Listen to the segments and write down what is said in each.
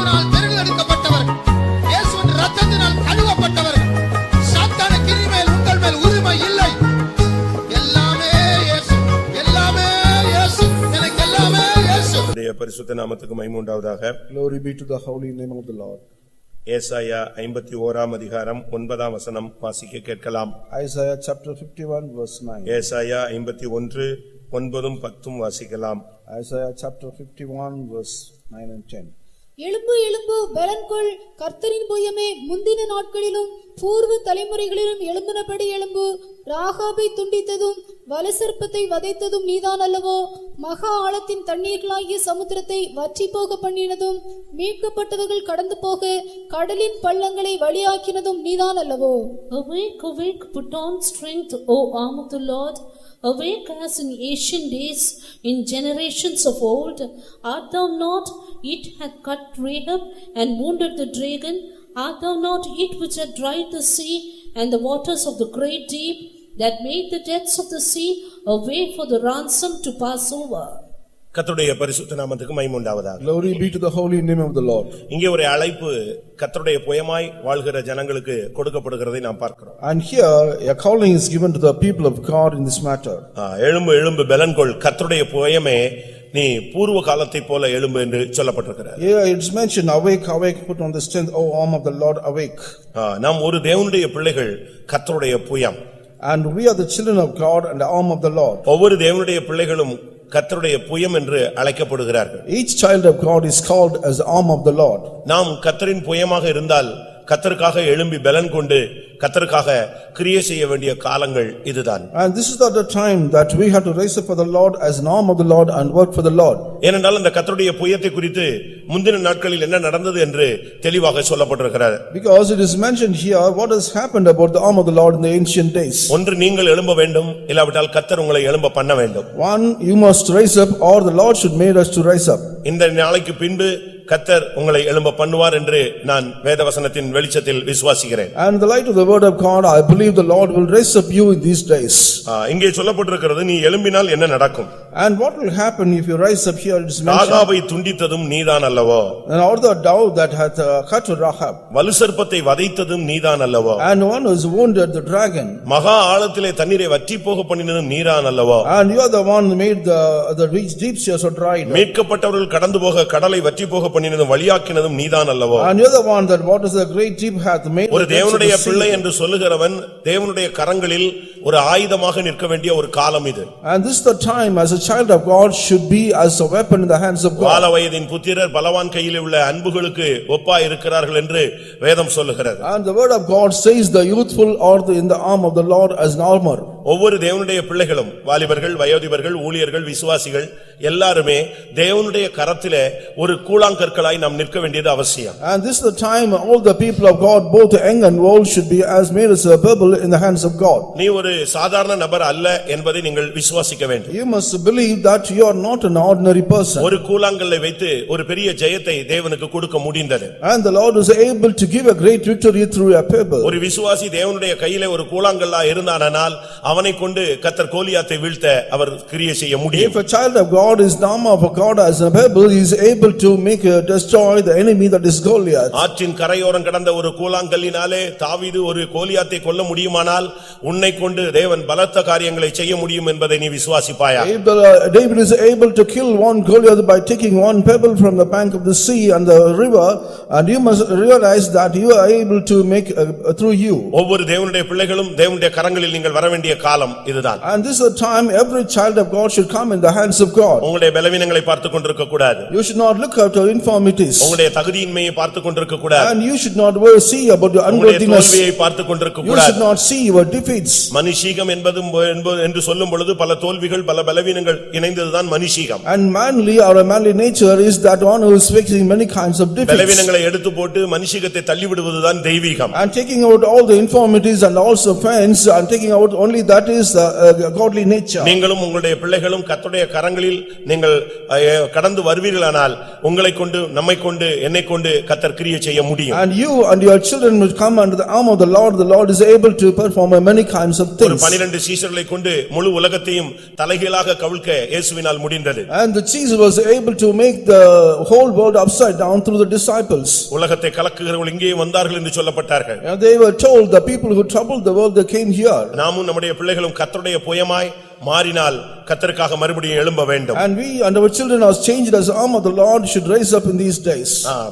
கிருபையினால் தெரிந்தெடுக்கப்பட்டவர்கள், இயேசுவின் இரத்தத்தினால் கழுவப்பட்டவர்கள். சாத்தானுக்கு இனிமேல் உங்கள் மேல் உரிமை இல்லை. எல்லாமே இயேசு, எல்லாமே இயேசு, எனக்கு எல்லாமே இயேசு. பரிசுத்த நாமத்துக்கு மகிமை உண்டாவதாக. Glory be to the holy name of the Lord. ஏசாயா 51 அதிகாரம் 9 வசனம் வாசிக்க கேட்கலாம். Isaiah chapter 51 verse 9. ஏசாயா 51 9 10 வாசிக்கலாம். Isaiah chapter 51 verse 9 and 10. எழும்பு எழும்பு பலன்கொள், கர்த்தரின் புயமே, முந்தின நாட்களிலும் பூர்வ தலைமுறைகளிலும் எழும்பினபடி எழும்பு. ராகாபை துண்டித்ததும் வலசர்ப்பத்தை வதைத்ததும் நீதான் அல்லவோ? மகா ஆழத்தின் தண்ணீர்களாகிய சமுத்திரத்தை வற்றி போக பண்ணினதும் மீட்கப்பட்டவர்கள் கடந்து போக கடலின் பள்ளங்களை வழியாக்கினதும் நீதான் அல்லவோ? Awake, awake, put on strength, O arm of the Lord. Awake as in ancient days, in generations of old. Art thou not it hath cut Rahab and wounded the dragon? Art thou not it which hath dried the sea and the waters of the great deep, that made the depths of the sea a way for the ransom to pass over? கர்த்தருடைய பரிசுத்த நாமத்துக்கு மகிமை உண்டாவதாக. Glory be to the holy name of the Lord. இங்கே ஒரு அழைப்பு கர்த்தருடைய புயமாய் வாழ்கிற ஜனங்களுக்கு கொடுக்கப்படுகிறதை நாம் பார்க்கிறோம். And here a calling is given to the people of God in this matter. எழும்பு எழும்பு பலன்கொள், கர்த்தருடைய புயமே நீ பூர்வ காலத்தை போல எழும்பு என்று சொல்லப்பட்டிருக்கிறது. Here it's mentioned, awake, awake, put on the strength, O arm of the Lord, awake. நாம் ஒரு தேவனுடைய பிள்ளைகள், கர்த்தருடைய புயம். And we are the children of God and the arm of the Lord. ஒவ்வொரு தேவனுடைய பிள்ளைகளும் கர்த்தருடைய புயம் என்று அழைக்கப்படுகிறார்கள். Each child of God is called as the arm of the Lord. நாம் கர்த்தரின் புயமாக இருந்தால் கர்த்தருக்காக எழும்பி பலன் கொண்டு கர்த்தருக்காக கிரியை செய்ய வேண்டிய காலங்கள் இதுதான். And this is the time that we have to raise up for the Lord as an arm of the Lord and work for the Lord. ஏனென்றால் இந்த கர்த்தருடைய புயத்தை குறித்து முந்தின நாட்களில் என்ன நடந்தது என்று தெளிவாக சொல்லப்பட்டிருக்கிறது. Because it is mentioned here what has happened about the arm of the Lord in the ancient days. ஒன்று நீங்கள் எழும்ப வேண்டும், இல்லாவிட்டால் கர்த்தர் உங்களை எழும்ப பண்ண வேண்டும். One, you must raise up, or the Lord should make us to rise up. இந்த நாளைக்கு பின்பு கர்த்தர் உங்களை எழும்ப பண்ணுவார் என்று நான் வேதவசனத்தின் வெளிச்சத்தில் விசுவாசிக்கிறேன். And the light of the word of God, I believe the Lord will raise up you in these days. இங்கே சொல்லப்பட்டிருக்கிறது, நீ எழும்பினால் என்ன நடக்கும்? And what will happen if you rise up here? It is mentioned. ராகாபை துண்டித்ததும் நீதான் அல்லவோ? And all the dove that hath cut Rahab. வலுசர்ப்பத்தை வதைத்ததும் நீதான் அல்லவோ? And one who has wounded the dragon. மகா ஆழத்திலே தண்ணீரை வற்றி போக பண்ணினதும் நீதான் அல்லவோ? And you are the one who made the rich deep seas so dried. மீட்கப்பட்டவர்கள் கடந்து போக கடலை வற்றி போக பண்ணினதும் வழியாக்கினதும் நீதான் அல்லவோ? And you are the one that waters the great deep hath made. ஒரு தேவனுடைய பிள்ளை என்று சொல்லுகிறவன் தேவனுடைய கரங்களில் ஒரு ஆயுதமாக நிற்க வேண்டிய ஒரு காலம் இது. And this is the time as a child of God should be as a weapon in the hands of God. பால வயதின் புத்திரர் பலவான் கையில் உள்ள அன்புகளுக்கு ஒப்பாய் இருக்கிறார்கள் என்று வேதம் சொல்லுகிறது. And the word of God says the youthful are in the arm of the Lord as an armor. ஒவ்வொரு தேவனுடைய பிள்ளைகளும், வாலிபர்கள், வயோதிபர்கள், ஊழியர்கள், விசுவாசிகள் எல்லாருமே தேவனுடைய கரத்திலே ஒரு கூழாங்கற்களாய் நாம் நிற்க வேண்டியது அவசியம். And this is the time all the people of God, both young and old, should be as made as a pebble in the hands of God. நீ ஒரு சாதாரண நபர் அல்ல என்பதை நீங்கள் விசுவாசிக்க வேண்டும். You must believe that you are not an ordinary person. ஒரு கூழாங்கல்லை வைத்து ஒரு பெரிய ஜெயத்தை தேவனுக்கு கொடுக்க முடிந்தது. And the Lord is able to give a great victory through a pebble. ஒரு விசுவாசி தேவனுடைய கையிலே ஒரு கூழாங்கல்லா இருந்தானால் அவனை கொண்டு கர்த்தர் கோலியாத்தை வீழ்த்த அவர் கிரியை செய்ய முடியும். If a child of God is the arm of God as a pebble, he is able to make destroy the enemy that is Goliath. ஆற்றின் கரையோரம் கடந்த ஒரு கூழாங்கல்லினாலே தாவீது ஒரு கோலியாத்தை கொல்ல முடியுமானால் உன்னை கொண்டு தேவன் பலத்த காரியங்களை செய்ய முடியும் என்பதை நீ விசுவாசிப்பாயா? David is able to kill one Goliath by taking one pebble from the bank of the sea and the river, and you must realize that you are able to make through you. ஒவ்வொரு தேவனுடைய பிள்ளைகளும் தேவனுடைய கரங்களில் நீங்கள் வர வேண்டிய காலம் இதுதான். And this is a time every child of God should come in the hands of God. உங்களுடைய பலவீனங்களை பார்த்து கொண்டிருக்க கூடாது. You should not look at your infirmities. உங்களுடைய தகுதியின்மையை பார்த்து கொண்டிருக்க கூடாது. And you should not see about your unworthiness. தோல்வியை பார்த்து கொண்டிருக்க You கூடாது. should not see your defeats. மனுஷீகம் என்று சொல்லும் பொழுது பல தோல்விகள் பல பலவீனங்கள் இணைந்ததுதான் மனுஷீகம். And manly or a manly nature is that one who is facing many kinds of defeats. பலவீனங்களை எடுத்து போட்டு மனுஷீகத்தை தள்ளி விடுவதுதான் தெய்வீகம். And taking out all the infirmities and also offense and taking out only that is godly nature. நீங்களும் உங்களுடைய பிள்ளைகளும் கர்த்தருடைய கரங்களில் நீங்கள் கடந்து வருவீர்களானால் உங்களை கொண்டு நம்மை கொண்டு என்னை கொண்டு கர்த்தர் கிரியை செய்ய முடியும். And you and your children will come under the arm of the Lord is able to perform many kinds of ஒரு things. 12 சீஷர்களை கொண்டு முழு உலகத்தையும் தலைகீழாக கவிழ்க்க இயேசுவினால் முடிந்தது. And the Jesus was able to make the whole world upside down through the disciples. உலகத்தை கலக்குகிறவர்கள் இங்கே வந்தார்கள் என்று சொல்லப்பட்டார்கள். And they were told, the people who troubled the world, they came here. நாமும் நம்முடைய பிள்ளைகளும் கர்த்தருடைய புயமாய் மாறினால் கர்த்தருக்காக மறுபடியும் எழும்ப வேண்டும். And we and our children are changed as the arm of the Lord should rise up in these days.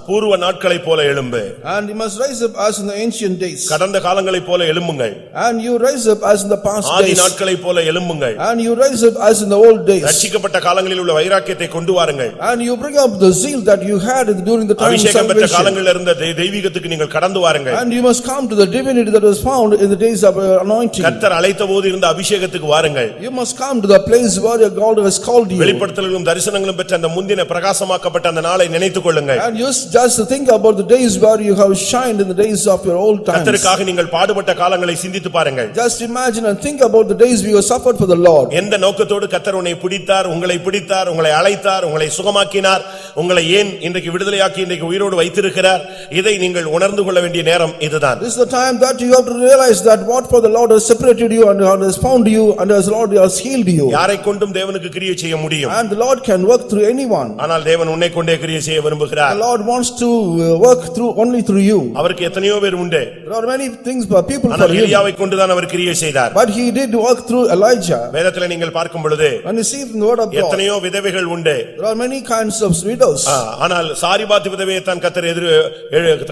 பூர்வ நாட்களைப் போல எழும்பு. And you must rise up as in the ancient days. கடந்த காலங்களைப் போல எழும்புங்கள். And you rise up as in the past days. ஆதி நாட்களைப் போல எழும்புங்கள். And you rise up as in the old days. ரட்சிக்கப்பட்ட காலங்களில் உள்ள வைராக்கியத்தை கொண்டு வாருங்கள். And you bring up the zeal that you had during the time of அபிஷேகம் பெற்ற salvation. காலங்களில் இருந்த தெய்வீகத்துக்கு நீங்கள் கடந்து வாருங்கள். And you must come to the divinity that was found in the days of anointing. கர்த்தர் அழைத்தபோது இருந்த அபிஷேகத்துக்கு வாருங்கள். You must come to the place where your God has called you. வெளிப்படுத்தல்களும் தரிசனங்களும் பெற்ற அந்த முந்தின பிரகாசமாக்கப்பட்ட அந்த நாளை நினைத்துக் கொள்ளுங்கள். And just think about the days where you have shined in the days of your old times. கர்த்தருக்காக நீங்கள் பாடுபட்ட காலங்களை சிந்தித்து பாருங்கள். Just imagine and think about the days we have suffered for the Lord. எந்த நோக்கத்தோடு கர்த்தர் உன்னை பிடித்தார், உங்களை அழைத்தார், உங்களை சுகமாக்கினார், உங்களை ஏன் இன்றைக்கு விடுதலையாக்கி இன்றைக்கு உயிரோடு வைத்திருக்கிறார், இதை நீங்கள் உணர்ந்து கொள்ள வேண்டிய நேரம் இதுதான். This is the time that you have to realize that what for the Lord has separated you and has found you and as the Lord has healed you. யாரை கொண்டும் தேவனுக்கு கிரியை செய்ய முடியும். And the Lord can work through anyone. ஆனால் தேவன் உன்னை கொண்டே கிரியை செய்ய விரும்புகிறார். The Lord wants to work only through you. அவருக்கு எத்தனையோ பேர் உண்டு. There are many things for people for ஆனால் him. எலியாவை கொண்டு தான் அவர் கிரியை செய்தார். But he did work through Elijah. வேதத்திலே நீங்கள் பார்க்கும் பொழுது When you see from the word of God, எத்தனையோ விதவைகள் உண்டு. there are many kinds of widows. ஆனால் சாரிபாத் விதவையை தான் கர்த்தர்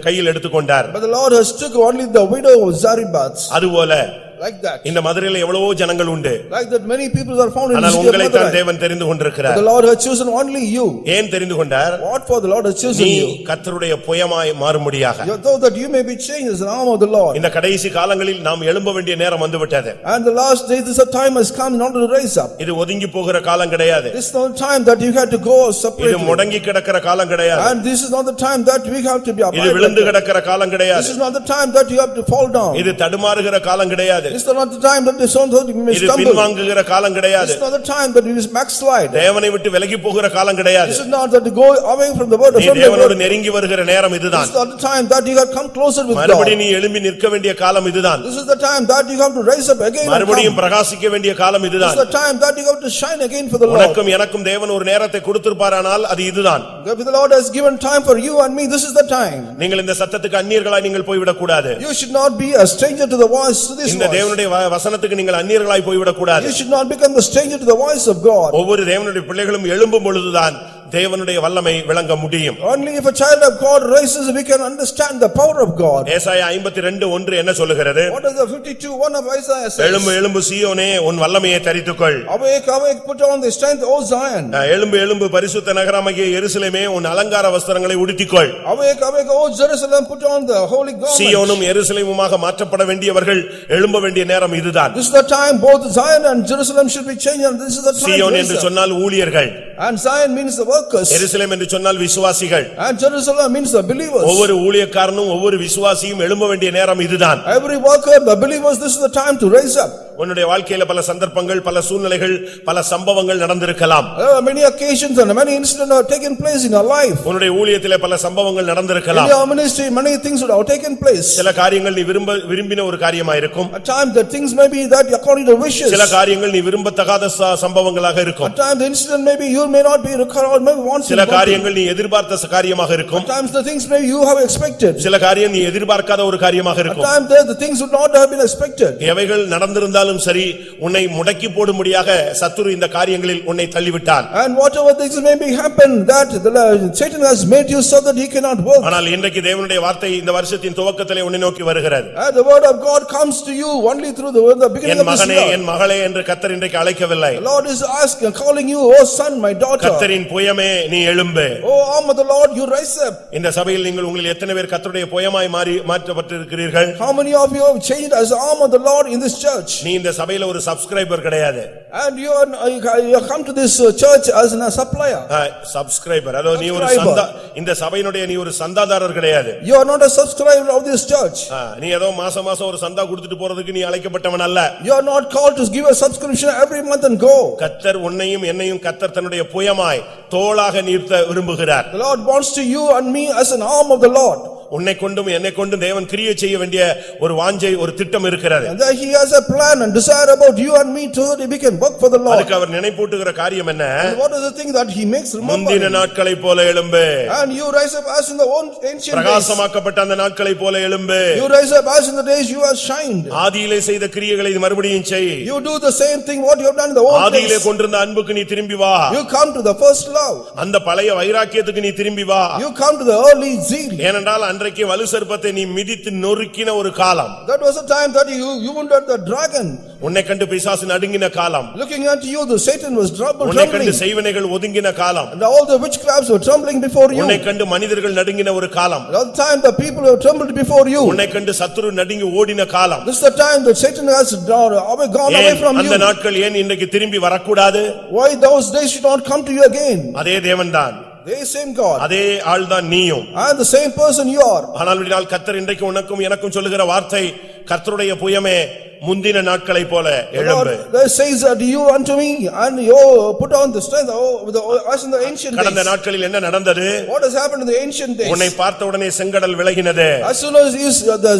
கையில் எடுத்துக்கொண்டார். But the Lord has took only the widow of Zarephath. அதுபோல like that. இந்த மதுரையிலே எவ்வளவோ ஜனங்கள் உண்டு. Like that many people are found in ஆனால் this உங்களை தான் தேவன் தெரிந்து கொண்டிருக்கிறார். The Lord has chosen only you. ஏன் தெரிந்து கொண்டார்? What for the Lord has chosen you? நீ கர்த்தருடைய புயமாய் மாறும்படியாக. Though that you may be changed as an arm of the Lord. இந்த கடைசி காலங்களில் நாம் எழும்ப வேண்டிய நேரம் வந்துவிட்டது. And the last days this time has come in order to rise up. இது ஒதுங்கி போகிற காலம் கிடையாது. This is not the time that you have to go separately. இது முடங்கி கிடக்கிற காலம் கிடையாது. And this is not the time that we have to be upright. இது விழுந்து கிடக்கிற காலம் கிடையாது. This is not the time that you have to fall down. இது தடுமாறுகிற காலம் கிடையாது. This is not the time that you may இது stumble. பின்வாங்குகிற காலம் கிடையாது. This is not the time that you backslide. தேவனை விட்டு விலகி போகிற காலம் கிடையாது. This is not that you go away from the word of God. தேவனோடு நெருங்கி வருகிற நேரம் இதுதான். This is not the time that you have come closer with God. மறுபடியும் நீ எழும்பி நிற்க வேண்டிய காலம் இதுதான். This is the time that you have to rise up again. மறுபடியும் பிரகாசிக்க வேண்டிய காலம் இதுதான். This is the time that you have to shine again for the Lord. உனக்கும் எனக்கும் தேவன் ஒரு நேரத்தை கொடுத்திருப்பாரானால் அது இதுதான். If the Lord has given time for you and me, this is the time. நீங்கள் இந்த சத்தத்துக்கு அந்நியர்களாய் நீங்கள் போய்விடக் கூடாது. You should not be a stranger to the voice to this இந்த voice. தேவனுடைய வசனத்துக்கு நீங்கள் அந்நியர்களாய் போய்விடக் கூடாது. You should not become the stranger to the voice of God. ஒவ்வொரு தேவனுடைய பிள்ளைகளும் எழும்பும் பொழுதுதான் தேவனுடைய வல்லமை விளங்க முடியும். Only if a child of God rises we can understand the power of God. ஏசாயா 52:1 என்ன சொல்லுகிறது? What does the 52:1 of Isaiah say? எழும்பு எழும்பு சீயோனே உன் வல்லமையை தரித்துக்கொள். Awake awake put on the strength O Zion. எழும்பு எழும்பு பரிசுத்த நகரமாகிய எருசலேமே உன் அலங்கார வஸ்திரங்களை உடுத்திக்கொள். Awake awake O Jerusalem put on the holy garment. சீயோனும் எருசலேமுமாக மாற்றப்பட வேண்டியவர்கள் எழும்ப வேண்டிய நேரம் இதுதான். This is the time both Zion and Jerusalem should be changed and this is the time. சீயோன் என்று சொன்னால் ஊழியர்கள். And Zion means the workers. எருசலேம் என்று சொன்னால் விசுவாசிகள். And Jerusalem means the believers. ஒவ்வொரு ஊழியக்காரனும் ஒவ்வொரு விசுவாசியும் எழும்ப வேண்டிய நேரம் இதுதான். Every worker, the believers, this is the time to rise up. உன்னுடைய வாழ்க்கையில பல சந்தர்ப்பங்கள், பல சூழ்நிலைகள், பல சம்பவங்கள் நடந்திருக்கலாம். Many occasions and many incidents have taken place in our life. உன்னுடைய ஊழியத்திலே பல சம்பவங்கள் நடந்திருக்கலாம். In your ministry many things would have taken place. சில காரியங்கள் நீ விரும்பின ஒரு காரியமா இருக்கும். At times the things may be that according to wishes. சில காரியங்கள் நீ விரும்பத்தகாத சம்பவங்களாக இருக்கும். At times the incident maybe you may not be recalled, maybe once. சில காரியங்கள் நீ எதிர்பார்த்த காரியமாக இருக்கும். At times the things maybe you have expected. சில காரியம் நீ எதிர்பார்க்காத ஒரு காரியமாக இருக்கும். At times the things would not have been expected. எவைகள் நடந்திருந்தாலும் சரி உன்னை முடக்கி போடும்படியாக சத்துரு இந்த காரியங்களில் உன்னை தள்ளிவிட்டான். And whatever things may be happen that Satan has made you so that he cannot work. ஆனால் இன்றைக்கு தேவனுடைய வார்த்தை இந்த வருஷத்தின் துவக்கத்திலே உன்னை நோக்கி வருகிறது. And the word of God comes to you only through the beginning N of this மகனே year. என் மகளே என்று கர்த்தர் இன்றைக்கு அழைக்கவில்லை. The Lord is asking, calling you, oh son, my daughter. கர்த்தரின் புயமே நீ எழும்பு. Oh arm of the Lord, you rise up. இந்த சபையில் நீங்கள் உங்களில் எத்தனை பேர் கர்த்தருடைய புயமாய் மாற்றப்பட்டிருக்கிறீர்கள்? How many of you have changed as the arm of the Lord in this church? நீ நீ இந்த சபையில ஒரு சப்ஸ்கிரைபர் கிடையாது. And you come to this church as a supplier. Subscriber அதோ நீ ஒரு சந்தா இந்த சபையினுடைய நீ ஒரு சந்தாதாரர் கிடையாது. You are not a subscriber of this church. நீ ஏதோ மாசம் மாசம் ஒரு சந்தா கொடுத்துட்டு போறதுக்கு நீ அழைக்கப்பட்டவன் அல்ல. You are not called to give a subscription every month and go. கர்த்தர் உன்னையும் என்னையும் கர்த்தர் தன்னுடைய புயமாய் தோளாக நிறுத்த விரும்புகிறார். The Lord wants to you and me as an arm of the Lord. உன்னை கொண்டும் என்னை கொண்டும் தேவன் கிரியை செய்ய வேண்டிய ஒரு வாஞ்சை ஒரு திட்டம் இருக்கிறது. And he has a plan and desire about you and me too, that we can work for the Lord. அதுக்கு அவர் நினைப்பூட்டுகிற காரியம் என்ன? And what is the thing that he makes remember? முந்தின நாட்களைப் போல எழும்பு. And you rise up as in the ancient days. பிரகாசமாக்கப்பட்ட அந்த நாட்களைப் போல எழும்பு. You rise up as in the days you have shined. ஆதியிலே செய்த கிரியைகளை மறுபடியும் செய். You do the same thing what you have done in the old days. ஆதியிலே கொண்டிருந்த அன்புக்கு நீ திரும்பி வா. You come to the first love. அந்த பழைய வைராக்கியத்துக்கு நீ திரும்பி வா. You come to the early zeal. ஏனென்றால் அன்றைக்கு வலுசர்ப்பத்தை நீ மிதித்து நொறுக்கின ஒரு காலம். That was the time that you wounded the dragon. உன்னை கண்டு பிசாசு நடுங்கின காலம். Looking at you, the Satan was trembling. உன்னை கண்டு செய்வனைகள் ஒதுங்கின காலம். And all the witchcrafts were trembling before you. உன்னை கண்டு மனிதர்கள் நடுங்கின ஒரு காலம். All the time the people were trembled before you. உன்னை கண்டு சத்துரு நடுங்கி ஓடின காலம். This is the time that Satan has gone away from you. அந்த நாட்கள் ஏன் இன்றைக்கு திரும்பி வரக்கூடாது? Why those days should not come to you again? அதே தேவன்தான். The same God. அதே ஆள்தான் நீயும். And the same person you are. ஆனால் விடினால் கர்த்தர் இன்றைக்கு உனக்கும் எனக்கும் சொல்லுகிற வார்த்தை கர்த்தருடைய புயமே முந்தின நாட்களை போல எழும்பு. That says that you unto me and you put on the strength as in the ancient days. கடந்த நாட்களில் என்ன நடந்தது? What has happened in the ancient days? உன்னை பார்த்த உடனே செங்கடல் விலகினது. As soon as the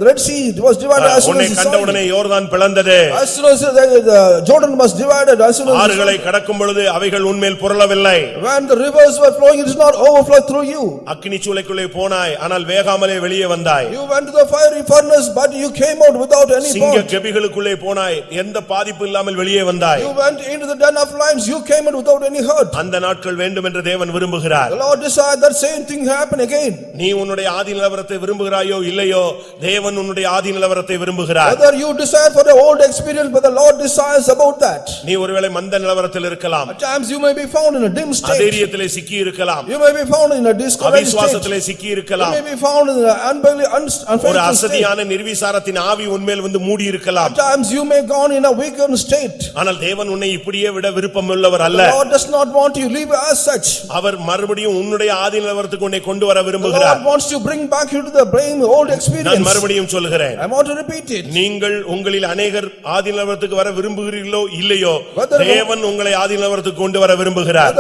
Red Sea was divided, as soon உன்னை as கண்ட உடனே யோர்தான் பிளந்தது. as soon as the Jordan was divided, as soon as ஆறுகளை கடக்கும் பொழுது அவைகள் உன்மேல் புரளவில்லை. when the rivers were flowing, it did not overflow through you. அக்கினி சூளைக்குள்ளே போனாய் ஆனால் வேகாமலே வெளியே வந்தாய். You went to the fiery furnace, but you came out without any சிங்க burn. கெபிகளுக்குள்ளே போனாய் எந்த பாதிப்பு இல்லாமல் வெளியே வந்தாய். You went into the den of lions, you came out without any hurt. அந்த நாட்கள் வேண்டும் என்று தேவன் விரும்புகிறார். The Lord desired that same thing happen again. நீ உன்னுடைய ஆதி நிலவரத்தை விரும்புகிறாயோ இல்லையோ தேவன் உன்னுடைய ஆதி நிலவரத்தை விரும்புகிறார். Whether you desire for the old experience, but the Lord desires about that. நீ ஒருவேளை மந்த நிலவரத்தில் இருக்கலாம். At times you may be found in a dim state. அதேரியத்திலே சிக்கி இருக்கலாம். You may be found in a discouraged state. அவிசுவாசத்திலே சிக்கி இருக்கலாம். You may be found in an unfaithful ஒரு state. அசதியான நிர்விசாரத்தின் ஆவி உன்மேல் வந்து மூடி இருக்கலாம். At times you may gone in a weakened state. ஆனால் தேவன் உன்னை இப்படியே விட விருப்பமுள்ளவர் அல்ல. The Lord does not want you live as such. அவர் மறுபடியும் உன்னுடைய ஆதி நிலவரத்துக்கு உன்னை கொண்டு வர The விரும்புகிறார். Lord wants to bring back you to the brain old experience. நான் மறுபடியும் சொல்கிறேன். I want to repeat it. நீங்கள் உங்களில் அநேகர் ஆதி நிலவரத்துக்கு வர விரும்புகிறீர்களோ இல்லையோ தேவன் உங்களை ஆதி நிலவரத்துக்கு கொண்டு வர விரும்புகிறார்.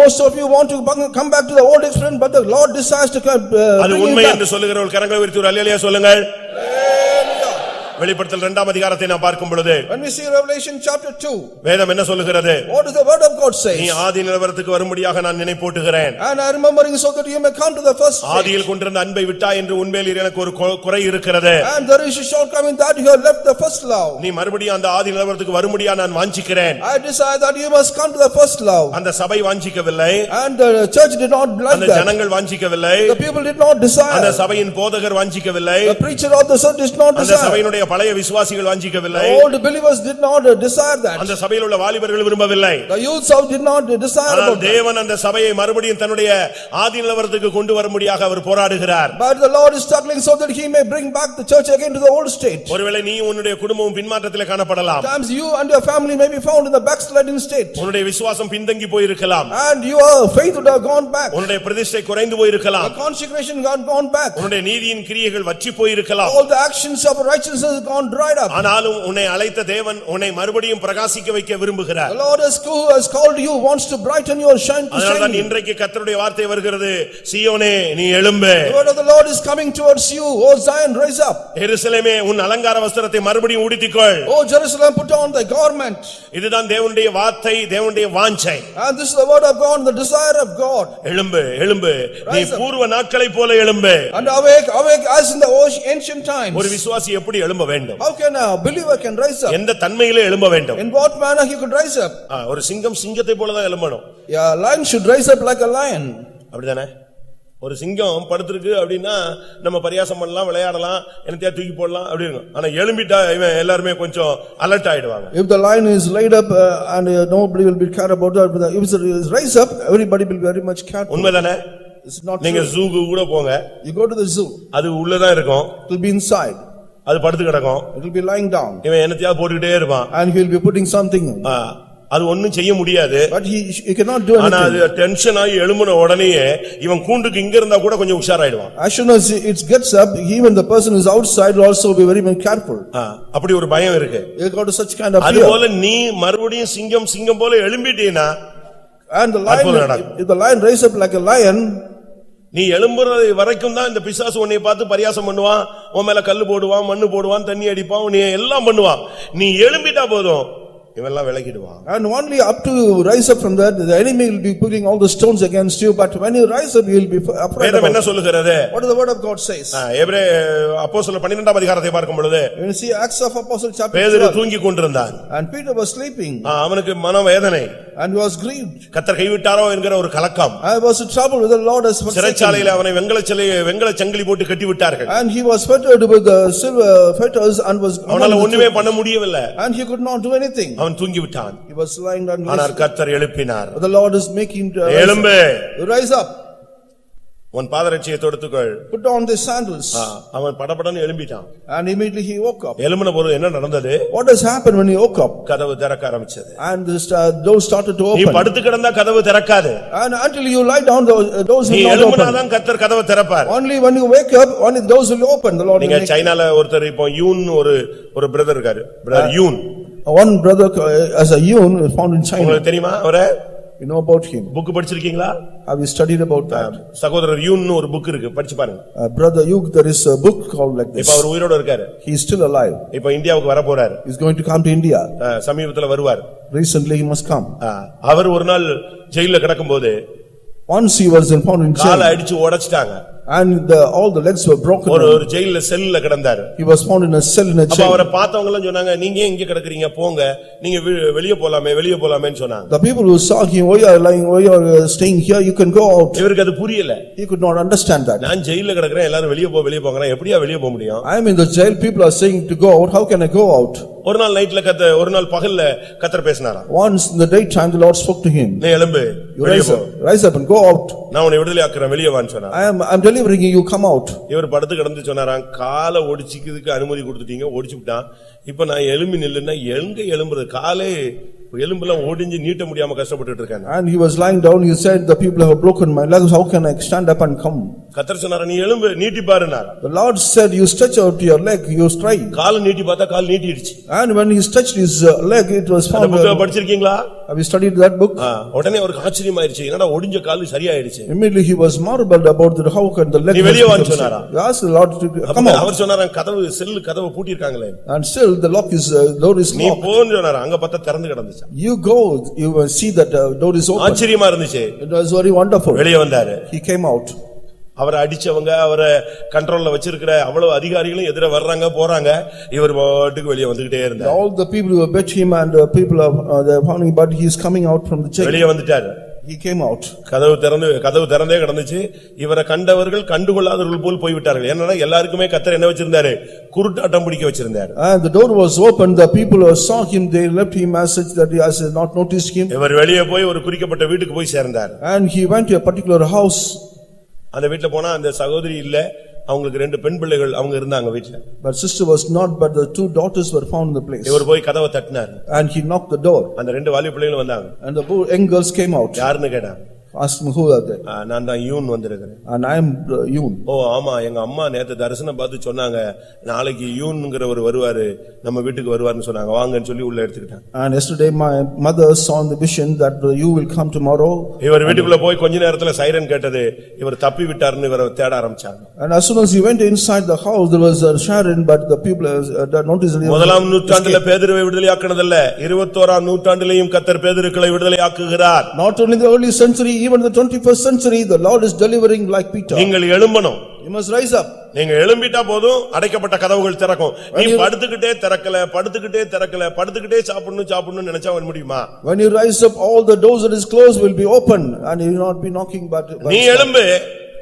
Most of you want to come back to the old experience, but the Lord desires to அது bring உண்மை you என்று back. சொல்லுகிறவர்கள் கரங்களை உயர்த்தி ஒரு அல்லேலூயா சொல்லுங்கள். வெளிப்படுத்தல் 2ஆம் அதிகாரத்தை நான் பார்க்கும் பொழுது When we see Revelation chapter 2, வேதம் என்ன சொல்லுகிறது? what does the word of God say? நீ ஆதி நிலவரத்துக்கு வரும்படியாக நான் நினைப்பூட்டுகிறேன். And I remembering so that you may come to the first stage. ஆதியில் கொண்டிருந்த அன்பை விட்டாய் என்று உன்மேல் எனக்கு ஒரு குறை இருக்கிறது. And there is a shortcoming that you have left the first love. நீ மறுபடியும் அந்த ஆதி நிலவரத்துக்கு வரும்படியா நான் வாஞ்சிக்கிறேன். I desire that you must come to the first love. அந்த சபை வாஞ்சிக்கவில்லை. And the church did not like அந்த that. ஜனங்கள் வாஞ்சிக்கவில்லை. The people did not desire. அந்த சபையின் போதகர் வாஞ்சிக்கவில்லை. The preacher of the church did not அந்த desire. சபையினுடைய பழைய விசுவாசிகள் வாஞ்சிக்கவில்லை. The old believers did not desire that. அந்த சபையில் உள்ள வாலிபர்கள் விரும்பவில்லை. The youths of did not desire ஆனால் about that. தேவன் அந்த சபையை மறுபடியும் தன்னுடைய ஆதி நிலவரத்துக்கு கொண்டு வரும்படியாக அவர் போராடுகிறார். But the Lord is struggling so that he may bring back the church again to the old state. ஒருவேளை நீ உன்னுடைய குடும்பமும் பின்மாற்றத்திலே காணப்படலாம். Sometimes you and your family may be found in the backsliding state. உன்னுடைய விசுவாசம் பின்தங்கி போயிருக்கலாம். And your faith would have gone back. உன்னுடைய பிரதிஷ்டை குறைந்து போயிருக்கலாம். The consecration had gone back. உன்னுடைய நீதியின் கிரியைகள் வற்றி போயிருக்கலாம். All the actions of righteousness have gone dried up. ஆனாலும் உன்னை அழைத்த தேவன் உன்னை மறுபடியும் பிரகாசிக்க வைக்க விரும்புகிறார். The Lord has called you, wants to brighten your shine to அதனால்தான் shine. இன்றைக்கு கர்த்தருடைய வார்த்தை வருகிறது. சீயோனே நீ எழும்பு. The word of the Lord is coming towards you. O Zion, rise up. எருசலேமே உன் அலங்கார வஸ்திரத்தை மறுபடியும் உடுத்திக்கொள். O Jerusalem, put on thy garment. இதுதான் தேவனுடைய வார்த்தை, தேவனுடைய வாஞ்சை. And this is the word of God, the desire of God. எழும்பு எழும்பு நீ பூர்வ நாட்களைப் போல எழும்பு. And awake as in the ancient times. ஒரு விசுவாசி எப்படி எழும்ப வேண்டும்? How can a believer can rise up? எந்த தன்மையிலே எழும்ப வேண்டும்? In what manner he could rise up? ஒரு சிங்கம் சிங்கத்தை போல தான் எழும்பணும். Yeah, a lion should rise up like a lion. அப்படிதானே? ஒரு சிங்கம் படுத்திருக்கு அப்படின்னா நம்ம பரியாசம் பண்ணலாம், விளையாடலாம், என்னத்தையா தூக்கி போடலாம் அப்படி இருக்கும். ஆனா எழும்பிட்டா இவன் எல்லாருமே கொஞ்சம் அலர்ட் ஆயிடுவாங்க. If the lion is laid up and nobody will be care about that, but if it is rise up, everybody will be very much careful. உண்மைதானே? It's not நீங்க true. ஜூக்கு கூட போங்க. You go to the zoo. அது உள்ளதான் இருக்கும். It will be inside. அது படுத்து கிடக்கும். It will be lying down. இவன் என்னத்தையாவது போட்டுக்கிட்டே இருப்பான். And he will be putting something. அது ஒண்ணும் செய்ய முடியாது. But he cannot do anything. ஆனா அது டென்ஷன் ஆகி எழும்புன உடனே இவன் கூண்டுக்கு இங்க இருந்தா கூட கொஞ்சம் உஷாராயிடுவான். As soon as it gets up, even the person is outside will also be very careful. அப்படி ஒரு பயம் இருக்கு. You got to such kind of fear. அதுபோல நீ மறுபடியும் சிங்கம் போல எழும்பிட்டீனா, and the lion, if the lion rise up like a lion, நீ எழும்புறது வரைக்கும் தான் இந்த பிசாசு உன்னை பார்த்து பரியாசம் பண்ணுவான், உன் மேல கல்லு போடுவான், மண்ணு போடுவான், தண்ணி அடிப்பான், உன்னை எல்லாம் பண்ணுவான். நீ எழும்பிட்டா போதும் இவெல்லாம் விலகிடுவான். And only up to rise up from that, the enemy will be putting all the stones against you, but when you rise up you will be afraid. வேதம் என்ன சொல்லுகிறது? What does the word of God says? எபிரே அப்போஸ்தலர் 12ஆம் அதிகாரத்தை பார்க்கும் பொழுது, when you see Acts of Apostles chapter 12, பேதுரு தூங்கிக் கொண்டிருந்தான். and Peter was sleeping, அவனுக்கு மனவேதனை, and he was grieved. கர்த்தர் கைவிட்டாரோ என்கிற ஒரு கலக்கம். I was in trouble with the Lord as forsaken. சிறைச்சாலையிலே அவனை வெங்கல சங்கிலி போட்டு கட்டி விட்டார்கள். And he was fettered with the silver fetters and was அவனால ஒண்ணுமே பண்ண முடியவில்லை. and he could not do anything. அவன் தூங்கி விட்டான். He was lying down. ஆனால் கர்த்தர் எழுப்பினார். The Lord is making him எழும்பு, rise up, உன் பாதரட்சியை தொடுத்துக்கொள், put on the sandals. அவன் படபடன்னு எழும்பிட்டான். And immediately he woke up. எழும்பின போது என்ன நடந்தது? What has happened when he woke up? கதவு திறக்க ஆரம்பிச்சது. And the doors started to நீ open. படுத்து கிடந்தா கதவு திறக்காது. And until you lie down, the doors நீ will not எழும்பினா open. தான் கர்த்தர் கதவை திறப்பார். Only when you wake up, only the doors will open. The Lord will நீங்க make. சைனால ஒருத்தர் இப்போ யூன் ஒரு பிரதர் இருக்காரு, brother Yoon. One brother as a Yun found in China. உங்களுக்கு தெரியுமா அவரை? You know about him? Book படிச்சிருக்கீங்களா? Have you studied about that? சகோதரர் யூன் ஒரு புக் இருக்கு, படிச்சு பாருங்க. Brother Yug, there is a book called like this. இப்ப அவர் உயிரோட இருக்காரு. He is still alive. இப்ப இந்தியாவுக்கு வர போறாரு. He is going to come to India. சமீபத்துல வருவார். Recently he must come. அவர் ஒரு நாள் ஜெயில்ல கிடக்கும்போது once he was found in jail. காலை அடிச்சு உடைச்சிட்டாங்க. And all the legs were broken. ஒரு ஜெயில்ல செல்ல கிடந்தாரு. He was found in a cell in a jail. அப்ப அவரை பார்த்தவங்க எல்லாம் சொன்னாங்க, நீங்க இங்க கிடக்குறீங்க, போங்க, நீங்க வெளிய போலாமேன்னு சொன்னாங்க. The people who saw him, why you are staying here, you can go out. இவருக்கு அது புரியல. He could not understand that. நான் ஜெயில்ல கிடக்குறேன், எல்லாரும் வெளிய போங்கறாங்க, எப்படியா வெளிய போக முடியும்? I am in the jail, people are saying to go out, how can I go out? ஒரு நாள் பகல்ல கர்த்தர் பேசினாராம். Once in the daytime the Lord spoke to him. நீ எழும்பு, rise up and go out. நான் உன்னை விடுதலையாக்குறேன், வெளிய வான்னு சொன்னார். I am delivering you, come out. இவர் படுத்து கிடந்து சொன்னாராம், காலை ஒடிச்சிக்கிறதுக்கு அனுமதி கொடுத்துட்டீங்க, ஒடிச்சு விட்டான். இப்ப நான் எழும்பி நில்லுன்னா எங்க எழும்புறது? காலே எலும்பெல்லாம் ஓடிஞ்சு நீட்ட முடியாம கஷ்டப்பட்டுட்டு இருக்காங்க. And he was lying down, he said, the people have broken my legs, how can I stand up and come? கர்த்தர் சொன்னாரா, நீ எழும்பு, நீட்டி பாருன்னார். The Lord said, you stretch out your leg, you try. காலை நீட்டி பார்த்தா கால் நீட்டிடுச்சு. And when he stretched his leg, it was found. அந்த புக்க படிச்சிருக்கீங்களா? Have you studied that book? உடனே அவருக்கு ஆச்சரியமாயிருச்சு, என்னடா ஒடிஞ்ச கால் சரியாயிடுச்சு. Immediately he was marveled about the how can the leg. நீ வெளிய வான்னு சொன்னாரா? He asked the Lord to come out. அவர் சொன்னாரா, கதவு பூட்டி இருக்காங்களே. And still the lock is door is நீ locked. போன்னு சொன்னாரா, அங்க பார்த்தா திறந்து கிடந்துச்சு. You go, you will see that door is open. ஆச்சரியமா இருந்துச்சு. It was very wonderful. வெளிய வந்தாரு. He came out. அவரை அடிச்சவங்க, அவரை கண்ட்ரோல்ல வச்சிருக்கிற அவ்வளவு அதிகாரிகளும் எதிர வர்றாங்க போறாங்க, இவர் பாட்டுக்கு வெளிய வந்துட்டே இருந்தார். All the people who bet him and people they found him, but he is coming out from the jail. வெளிய வந்துட்டாரு. He came out. கதவு திறந்தே கிடந்துச்சு. இவரை கண்டவர்கள் கண்டுகொள்ளாதவர்கள் போல் போய்விட்டார்கள். ஏன்னா எல்லாருக்குமே கர்த்தர் என்ன வச்சிருந்தாரு? குருட்டாட்டம் பிடிக்க வச்சிருந்தாரு. And the door was open, the people who saw him, they left him as such that he has not noticed him. இவர் வெளிய போய் ஒரு குறிக்கப்பட்ட வீட்டுக்கு போய் சேர்ந்தார். And he went to a particular house. அந்த வீட்ல போனா அந்த சகோதரி இல்ல, அவங்களுக்கு 2 பெண் பிள்ளைகள் அவங்க இருந்தாங்க வீட்ல. But sister was not, but the 2 daughters were found in the place. இவர் போய் கதவை தட்டினார். And he knocked the door. அந்த 2 வாலிப பிள்ளைகள் வந்தாங்க. And the young girls came out. யாருன்னு கேட்டாங்க. Asked me, who are they? நான் தான் யூன் வந்திருக்கிறேன். And I am Yun. ஓ ஆமா, எங்க அம்மா நேத்து தரிசனம் பார்த்து சொன்னாங்க, நாளைக்கு யூன்ங்கறவர் வருவாரு, நம்ம வீட்டுக்கு வருவாருன்னு சொன்னாங்க, வாங்கன்னு சொல்லி உள்ள எடுத்துக்கிட்டாங்க. And yesterday my mother saw in the vision that you will come tomorrow. இவர் வீட்டுக்குள்ள போய் கொஞ்ச நேரத்துல சைரன் கேட்டது, இவர் தப்பி விட்டாருன்னு இவரை தேட ஆரம்பிச்சாங்க. And as soon as he went inside the house, there was a siren, but the people noticed that. முதலாம் நூற்றாண்டுல பேதுருவை விடுதலையாக்குனதல்ல, 21ஆம் நூற்றாண்டிலேயும் கர்த்தர் பேதுருக்களை விடுதலையாக்குகிறார். Not only the early century, even the 21st century, the Lord is delivering like Peter. நீங்கள் எழும்பணும். You must rise up. நீங்க எழும்பிட்டா போதும், அடைக்கப்பட்ட கதவுகள் திறக்கும். நீ படுத்துக்கிட்டே சாப்பிடணும் சாப்பிடணும்னு நினைச்சா வர முடியுமா? When you rise up, all the doors that is closed will be open and you will not be knocking, but நீ எழும்பு,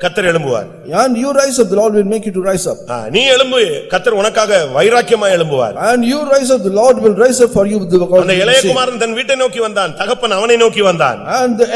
கர்த்தர் எழும்புவார். And you rise up, the Lord will make you to rise up. நீ எழும்பு, கர்த்தர் உனக்காக வைராக்கியமா எழும்புவார். And you rise up, the Lord will rise up for you with the God. அந்த இளைய குமாரன் தன் வீட்டை நோக்கி வந்தான், தகப்பன் அவனை நோக்கி வந்தான். And the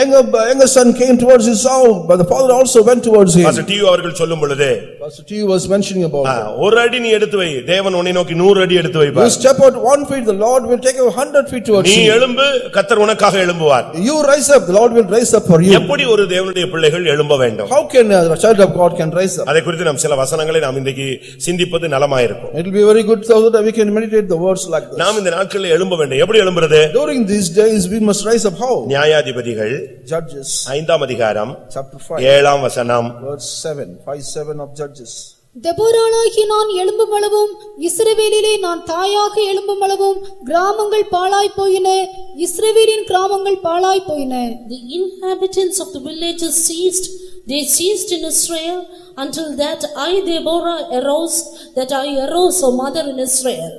younger son came towards his house, but the father also went towards him. Pastor டியூ அவர்கள் சொல்லும் பொழுது Pastor T was mentioning about it. ஒரு அடி நீ எடுத்து வை, தேவன் உன்னை நோக்கி 100 அடி எடுத்து வைப்பார். You step out 1 feet, the Lord will take you 100 feet towards நீ you. எழும்பு, கர்த்தர் உனக்காக எழும்புவார். You rise up, the Lord will rise up for you. எப்படி ஒரு தேவனுடைய பிள்ளைகள் எழும்ப வேண்டும்? How can a child of God can rise up? அதை குறித்து நாம் சில வசனங்களை நாம் இன்றைக்கு சிந்திப்பது நலமாயிருக்கும். It will be very good so that we can meditate the words like this. நாம் இந்த நாட்களில் எழும்ப வேண்டும். எப்படி எழும்புறது? During these days we must rise up how? நியாயாதிபதிகள் Judges 5ஆம் அதிகாரம் chapter 5 7ஆம் வசனம். verse 7, 5:7 of Judges. தெபோராளாகி நான் எழும்புமளவும் இஸ்ரவேலிலே நான் தாயாக எழும்புமளவும் கிராமங்கள் பாழாய் போயின, இஸ்ரவேலின் கிராமங்கள் பாழாய் போயின. The inhabitants of the villages ceased, they ceased in Israel, until that I Deborah arose, that I arose, O mother in Israel.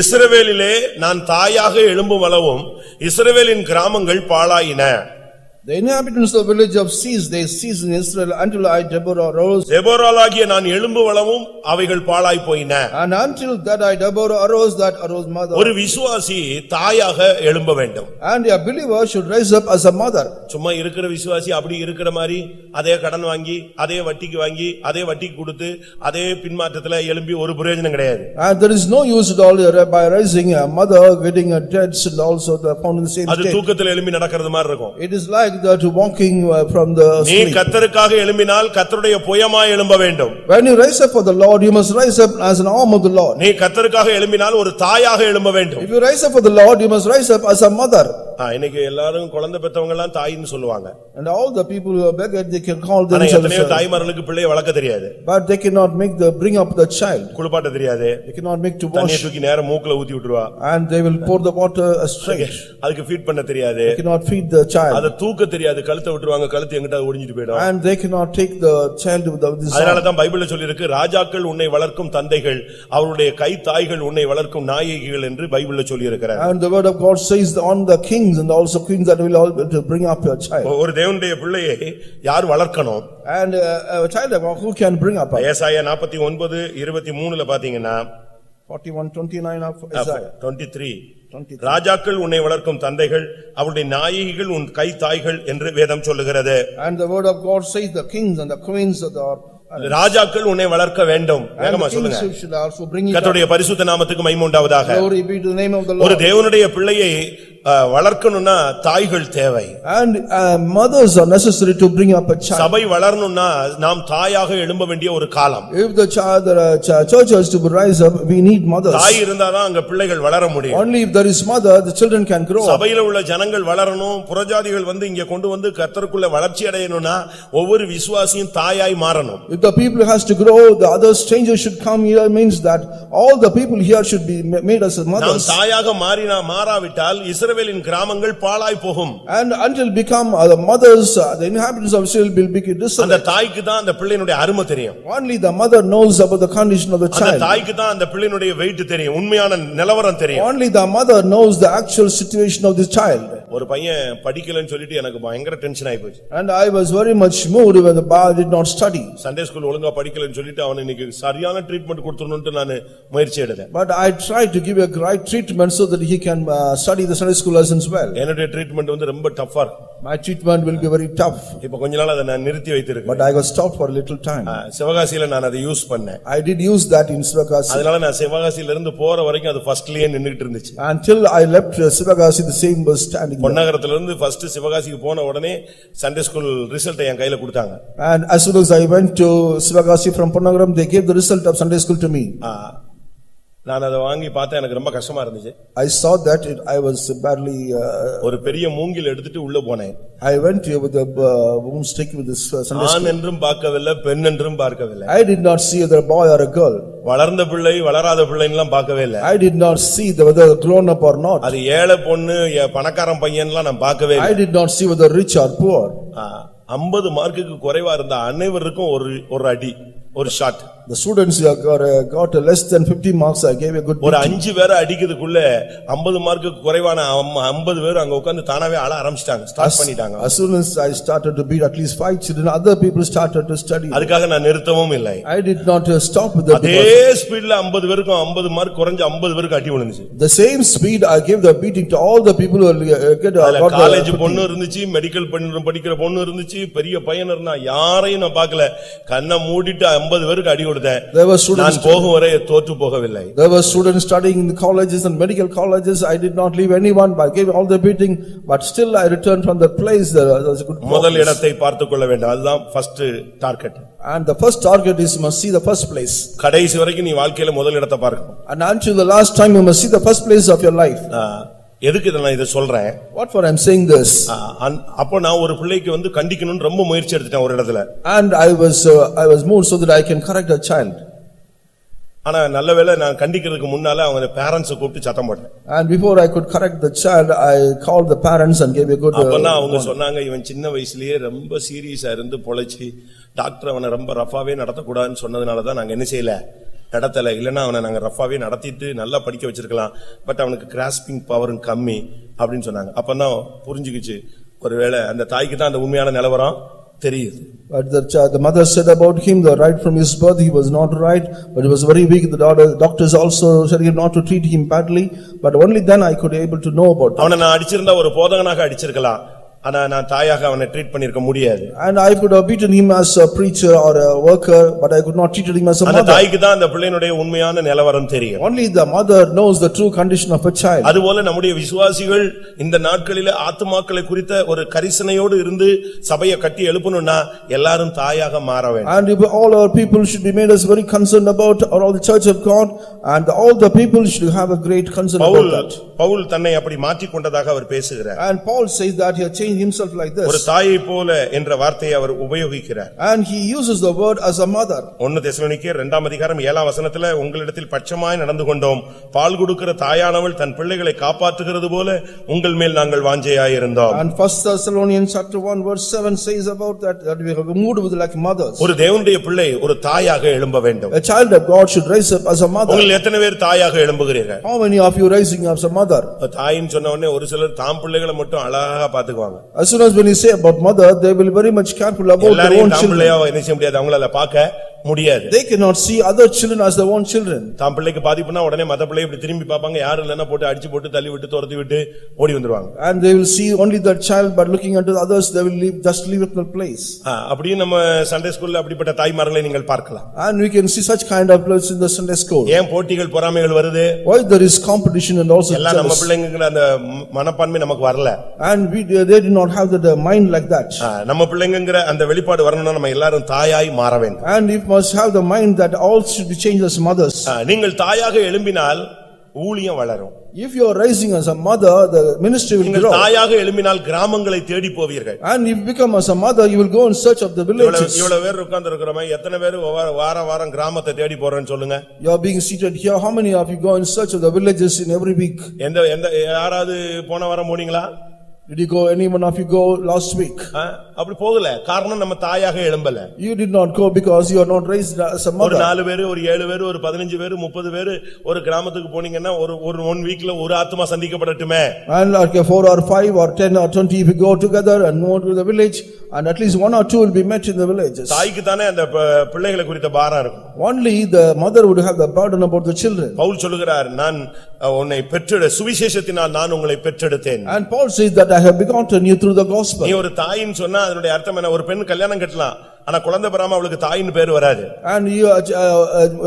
இஸ்ரவேலிலே நான் தாயாக எழும்பும் அளவும் இஸ்ரவேலின் கிராமங்கள் பாழாயின. The inhabitants of the village of ceased, they ceased in Israel until I Deborah arose. தெபோராளாகிய நான் எழும்புவளவும் அவைகள் பாழாய் போயின. And until that I Deborah arose, that arose mother. ஒரு விசுவாசி தாயாக எழும்ப வேண்டும். And a believer should rise up as a mother. சும்மா இருக்கிற விசுவாசி அப்படி இருக்கிற மாதிரி அதே கடன் வாங்கி அதே வட்டிக்கு வாங்கி அதே வட்டிக்கு கொடுத்து அதே பின்மாற்றத்துல எழும்பி ஒரு பிரயோஜனம் கிடையாது. And there is no use at all by rising a mother getting a debts and also the found in the same அது state. தூக்கத்துல எழும்பி நடக்கிறது மாதிரி இருக்கும். It is like that walking from the நீ sleep. கர்த்தருக்காக எழும்பினால் கர்த்தருடைய புயமாய் எழும்ப வேண்டும். When you rise up for the Lord, you must rise up as an arm of the Lord. நீ கர்த்தருக்காக எழும்பினால் ஒரு தாயாக எழும்ப வேண்டும். If you rise up for the Lord, you must rise up as a mother. இன்னைக்கு எல்லாரும் குழந்தை பெற்றவங்க எல்லாம் தாயின்னு சொல்லுவாங்க. And all the people who are begged, they can call ஆனா themselves. எத்தனையோ தாய்மார்களுக்கு பிள்ளையை வளர்க்க தெரியாது. But they cannot bring up the child. குளிப்பாட்ட தெரியாது. They cannot make to தண்ணியை wash. தூக்கி நேரா மூக்குல ஊத்தி விட்டுருவா. And they will pour the water straight. அதுக்கு ஃபீட் பண்ண தெரியாது. They cannot feed the child. அத தூக்க தெரியாது. கழுத்தை விட்டுருவாங்க. கழுத்து எங்கிட்ட ஒடிஞ்சிட்டு போய்டும். And they cannot take the child without this. அதனால தான் பைபிள்ல சொல்லி இருக்கு, ராஜாக்கள் உன்னை வளர்க்கும் தந்தைகள் அவருடைய கை தாய்கள் உன்னை வளர்க்கும் நாயகிகள் என்று பைபிள்ல சொல்லி இருக்கிறார். And the word of God says on the kings and also queens that will all to bring up your child. ஒரு தேவனுடைய பிள்ளையை யார் வளர்க்கணும்? And a child of God who can bring up? ஏசாயா 49:23ல பாத்தீங்கன்னா 41:29 of Isaiah 23 ராஜாக்கள் உன்னை வளர்க்கும் தந்தைகள் அவருடைய நாயகிகள் உன் கை தாய்கள் என்று வேதம் சொல்லுகிறது. And the word of God says the kings and the queens of the ராஜாக்கள் உன்னை வளர்க்க வேண்டும். வேகமா சொல்லுங்க. கர்த்தருடைய பரிசுத்த நாமத்துக்கு மகிமை உண்டாவதாக. Glory be to the name of the Lord. ஒரு தேவனுடைய பிள்ளையை வளர்க்கணும்னா தாய்கள் தேவை. And mothers are necessary to bring up a child. சபை வளரணும்னா நாம் தாயாக எழும்ப வேண்டிய ஒரு காலம். If the church has to rise up, we need mothers. தாய் இருந்தாதான் அங்க பிள்ளைகள் வளர முடியும். Only if there is mother, the children can grow. சபையில உள்ள ஜனங்கள் வளரணும், புறஜாதிகள் வந்து இங்க கொண்டு வந்து கர்த்தருக்குள்ள வளர்ச்சி அடையணும்னா ஒவ்வொரு விசுவாசியும் தாயாய் மாறணும். If the people has to grow, the other strangers should come here, means that all the people here should be made as mothers. நாம் தாயாக மாறாவிட்டால் இஸ்ரவேலின் கிராமங்கள் பாழாய் போகும். And until become the mothers, the inhabitants of Israel will be desolate. அந்த தாய்க்கு தான் அந்த பிள்ளையினுடைய அருமை தெரியும். Only the mother knows about the condition of the child. அந்த தாய்க்கு தான் அந்த பிள்ளையினுடைய வெயிட் தெரியும், உண்மையான நிலவரம் தெரியும். Only the mother knows the actual situation of the child. ஒரு பையன் படிக்கலன்னு சொல்லிட்டு எனக்கு பயங்கர டென்ஷன் ஆயி போச்சு. And I was very much moved when the boy did not study. Sunday school ஒழுங்கா படிக்கலன்னு சொல்லிட்டு அவனுக்கு இன்னைக்கு சரியான ட்ரீட்மென்ட் கொடுத்துறணும்னு நான் முயற்சி எடுத்தேன். But I tried to give a right treatment so that he can study the Sunday school lessons well. என்னுடைய treatment வந்து ரொம்ப டஃப்பா இருக்கு. My treatment will be very tough. இப்ப கொஞ்ச நாள் அதை நான் நிறுத்தி வைத்திருக்கேன். But I was stopped for a little time. சிவகாசியில நான் அதை யூஸ் பண்ணேன். I did use that in Sivagasi. அதனால நான் சிவகாசியில இருந்து போற வரைக்கும் அது ஃபர்ஸ்ட்லயே நின்னுட்டு இருந்துச்சு. Until I left Sivagasi, the same was standing there. பொன்னகரத்துல இருந்து ஃபர்ஸ்ட் சிவகாசிக்கு போன உடனே சண்டே ஸ்கூல் ரிசல்ட் என் கையில கொடுத்தாங்க. And as soon as I went to Sivagasi from Ponnagaram, they gave the result of Sunday school to me. நான் அதை வாங்கி பார்த்தா எனக்கு ரொம்ப கஷ்டமா இருந்துச்சு. I saw that I was badly ஒரு பெரிய மூங்கில் எடுத்துட்டு உள்ள போனேன். I went here with a broomstick with this Sunday school. ஆண் என்றும் பார்க்கவில்லை, பெண் என்றும் பார்க்கவில்லை. I did not see whether a boy or a girl. வளர்ந்த பிள்ளை வளராத பிள்ளைன்னுலாம் பார்க்கவே இல்லை. I did not see whether grown up or not. அது ஏழை பொண்ணு பணக்காரன் பையன்லாம் நான் பார்க்கவே இல்லை. I did not see whether rich or poor. 50 மார்க்குக்கு குறைவா இருந்த அனைவருக்கும் ஒரு அடி, ஒரு shot. The students got less than 50 marks. I gave a good ஒரு beating. 5 பேரை அடிக்கிறதுக்குள்ள 50 மார்க்கு குறைவான 50 பேர் அங்க உட்கார்ந்து தானாவே அழ ஆரம்பிச்சிட்டாங்க, ஸ்டார்ட் பண்ணிட்டாங்க. As soon as I started to beat at least 5 children, other people started to study. அதுக்காக நான் நிறுத்தவும் இல்லை. I did not stop with that. அதே ஸ்பீட்ல 50 பேருக்கும் 50 மார்க் குறைஞ்சு 50 பேருக்கு அடி விழுந்துச்சு. The same speed I gave the beating to all the people who get got college பொண்ணு இருந்துச்சு, மெடிக்கல் படிக்கிற பொண்ணு இருந்துச்சு, பெரிய பையன் இருந்தா, யாரையும் நான் பார்க்கல. கண்ணை மூடிட்டு 50 பேருக்கு அடி கொடுத்தேன். நான் போகும் வரை தோற்று போகவில்லை. There were students studying in the colleges and medical colleges. I did not leave anyone, but I gave all the beating, but still I returned from that place. There was a good முதல் இடத்தை பார்த்துக் கொள்ள வேண்டும், அதுதான் first target. And the first target is you must see the first place. கடைசி வரைக்கும் நீ வாழ்க்கையில முதல் இடத்தை பார்க்கணும். And until the last time you must see the first place of your life. எதுக்கு நான் இத சொல்றேன்? What for I'm saying this? அப்போ நான் ஒரு பிள்ளைக்கு கண்டிக்கணும்னு ரொம்ப முயற்சி எடுத்துட்டேன் ஒரு இடத்துல. And I was moved so that I can correct a child. ஆனா நல்லவேளை நான் கண்டிக்கிறதுக்கு முன்னால அவங்க பேரண்ட்ஸ் கூப்பிட்டு சத்தம் போட்டேன். And before I could correct the child, I called the parents and gave a good அப்பனா அவங்க சொன்னாங்க, இவன் சின்ன வயசுலயே ரொம்ப சீரியஸா இருந்து பொழைச்சி டாக்டர் அவனை ரொம்ப ரஃபாவே நடத்த கூடாதுன்னு சொன்னதனால தான் நாங்க என்ன செய்யல, நடத்தல. இல்லன்னா அவனை நாங்க ரஃபாவே நடத்திட்டு நல்லா படிக்க வச்சிருக்கலாம், பட் அவனுக்கு கிராஸ்பிங் பவரும் கம்மி அப்படின்னு சொன்னாங்க. அப்பதான் புரிஞ்சுக்கிச்சு, ஒருவேளை அந்த தாய்க்கு தான் அந்த உண்மையான நிலவரம் தெரியுது. But the mother said about him, the right from his birth he was not right, but he was very weak. The doctors also said him not to treat him badly, but only then I could able to know about that. அவனை நான் அடிச்சிருந்தா ஒரு போதகனாக அடிச்சிருக்கலாம், ஆனா நான் தாயாக அவனை treat பண்ணிருக்க முடியாது. And I could have beaten him as a preacher or a worker, but I could not treat him as a mother. அந்த தாய்க்கு தான் அந்த பிள்ளையினுடைய உண்மையான நிலவரம் தெரியும். Only the mother knows the true condition of a child. அதுபோல நம்முடைய விசுவாசிகள் இந்த நாட்களிலே ஆத்துமாக்களை குறித்த ஒரு கரிசனையோடு இருந்து சபையை கட்டி எழுப்பணும்னா எல்லாரும் தாயாக மாற வேண்டும். And if all our people should be made us very concerned about all the church of God, and all the people should have a great concern about that. Pavul தன்னை அப்படி மாற்றிக் கொண்டதாக அவர் பேசுகிறார். And Paul says that he had changed himself like this. ஒரு தாயை போல என்ற வார்த்தையை அவர் உபயோகிக்கிறார். And he uses the word as a mother. 1 தெசலோனிக்கேயர் 2ஆம் அதிகாரம் 7ஆம் வசனத்திலே உங்களிடத்தில் பட்சமாய் நடந்து கொண்டோம், பால் கொடுக்கிற தாயானவள் தன் பிள்ளைகளை காப்பாற்றுகிறது போல உங்கள் மேல் நாங்கள் வாஞ்சையாய் இருந்தோம். And 1 Thessalonians chapter 1 verse 7 says about that we have moved with like mothers. ஒரு தேவனுடைய பிள்ளை ஒரு தாயாக எழும்ப வேண்டும். A child of God should rise up as a mother. உங்கள் எத்தனை பேர் தாயாக எழும்புகிறீர்கள்? How many of you rising up as a mother? தாயின்னு சொன்ன உடனே ஒரு சிலர் தாம் பிள்ளைகளை மட்டும் அழகா பாத்துக்குவாங்க. As soon as when you say about mother, they will very much careful about their own children. என்ன செய்ய முடியாது, அவங்களால பார்க்க முடியாது. They cannot see other children as their own children. தாம் பிள்ளைக்கு பாதிப்புனா உடனே மத்த பிள்ளை இப்படி திரும்பி பாப்பாங்க, யாரும் இல்லன்னா போட்டு அடிச்சு போட்டு தள்ளி விட்டு துரத்தி விட்டு ஓடி வந்துருவாங்க. And they will see only that child, but looking unto the others they will leave it in place. அப்படியே நம்ம சண்டே ஸ்கூல்ல அப்படிப்பட்ட தாய்மார்களை நீங்கள் பார்க்கலாம். And we can see such kind of place in the Sunday school. ஏன் போட்டிகள் பொறாமைகள் வருது? Why there is competition and also எல்லாம் நம்ம பிள்ளைங்கற அந்த மனப்பான்மை நமக்கு வரல. And they did not have the mind like that. நம்ம பிள்ளைங்கங்கற அந்த வெளிப்பாடு வரணும்னா நம்ம எல்லாரும் தாயாய் மாற வேண்டும். And if must have the mind that all should be changed as mothers. நீங்கள் தாயாக எழும்பினால் ஊழியம் வளரும். If you are rising as a mother, the ministry will grow. தாயாக எழும்பினால் கிராமங்களை தேடி போவீர்கள். And if you become as a mother, you will go in search of the villages. இவ்வளவு பேர் உட்கார்ந்து இருக்கறோமே, எத்தனை பேர் வாரம் கிராமத்தை தேடி போறேன்னு சொல்லுங்க. You are being seated here, how many of you go in search of the villages in every week? எந்த யாராவது போன வாரம் போனீங்களா? Did you go, any one of you go last week? அப்படி போகல, காரணம் நம்ம தாயாக எழும்பல. You did not go because you are not raised as a mother. ஒரு 4 பேர், ஒரு 7 பேர், ஒரு 15 பேர், 30 பேர் ஒரு கிராமத்துக்கு போனீங்கன்னா ஒரு 1 வீக்ல ஒரு ஆத்மா சந்திக்கப்படட்டுமே. And like 4 or 5 or 10 or 20 if you go together and move to the village, and at least 1 or 2 will be met in the villages. தாய்க்கு தானே அந்த பிள்ளைகளை குறித்த பாரம் இருக்கும். Only the mother would have the burden about the children. Pavul சொல்லுகிறார், நான் உன்னை சுவிசேஷத்தினால் நான் உங்களை பெற்றெடுத்தேன். And Paul says that I have begotten you through the gospel. நீ ஒரு தாயின்னு சொன்னா அதனுடைய அர்த்தம் என்ன? ஒரு பெண் கல்யாணம் கட்டலாம், ஆனா குழந்தை பெறாம அவளுக்கு தாயின்னு பேர் வராது. And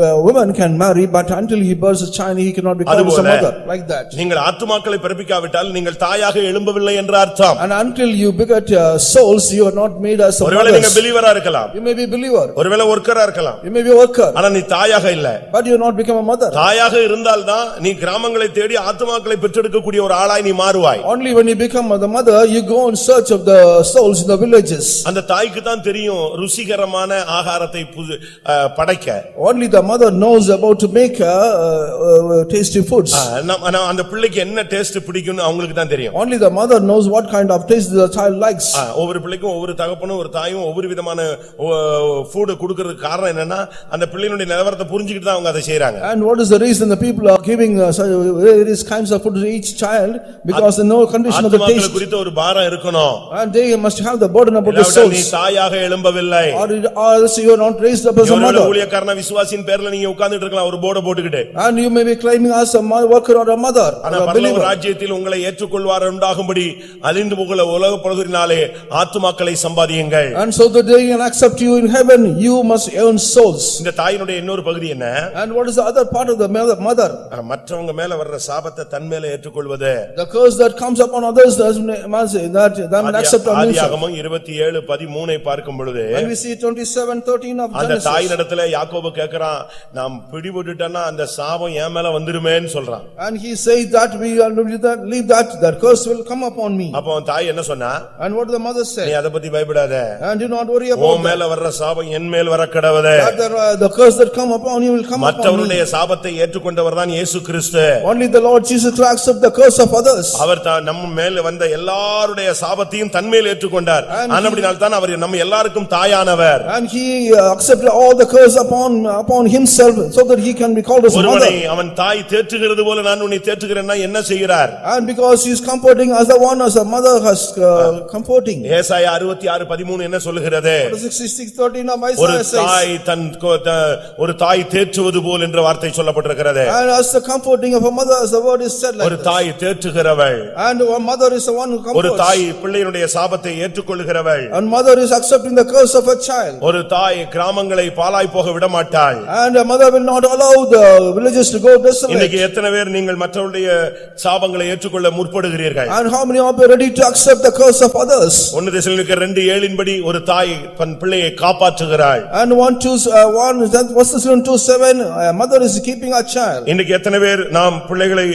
a woman can marry, but until he bears a child he cannot become a mother, like that. நீங்கள் ஆத்துமாக்களை பிறப்பிக்காவிட்டால் நீங்கள் தாயாக எழும்பவில்லை என்ற அர்த்தம். And until you beget souls, you are not made as a mother. ஒருவேளை நீங்க பிலீவரா இருக்கலாம், you may be believer. ஒருவேளை ஒர்க்கரா இருக்கலாம், you may be a worker, ஆனா நீ தாயாக இல்ல. but you not become a mother. தாயாக இருந்தால் தான் நீ கிராமங்களை தேடி ஆத்துமாக்களை பெற்றெடுக்கக்கூடிய ஒரு ஆளாய் நீ மாறுவாய். Only when you become the mother, you go in search of the souls in the villages. அந்த தாய்க்கு தான் தெரியும் ருசிகரமான ஆகாரத்தை படைக்க. Only the mother knows about to make tasty foods. அந்த பிள்ளைக்கு என்ன டேஸ்ட் பிடிக்கும்னு அவங்களுக்கு தான் தெரியும். Only the mother knows what kind of taste the child likes. ஒவ்வொரு பிள்ளைக்கும் ஒவ்வொரு தகப்பனும் ஒரு தாயும் ஒவ்வொரு விதமான ஃபுட் கொடுக்கிறதுக்கு காரணம் என்னன்னா அந்த பிள்ளையினுடைய நிலவரத்தை புரிஞ்சுக்கிட்டு தான் அவங்க அதை செய்றாங்க. And what is the reason the people are giving various kinds of food to each child? Because they know condition of the taste. ஆத்மாக்கள் குறித்த ஒரு பாரம் இருக்கணும். And they must have the burden about the souls. நீ தாயாக எழும்பவில்லை. Or you are not raised up as a mother. ஊழியக்காரனா விசுவாசியின் பேர்ல நீங்க உட்கார்ந்துட்டு இருக்கலாம் ஒரு போர்டு போட்டுக்கிட்டு. And you may be claiming as a worker or a mother. ஆனா பரலோக ராஜ்யத்தில் உங்களை ஏற்றுக்கொள்வார் உண்டாகும்படி அழிந்து போகிற உலக பொழுதினாலே ஆத்துமாக்களை சம்பாதியுங்கள். And so that they can accept you in heaven, you must earn souls. இந்த தாயினுடைய இன்னொரு பகுதி என்ன? And what is the other part of the mother? மற்றவங்க மேல வர்ற சாபத்தை தன் மேல ஏற்றுக்கொள்வது. The curse that comes upon others that they accept on themselves. ஆதியாகமம் 27:13 பார்க்கும் பொழுது when we see 27:13 of Genesis, அந்த தாயினிடத்துல யாக்கோபு கேக்குறான், நாம் பிடிபட்டுட்டனா அந்த சாபம் என் மேல வந்துருமேன்னு சொல்றான். And he says that we leave that curse will come upon me. அப்போ தாய் என்ன சொன்னா? And what the mother said? நீ அத பத்தி பயப்படாத. And do not worry about உன் மேல வர்ற சாபம் என் மேல் வர கடவுதே. The curse that come upon you will come upon me. மற்றவருடைய சாபத்தை ஏற்றுக்கொண்டவர் தான் இயேசு கிறிஸ்து. Only the Lord Jesus Christ accept the curse of others. அவர் நம்ம மேல வந்த எல்லாருடைய சாபத்தையும் தன் மேல் ஏற்றுக்கொண்டார். ஆனபடியால் தான் அவர் நம்ம எல்லாருக்கும் தாயானவர். And he accepted all the curse upon himself so that he can be called as a mother. ஒருவனை அவன் தாய் தேற்றுகிறது போல நான் உன்னை தேற்றுகிறேன்னா என்ன செய்கிறார்? And because he is comforting as the one as a mother has comforting. ஏசாயா 66:13 என்ன சொல்லுகிறது? 66:13 of Isaiah says, ஒரு தாய் தேற்றுவது போல் என்ற வார்த்தை சொல்லப்பட்டிருக்கிறது. And as the comforting of a mother, as the word is said like ஒரு தாய் தேற்றுகிறவள். And a mother is the one who comforts. ஒரு தாய் பிள்ளையினுடைய சாபத்தை ஏற்றுக்கொள்கிறவள். And mother is accepting the curse of a child. ஒரு தாய் கிராமங்களை பாழாய் போக விட மாட்டாள். And a mother will not allow the villages to go desolate. இன்னைக்கு எத்தனை பேர் நீங்கள் மற்றவருடைய சாபங்களை ஏற்றுக்கொள்ள முற்படுகிறீர்கள்? And how many of you are ready to accept the curse of others? 1 தெசலோனிக்கேயர் 2:7 படி ஒரு தாய் தன் பிள்ளையை காப்பாற்றுகிறாள். And 1:2:7 a mother is keeping a child. இன்னைக்கு எத்தனை பேர் நாம் பிள்ளைகளை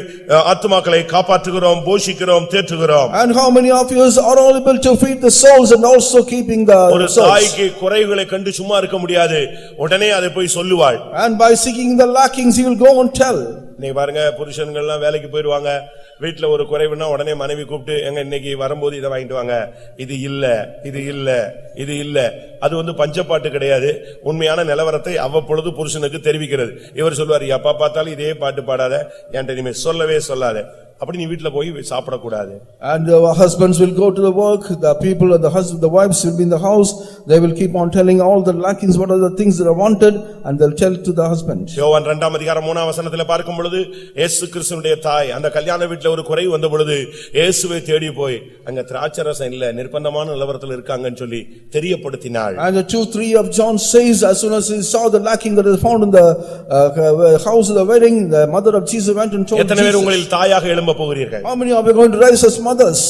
ஆத்துமாக்களை காப்பாற்றுகிறோம், போஷிக்கிறோம், தேற்றுகிறோம்? And how many of you are all able to feed the souls and also keeping the ஒரு souls? தாய்க்கு குறைகளை கண்டு சும்மா இருக்க முடியாது, உடனே அதை போய் சொல்லுவாள். And by seeking the lackings he will go and tell. நீங்க பாருங்க, புருஷன்கள் எல்லாம் வேலைக்கு போயிடுவாங்க, வீட்டுல ஒரு குறைவுன்னா உடனே மனைவி கூப்பிட்டு எங்க இன்னைக்கு வரும்போது இதை வாங்கிட்டு வாங்க, இது இல்ல இது இல்ல இது இல்ல. அது பஞ்சப்பாட்டு கிடையாது, உண்மையான நிலவரத்தை அவ்வப்பொழுது புருஷனுக்கு தெரிவிக்கிறது. இவர் சொல்வார், எப்ப பார்த்தாலும் இதே பாட்டு பாடாத, என்கிட்ட இனிமே சொல்லவே சொல்லாத, அப்படி நீ வீட்டுல போய் சாப்பிடக்கூடாது. And the husbands will go to the work, the people and the wives will be in the house, they will keep on telling all the lackings, what are the things that are wanted, and they'll tell to the husband. யோவான் 2:3 பார்க்கும் பொழுது இயேசு கிறிஸ்துவினுடைய தாய் அந்த கல்யாண வீட்டுல ஒரு குறை வந்த பொழுது இயேசுவை தேடி போய் அங்க திராட்சரசம் இல்ல, நிர்பந்தமான நிலவரத்தில் இருக்காங்கன்னு சொல்லி தெரியப்படுத்தினாள். And the 2:3 of John says, as soon as he saw the lacking that is found in the house of the wedding, the mother of Jesus went and told Jesus. எத்தனை பேர் உங்களில் தாயாக எழும்ப போகிறீர்கள்? How many of you are going to rise as mothers?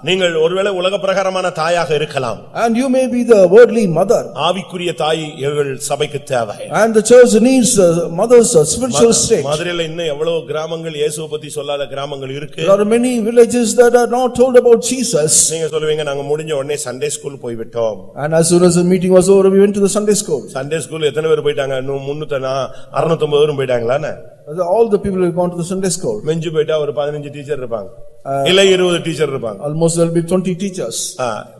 நீங்கள் ஒருவேளை உலக பிரகாரமான தாயாக இருக்கலாம். And you may be the worldly mother. ஆவிக்குரிய தாய் எங்கள் சபைக்கு தேவை. And the church needs mothers of spiritual state. மதுரையில இன்னும் எவ்வளவு கிராமங்கள் இயேசுவை பத்தி சொல்லாத கிராமங்கள் இருக்கு. There are many villages that are not told about Jesus. நீங்க சொல்லுவீங்க, நாங்க முடிஞ்ச உடனே சண்டே ஸ்கூல் போய் விட்டோம். And as soon as the meeting was over, we went to the Sunday school. Sunday school எத்தனை பேர் போயிட்டாங்க? 650 பேரும் போயிட்டாங்களானே? All the people have gone to the Sunday school. மெஞ்சு போயிட்டா ஒரு 15 டீச்சர் இருப்பாங்க, இல்ல 20 டீச்சர் இருப்பாங்க. Almost there will be 20 teachers.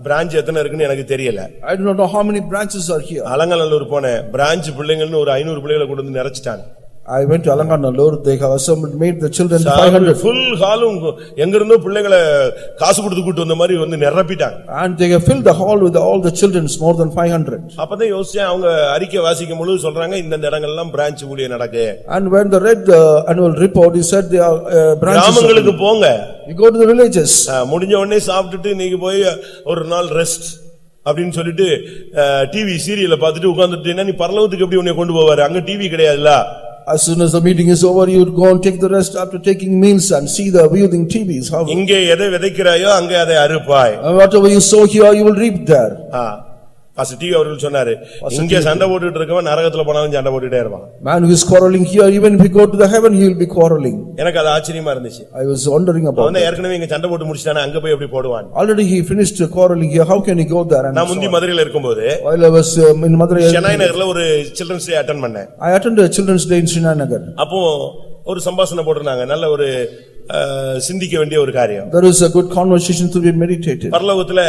Branch எத்தனை இருக்குன்னு எனக்கு தெரியல. I do not know how many branches are here. Alanganallur போனேன், பிரான்ச் பிள்ளைங்கள்னு ஒரு 500 பிள்ளைகளை கொண்டு வந்து நிறைச்சிட்டாங்க. I went to Alanganallur, they have assembled, made the children 500. Full hall எங்க இருந்தோ பிள்ளைகளை காசு கொடுத்து கூட்டி வந்த மாதிரி வந்து நிரப்பிட்டாங்க. And they have filled the hall with all the children, more than 500. அப்பதான் யோசிச்சேன், அவங்க அறிக்கை வாசிக்கும் பொழுது சொல்றாங்க இந்த இடங்கள் எல்லாம் பிரான்ச் ஊழியம் நடக்கு. And when they read the annual report, he said they are branches. கிராமங்களுக்கு போங்க, you go to the villages. முடிஞ்ச உடனே சாப்பிட்டுட்டு நீங்க போய் ஒரு நாள் ரெஸ்ட் அப்படின்னு சொல்லிட்டு டிவி சீரியலை பார்த்துட்டு உட்கார்ந்துட்டீங்கன்னா நீ பரலோகத்துக்கு எப்படி உன்னை கொண்டு போவாரு? அங்க டிவி கிடையாதுல்ல. As soon as the meeting is over, you would go and take the rest after taking meals and see the viewing TVs. இங்கே எதை விதைக்கிறாயோ அங்கே அதை அறுப்பாய். Whatever you sow here, you will reap there. Pastor TV அவர்கள் சொன்னாரு, இங்க சண்டை போட்டுட்டு இருக்கவன் நரகத்துல போனாலும் சண்டை போட்டுட்டே இருப்பான். Man who is quarreling here, even if he go to the heaven, he will be quarreling. எனக்கு அது ஆச்சரியமா இருந்துச்சு. I was wondering about அவன் ஏற்கனவே இங்க சண்டை போட்டு முடிச்சிட்டானே, அங்க போய் எப்படி போடுவான்? Already he finished quarreling here, how can he go there? நான் முந்தி மதுரையில இருக்கும்போது While I was in Madurai, Chennai நகர்ல ஒரு சில்ட்ரன்ஸ் டே அட்டெண்ட் பண்ணேன். I attended a children's day in Srinagar. அப்போ ஒரு சம்பாஷணை போட்டுருந்தாங்க, நல்ல ஒரு சிந்திக்க வேண்டிய ஒரு காரியம். There is a good conversation to be meditated. பரலோகத்துல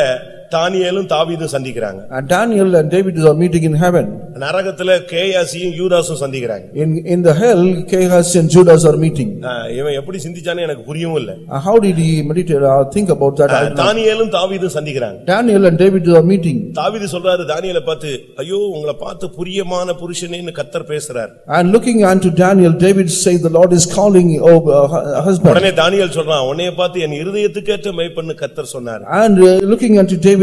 தானியேலும் தாவீதும் சந்திக்கிறாங்க. And Daniel and David are meeting in heaven. நரகத்துல கேயாசியும் யூதாசும் சந்திக்கிறாங்க. In the hell, Kehazi and Judas are meeting. இவன் எப்படி சிந்திச்சானே எனக்கு புரியவும் இல்ல. How did he meditate or think about that? தானியேலும் தாவீதும் சந்திக்கிறாங்க. Daniel and David are meeting. தாவீது சொல்றாரு தானியேலை பார்த்து, ஐயோ உங்களை பார்த்து பிரியமான புருஷனேன்னு கர்த்தர் பேசுறார். And looking unto Daniel, David says the Lord is calling husband. உடனே தானியேல் சொல்றான், உன்னைய பார்த்து என் இருதயத்துக்கு ஏற்ற மேய்ப்பன்னு கர்த்தர் சொன்னார். And looking unto David,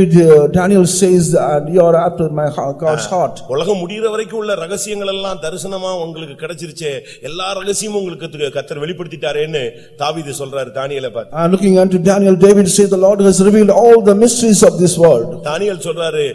Daniel says that you are after my God's heart. உலகம் முடிகிற வரைக்கும் உள்ள ரகசியங்கள் எல்லாம் தரிசனமா உங்களுக்கு கிடைச்சிருச்சே, எல்லா ரகசியமும் உங்களுக்கு கர்த்தர் வெளிப்படுத்திட்டாரேன்னு தாவீது சொல்றாரு தானியேலை பார்த்து. And looking unto Daniel, David says the Lord has revealed all the mysteries of this world. தானியேல் சொல்றாரு,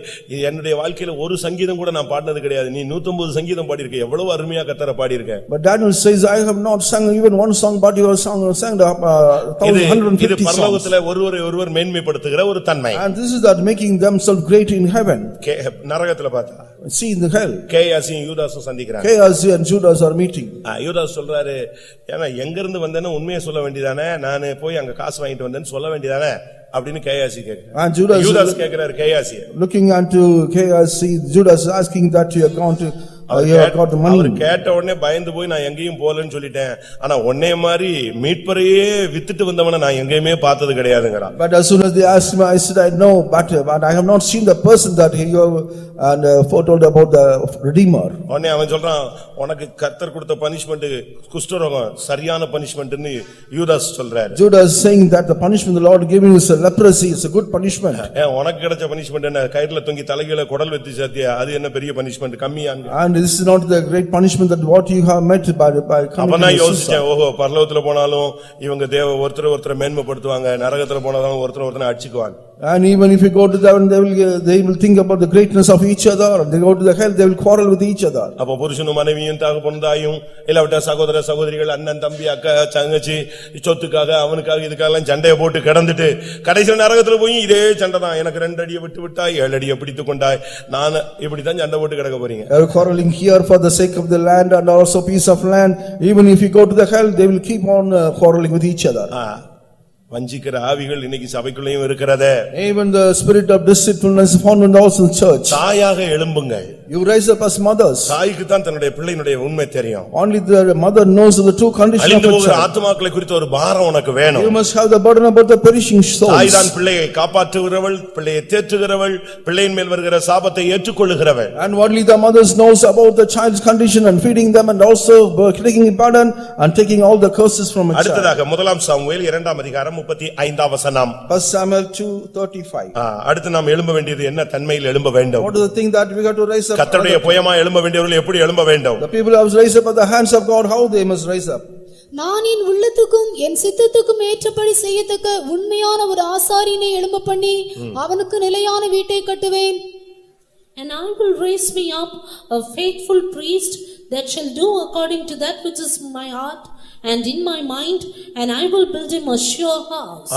என்னுடைய வாழ்க்கையில ஒரு சங்கீதம் கூட நான் பாடினது கிடையாது, நீ 150 சங்கீதம் பாடியிருக்க, எவ்வளவு அருமையா கர்த்தரை பாடியிருக்க. But Daniel says, I have not sung even one song, but you have sang 150 இது songs. பரலோகத்துல ஒருவர் மேன்மைப்படுத்துகிற ஒரு தன்மை. And this is that making themselves great in heaven. நரகத்துல பார்த்தா See in the hell, கேயாசியும் யூதாசும் சந்திக்கிறாங்க. Kehazi and Judas are meeting. யூதாஸ் சொல்றாரு, ஏன்னா எங்க இருந்து வந்தேன்னு உண்மையை சொல்ல வேண்டியதானே, நான் போய் அங்க காசு வாங்கிட்டு வந்தேன்னு சொல்ல வேண்டியதானே அப்படின்னு கேயாசி கேக்குறாரு. And Judas கேக்குறாரு Gehazi. looking unto Kehazi, Judas is asking that you have gone to you have got the money. அவர் கேட்ட உடனே பயந்து போய் நான் எங்கேயும் போலன்னு சொல்லிட்டேன். ஆனா உன்னைய மாதிரி மீட்பரையே வித்துட்டு வந்தவன நான் எங்கேயுமே பார்த்தது கிடையாதுங்கறான். But as soon as they asked me, I said I know, but I have not seen the person that he and foretold about the Redeemer. உடனே அவன் சொல்றான், உனக்கு கர்த்தர் கொடுத்த பனிஷ்மென்ட் குஷ்டரோகம் சரியான பனிஷ்மென்ட்னு யூதாஸ் சொல்றாரு. Judas saying that the punishment the Lord gave him is a leprosy, it's a good punishment. உனக்கு கிடைச்ச பனிஷ்மென்ட் என்ன, கயிறுல தொங்கி தலைகீழ குடல் வெட்டி சாத்தியா, அது என்ன பெரிய punishment கம்மியாங்க. And this is not the great punishment that what you have met by coming. அப்ப நான் யோசிச்சேன், ஓஹோ பரலோகத்துல போனாலும் இவங்க ஒருத்தரை மேன்மைப்படுத்துவாங்க, நரகத்துல போனாலும் ஒருத்தரை அடிச்சுக்குவாங்க. And even if you go to heaven, they will think about the greatness of each other, and they go to the hell, they will quarrel with each other. அப்ப புருஷனும் மனைவியும் தகப்பனும் தாயும் இல்லாவிட்டா சகோதர சகோதரிகள் அண்ணன் தம்பி அக்கா தங்கச்சி சொத்துக்காக அவனுக்காக இதுக்காக சண்டையை போட்டு கிடந்துட்டு கடைசியில் நரகத்துல போய் இதே சண்டை தான், எனக்கு 2 அடியை விட்டு விட்டாய் 7 அடியை பிடித்துக் கொண்டாய், நான் இப்படித்தான் சண்டை போட்டு கிடக்க போறீங்க. They are quarreling here for the sake of the land and also piece of land. Even if you go to the hell, they will keep on quarreling with each other. வஞ்சிக்கிற ஆவிகள் இன்னைக்கு சபைக்குள்ளேயும் இருக்கிறதே. Even the spirit of deceitfulness found in also in church. தாயாக எழும்புங்கள். You rise up as mothers. தாய்க்கு தான் தன்னுடைய பிள்ளையினுடைய உண்மை தெரியும். Only the mother knows the true condition of அழிந்து a போகிற child. ஆத்துமாக்களை குறித்த ஒரு பாரம் உனக்கு வேணும். You must have the burden about the perishing souls. தாய் தான் பிள்ளையை காப்பாற்றுகிறவள், பிள்ளையை தேற்றுகிறவள், பிள்ளையின் மேல் வருகிற சாபத்தை ஏற்றுக்கொள்ளுகிறவள். And only the mothers knows about the child's condition and feeding them and also taking burden and taking all the curses from a child. அடுத்ததாக முதலாம் சாமுவேல் 2ஆம் அதிகாரம் 35ஆம் வசனம். 1 Samuel 2:35. அடுத்து நாம் எழும்ப வேண்டியது என்ன தன்மையில் எழும்ப வேண்டும்? What is the thing that we got to raise up? கர்த்தருடைய புயமா எழும்ப வேண்டியவர்கள் எப்படி எழும்ப வேண்டும்? The people who have raised up at the hands of God, how they must rise up? நான் என் உள்ளத்துக்கும் என் சித்தத்துக்கும் ஏற்றபடி செய்யத்தக்க உண்மையான ஒரு ஆசாரியனை எழும்ப பண்ணி அவனுக்கு நிலையான வீட்டை கட்டுவேன். And I will raise me up a faithful priest that shall do according to that which is my heart and in my mind, and I will build him a sure house.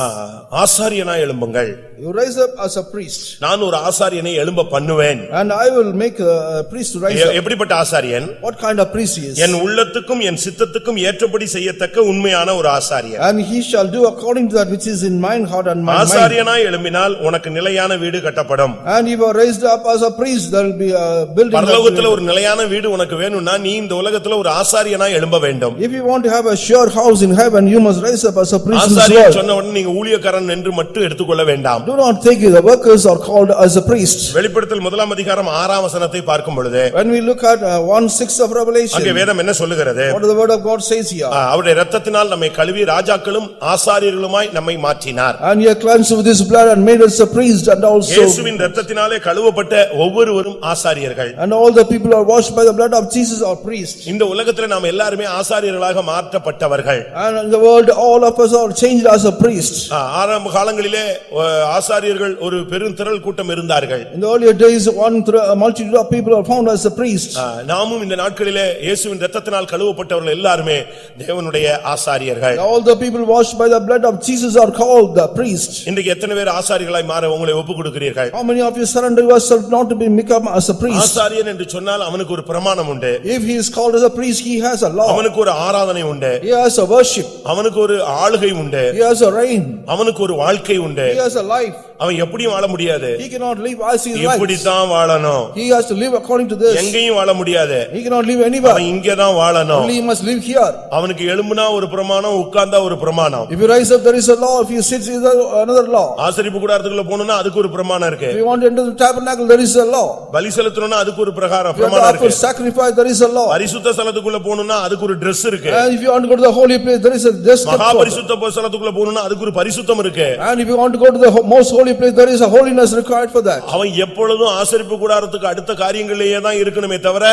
ஆசாரியனாய் எழும்புங்கள். You rise up as a priest. நான் ஒரு ஆசாரியனை எழும்ப பண்ணுவேன். And I will make a priest to rise up. எப்படிப்பட்ட ஆசாரியன்? What kind of priest he is? என் உள்ளத்துக்கும் என் சித்தத்துக்கும் ஏற்றபடி செய்யத்தக்க உண்மையான ஒரு ஆசாரியன். And he shall do according to that which is in my heart and my mind. ஆசாரியனாய் எழும்பினால் உனக்கு நிலையான வீடு கட்டப்படும். And if you are raised up as a priest, there will be a building. பரலோகத்துல ஒரு நிலையான வீடு உனக்கு வேணும்னா நீ இந்த உலகத்துல ஒரு ஆசாரியனாய் எழும்ப வேண்டும். If you want to have a sure house in heaven, you must rise up as a priest in this ஆசாரியன் world. சொன்ன உடனே நீங்க ஊழியக்காரன் என்று மட்டும் எடுத்துக்கொள்ள வேண்டாம். Do not think the workers are called as a priest. வெளிப்படுத்தல் 1ஆம் அதிகாரம் 6ஆம் வசனத்தை பார்க்கும் பொழுது When we look at 1:6 of Revelation, அங்கே வேதம் என்ன சொல்லுகிறது? what the word of God says here? அவருடைய இரத்தத்தினால் நம்மை கழுவி ராஜாக்களும் ஆசாரியர்களுமாய் நம்மை மாற்றினார். And he has cleansed with his blood and made us a priest and also. இயேசுவின் இரத்தத்தினாலே கழுவப்பட்ட ஒவ்வொருவரும் ஆசாரியர்கள். And all the people are washed by the blood of Jesus are priests. இந்த உலகத்துல நாம் எல்லாரும் ஆசாரியர்களாக மாற்றப்பட்டவர்கள். And in the world all of us are changed as a priest. ஆரம்ப காலங்களிலே ஆசாரியர்கள் ஒரு பெருந்திரள் கூட்டம் இருந்தார்கள். In the earlier days, a multitude of people are found as the priests. நாமும் இந்த நாட்களிலே இயேசுவின் இரத்தத்தினால் கழுவப்பட்டவர்கள் எல்லாருமே தேவனுடைய ஆசாரியர்கள். All the people washed by the blood of Jesus are called the priests. இன்றைக்கு எத்தனை பேர் ஆசாரியர்களாய் மாற உங்களை ஒப்புக்கொடுக்கிறீர்கள்? How many of you surrender yourself not to become as a priest? ஆசாரியன் என்று சொன்னால் அவனுக்கு ஒரு பிரமாணம் உண்டு. If he is called as a priest, he has a law. அவனுக்கு ஒரு ஆராதனை உண்டு. He has a worship. அவனுக்கு ஒரு ஆளுகை உண்டு. He has a reign. அவனுக்கு ஒரு வாழ்க்கை உண்டு. He has a life. அவன் எப்படியும் வாழ முடியாது. He cannot live as he likes. இப்படி தான் வாழணும். He has to live according to this. எங்கேயும் வாழ முடியாது. He cannot live anywhere. அவன் இங்கே தான் வாழணும். Only he must live here. அவனுக்கு எழும்புனா ஒரு பிரமாணம், உட்கார்ந்தா ஒரு பிரமாணம். If you rise up, there is a law. If you sit, there is another law. ஆசரிப்பு கூடாரத்துக்குள்ள போணும்னா அதுக்கு ஒரு பிரமாணம் இருக்கு. If you want to enter the tabernacle, there is a law. பலி செலுத்தணும்னா அதுக்கு ஒரு பிரமாணம் இருக்கு. இருக்கு. Sacrifice, there is a law. பரிசுத்த ஸ்தலத்துக்குள்ள போணும்னா அதுக்கு ஒரு Dress இருக்கு. And if you want to go to the holy place, there is a dress. மகா பரிசுத்த ஸ்தலத்துக்குள்ள போணும்னா அதுக்கு ஒரு பரிசுத்தம் இருக்கு. And if you want to go to the most holy place, there is a holiness required for that. அவன் எப்பொழுதும் ஆசரிப்பு கூடாரத்துக்கு அடுத்த காரியங்களிலேயே தான் இருக்கணுமே தவிர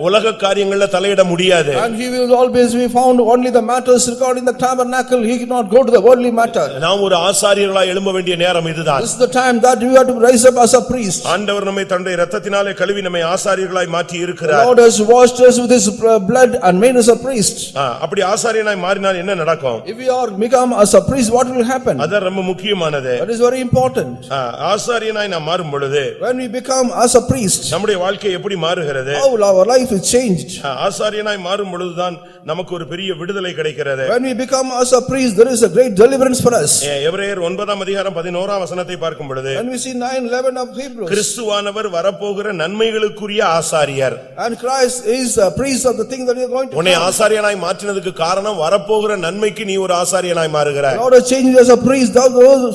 உலக காரியங்கள்ல தலையிட முடியாது. And he will always be found only the matters regarding the tabernacle. He cannot go to the worldly matter. நாம் ஒரு ஆசாரியர்களாய் எழும்ப வேண்டிய நேரம் இதுதான். This is the time that we have to rise up as a priest. ஆண்டவர் நம்மை தன்னுடைய இரத்தத்தினாலே கழுவி நம்மை ஆசாரியர்களாய் மாற்றி இருக்கிறார். The Lord has washed us with his blood and made us a priest. அப்படி ஆசாரியனாய் மாறினால் என்ன நடக்கும்? If we are become as a priest, what will happen? அது ரொம்ப முக்கியமானது. That is very important. ஆசாரியனாய் நாம் மாறும் பொழுது when we become as a priest, நம்முடைய வாழ்க்கை எப்படி மாறுகிறது? how our life is changed. ஆசாரியனாய் மாறும் பொழுதுதான் நமக்கு ஒரு பெரிய விடுதலை கிடைக்கிறது. When we become as a priest, there is a great deliverance for us. எபிரேயர் 9ஆம் அதிகாரம் 11ஆம் வசனத்தை பார்க்கும் பொழுது when we see 9:11 of Hebrews, கிறிஸ்துவானவர் வரப்போகிற நன்மைகளுக்குரிய ஆசாரியர். And Christ is a priest of the thing that you are going to. உன்னை ஆசாரியனாய் மாற்றினதுக்கு காரணம் வரப்போகிற நன்மைக்கு நீ ஒரு ஆசாரியனாய் மாறுகிறாய். Lord has changed you as a priest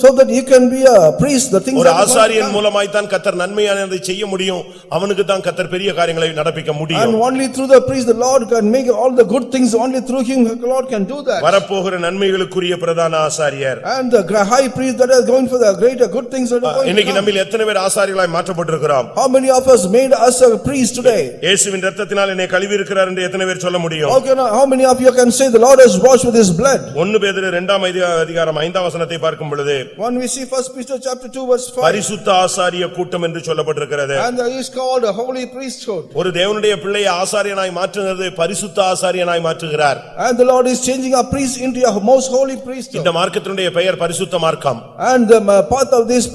so that you can be a priest, the things ஒரு ஆசாரியன் மூலமாய் தான் கர்த்தர் நன்மையானதை செய்ய முடியும். அவனுக்கு தான் கர்த்தர் பெரிய காரியங்களை நடப்பிக்க முடியும். And only through the priest the Lord can make all the good things. Only through him the Lord can do that. வரப்போகிற நன்மைகளுக்குரிய பிரதான ஆசாரியர். And the high priest that is going for the greater good things that are going. இன்னைக்கு நம்மில் எத்தனை பேர் ஆசாரியர்களாய் மாற்றப்பட்டிருக்கிறோம்? How many of us made us a priest today? இயேசுவின் இரத்தத்தினால் என்னை கழுவி இருக்கிறார் என்று எத்தனை பேர் சொல்ல முடியும்? How many of you can say the Lord has washed with his blood? 1 பேதுரு 2ஆம் அதிகாரம் 5ஆம் வசனத்தை பார்க்கும் பொழுது when we see 1 Peter chapter 2 verse 5, பரிசுத்த ஆசாரிய கூட்டம் என்று சொல்லப்பட்டிருக்கிறது. and it is called a holy priesthood. ஒரு தேவனுடைய பிள்ளையை ஆசாரியனாய் மாற்றுகிறது பரிசுத்த ஆசாரியனாய் மாற்றுகிறார். And the Lord is changing a priest into a most holy priesthood. இந்த மார்க்கத்தினுடைய பெயர் பரிசுத்த மார்க்கம். And the path of this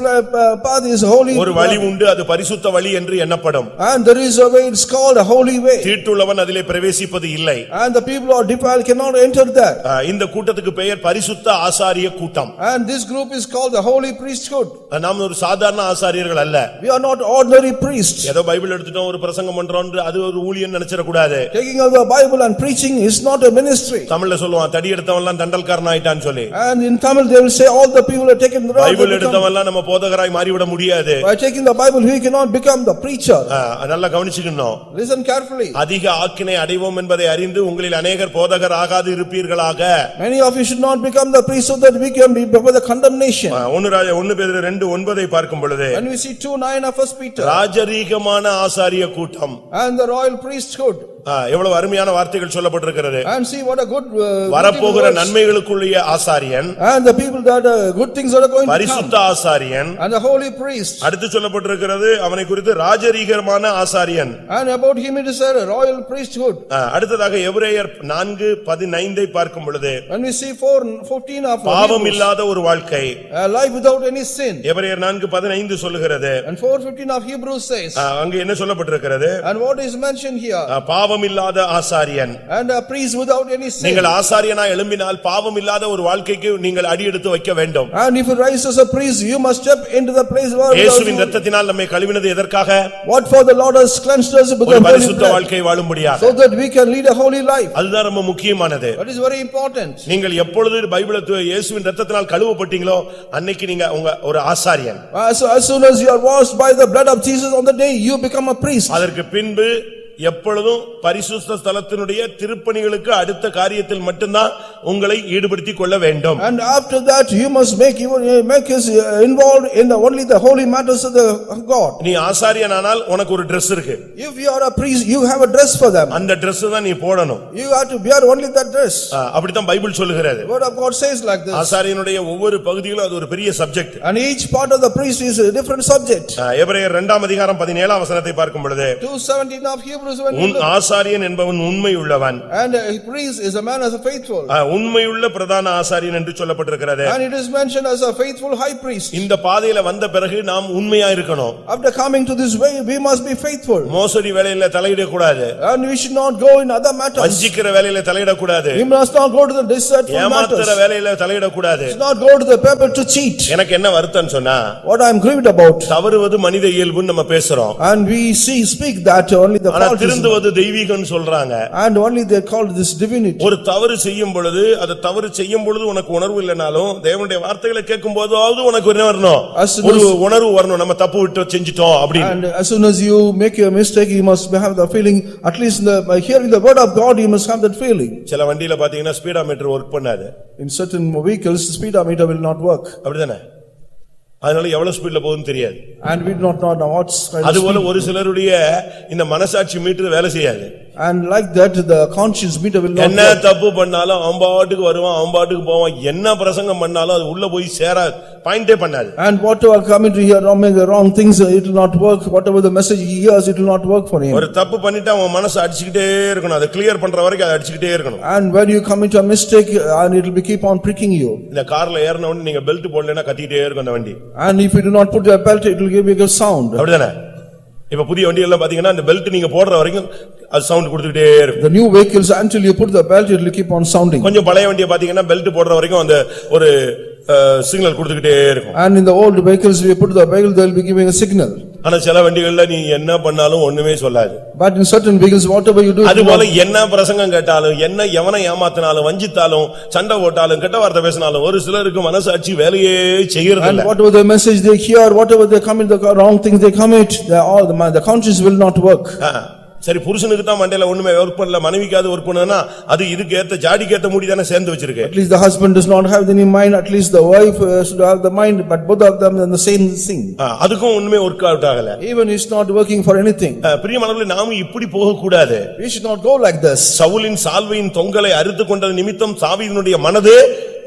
path is holy. ஒரு வழி உண்டு, அது பரிசுத்த வழி என்று எண்ணப்படும். And there is a way, it's called a holy way. தீட்டுள்ளவன் அதிலே பிரவேசிப்பது இல்லை. And the people who are defiled cannot enter there. இந்த கூட்டத்துக்கு பெயர் பரிசுத்த ஆசாரிய கூட்டம். And this group is called the holy priesthood. நாம் ஒரு சாதாரண ஆசாரியர்கள் அல்ல. We are not ordinary priests. ஏதோ பைபிள் எடுத்துட்டோம் ஒரு பிரசங்கம் பண்றோம் அது ஒரு ஊழியம் நினைச்சிர கூடாது. Taking of the Bible and preaching is not a ministry. தமிழ்ல சொல்லுவான் தடி எடுத்தவன் எல்லாம் தண்டல்காரன் ஆயிட்டான்னு சொல்லி. And in Tamil they will say all the people are taken the Bible எடுத்தவன் எல்லாம் நம்ம போதகராய் மாறி விட முடியாது. By taking the Bible we cannot become the preacher. நல்லா கவனிச்சுக்கணும். Listen carefully. அதிக ஆக்கினை அடைவோம் என்பதை அறிந்து உங்களில் அநேகர் போதகர் ஆகாது இருப்பீர்களாக. Many of you should not become the priest so that we can be before the condemnation. 1 பேதுரு 2:9 பார்க்கும் பொழுது when we see 2:9 of 1 Peter, ராஜரீகமான ஆசாரிய கூட்டம் and the royal priesthood. எவ்வளவு அருமையான வார்த்தைகள் சொல்லப்பட்டிருக்கிறது. And see what a good வரப்போகிற நன்மைகளுக்குரிய ஆசாரியன், and the people that good things are going to come, பரிசுத்த ஆசாரியன், and the holy priest. அடுத்து சொல்லப்பட்டிருக்கிறது அவனை குறித்து ராஜரீகமான ஆசாரியன். And about him it is said a royal priesthood. அடுத்ததாக எபிரேயர் 4:15 பார்க்கும் பொழுது when we see 4:15 of பாவம் இல்லாத ஒரு வாழ்க்கை, a life without any sin. எபிரேயர் 4:15 சொல்லுகிறது. And 4:15 of Hebrews says, அங்க என்ன சொல்லப்பட்டிருக்கிறது? and what is mentioned here, பாவம் இல்லாத ஆசாரியன். and a priest without any sin. நீங்கள் ஆசாரியனாய் எழும்பினால் பாவம் இல்லாத ஒரு வாழ்க்கைக்கு நீங்கள் அடி எடுத்து வைக்க வேண்டும். And if you rise as a priest you must step into the place where இயேசுவின் இரத்தத்தினால் நம்மை கழுவினது எதற்காக? what for the Lord has cleansed us with the பரிசுத்த வாழ்க்கை வாழும்படியாக, so that we can lead a holy life. அதுதான் ரொம்ப முக்கியமானது. That is very important. நீங்கள் எப்பொழுது பைபிளை இயேசுவின் இரத்தத்தினால் கழுவப்பட்டீங்களோ அன்னைக்கு நீங்க ஒரு ஆசாரியன். As soon as you are washed by the blood of Jesus on the day you become a priest. அதற்கு பின்பு எப்பொழுதும் பரிசுத்த ஸ்தலத்தினுடைய திருப்பணிகளுக்கு அடுத்த காரியத்தில் மட்டும்தான் உங்களை ஈடுபடுத்திக் கொள்ள வேண்டும். And after that you must make us involved in only the holy matters of the God. நீ ஆசாரியனானால் உனக்கு ஒரு Dress இருக்கு. If you are a priest, you have a dress for them. அந்த Dress தான் நீ போடணும். You have to wear only that dress. அப்படிதான் Bible சொல்லுகிறது. Word of God says like this. ஆசாரியனுடைய ஒவ்வொரு பகுதியிலும் அது ஒரு பெரிய subject. And each part of the priest is a different subject. எபிரேயர் 2ஆம் அதிகாரம் 17ஆம் வசனத்தை பார்க்கும் பொழுது 2:17 of Hebrews when உன் ஆசாரியன் என்பவன் உண்மையுள்ளவன். and a priest is a man as a faithful. உண்மையுள்ள பிரதான ஆசாரியன் என்று சொல்லப்பட்டிருக்கிறது. And it is mentioned as a faithful high priest. இந்த பாதையில வந்த பிறகு நாம் உண்மையா இருக்கணும். After coming to this way we must be faithful. மோசடி வேலையில தலையிட கூடாது. And we should not go in other matters. வஞ்சிக்கிற வேலையில தலையிட கூடாது. We must not go to the deceitful matters. ஏமாத்துற வேலையில தலையிட கூடாது. We must not go to the people to cheat. எனக்கு என்ன வருத்தம் சொன்னா What I am grieved about. தவறுவது மனித இயல்புன்னு நம்ம பேசுறோம். And we speak that only the fault is. திருந்துவது தெய்வீகம்னு சொல்றாங்க. And only they call this divinity. ஒரு தவறு செய்யும் பொழுது அது தவறு செய்யும் பொழுது உனக்கு உணர்வு இல்லனாலும் தேவனுடைய வார்த்தைகளை கேட்கும்போதாவது உனக்கு என்ன வரணும்? ஒரு உணர்வு வரணும். நம்ம தப்பு விட்டு செஞ்சிட்டோம் அப்படி. And as soon as you make a mistake you must have the feeling, at least by hearing the word of God you must have that feeling. சில வண்டியில பாத்தீங்கன்னா ஸ்பீடோமீட்டர் வர்க் பண்ணாது. In certain vehicles the speedometer will not work. அப்படிதானே? அதனால எவ்வளவு ஸ்பீட்ல போகுதுன்னு தெரியாது. And we do not know what's kind of அதுபோல ஒரு சிலருடைய இந்த மனசாட்சி மீட்டர் வேலை செய்யாது. And like that the conscience meter will not என்ன தப்பு பண்ணாலும் அவன்பாட்டுக்கு வருவான் அவன்பாட்டுக்கு போவான். என்ன பிரசங்கம் பண்ணாலும் அது உள்ள போய் சேராது. பாயிண்டே பண்ணாது. And whatever coming to hear wrong things it will not work. Whatever the message he hears it will not work for him. ஒரு தப்பு பண்ணிட்டா அவன் மனசு அடிச்சிட்டே இருக்கணும். அதை கிளியர் பண்ற வரைக்கும் அதை அடிச்சிட்டே இருக்கணும். And when you come into a mistake and it will be keep on pricking you. இந்த கார்ல ஏறன உடனே நீங்க பெல்ட் போடலனா கத்திட்டே இருக்கும் அந்த வண்டி. And if you do not put your belt it will give you a sound. அப்படிதானே? இப்ப புதிய வண்டி எல்லாம் பாத்தீங்கன்னா அந்த பெல்ட் நீங்க போடுற வரைக்கும் அது சவுண்ட் கொடுத்துட்டே இருக்கும். The new vehicles until you put the belt it will keep on sounding. கொஞ்சம் பழைய வண்டியை பாத்தீங்கன்னா பெல்ட் போடுற வரைக்கும் அந்த ஒரு சிக்னல் கொடுத்துக்கிட்டே இருக்கும். And in the old vehicles we put the belt they will be giving a signal. ஆனா சில வண்டிகள்ல நீ என்ன பண்ணாலும் ஒண்ணுமே சொல்லாது. But in certain vehicles whatever you do அதுபோல என்ன பிரசங்கம் கேட்டாலும் என்ன எவனை ஏமாத்தினாலும் வஞ்சித்தாலும் சண்டை போட்டாலும் கெட்ட வார்த்தை பேசினாலும் ஒரு சிலருக்கு மனசாட்சி வேலையே செய்யறது இல்ல. And whatever the message they hear whatever they commit the wrong things they commit the conscience will not work. சரி புருஷனுக்கு தான் மண்டையில ஒண்ணுமே வர்க் பண்ணல மனைவிக்காவது வர்க் பண்ணுனா அது இதுக்கு ஏத்த ஜாடிக்கு ஏத்த முடி தான சேர்ந்து வச்சிருக்கு. At least the husband does not have any mind, at least the wife should have the mind, but both of them in the same thing. அதுக்கும் ஒண்ணுமே வர்க் அவுட் ஆகல. Even it's not working for anything. பிரியமானவர்களே நாம இப்படி போக கூடாது. We should not go like this. சவுலின் சால்வையின் தொங்கலை அறுத்து கொண்ட நிமித்தம் தாவீதினுடைய மனது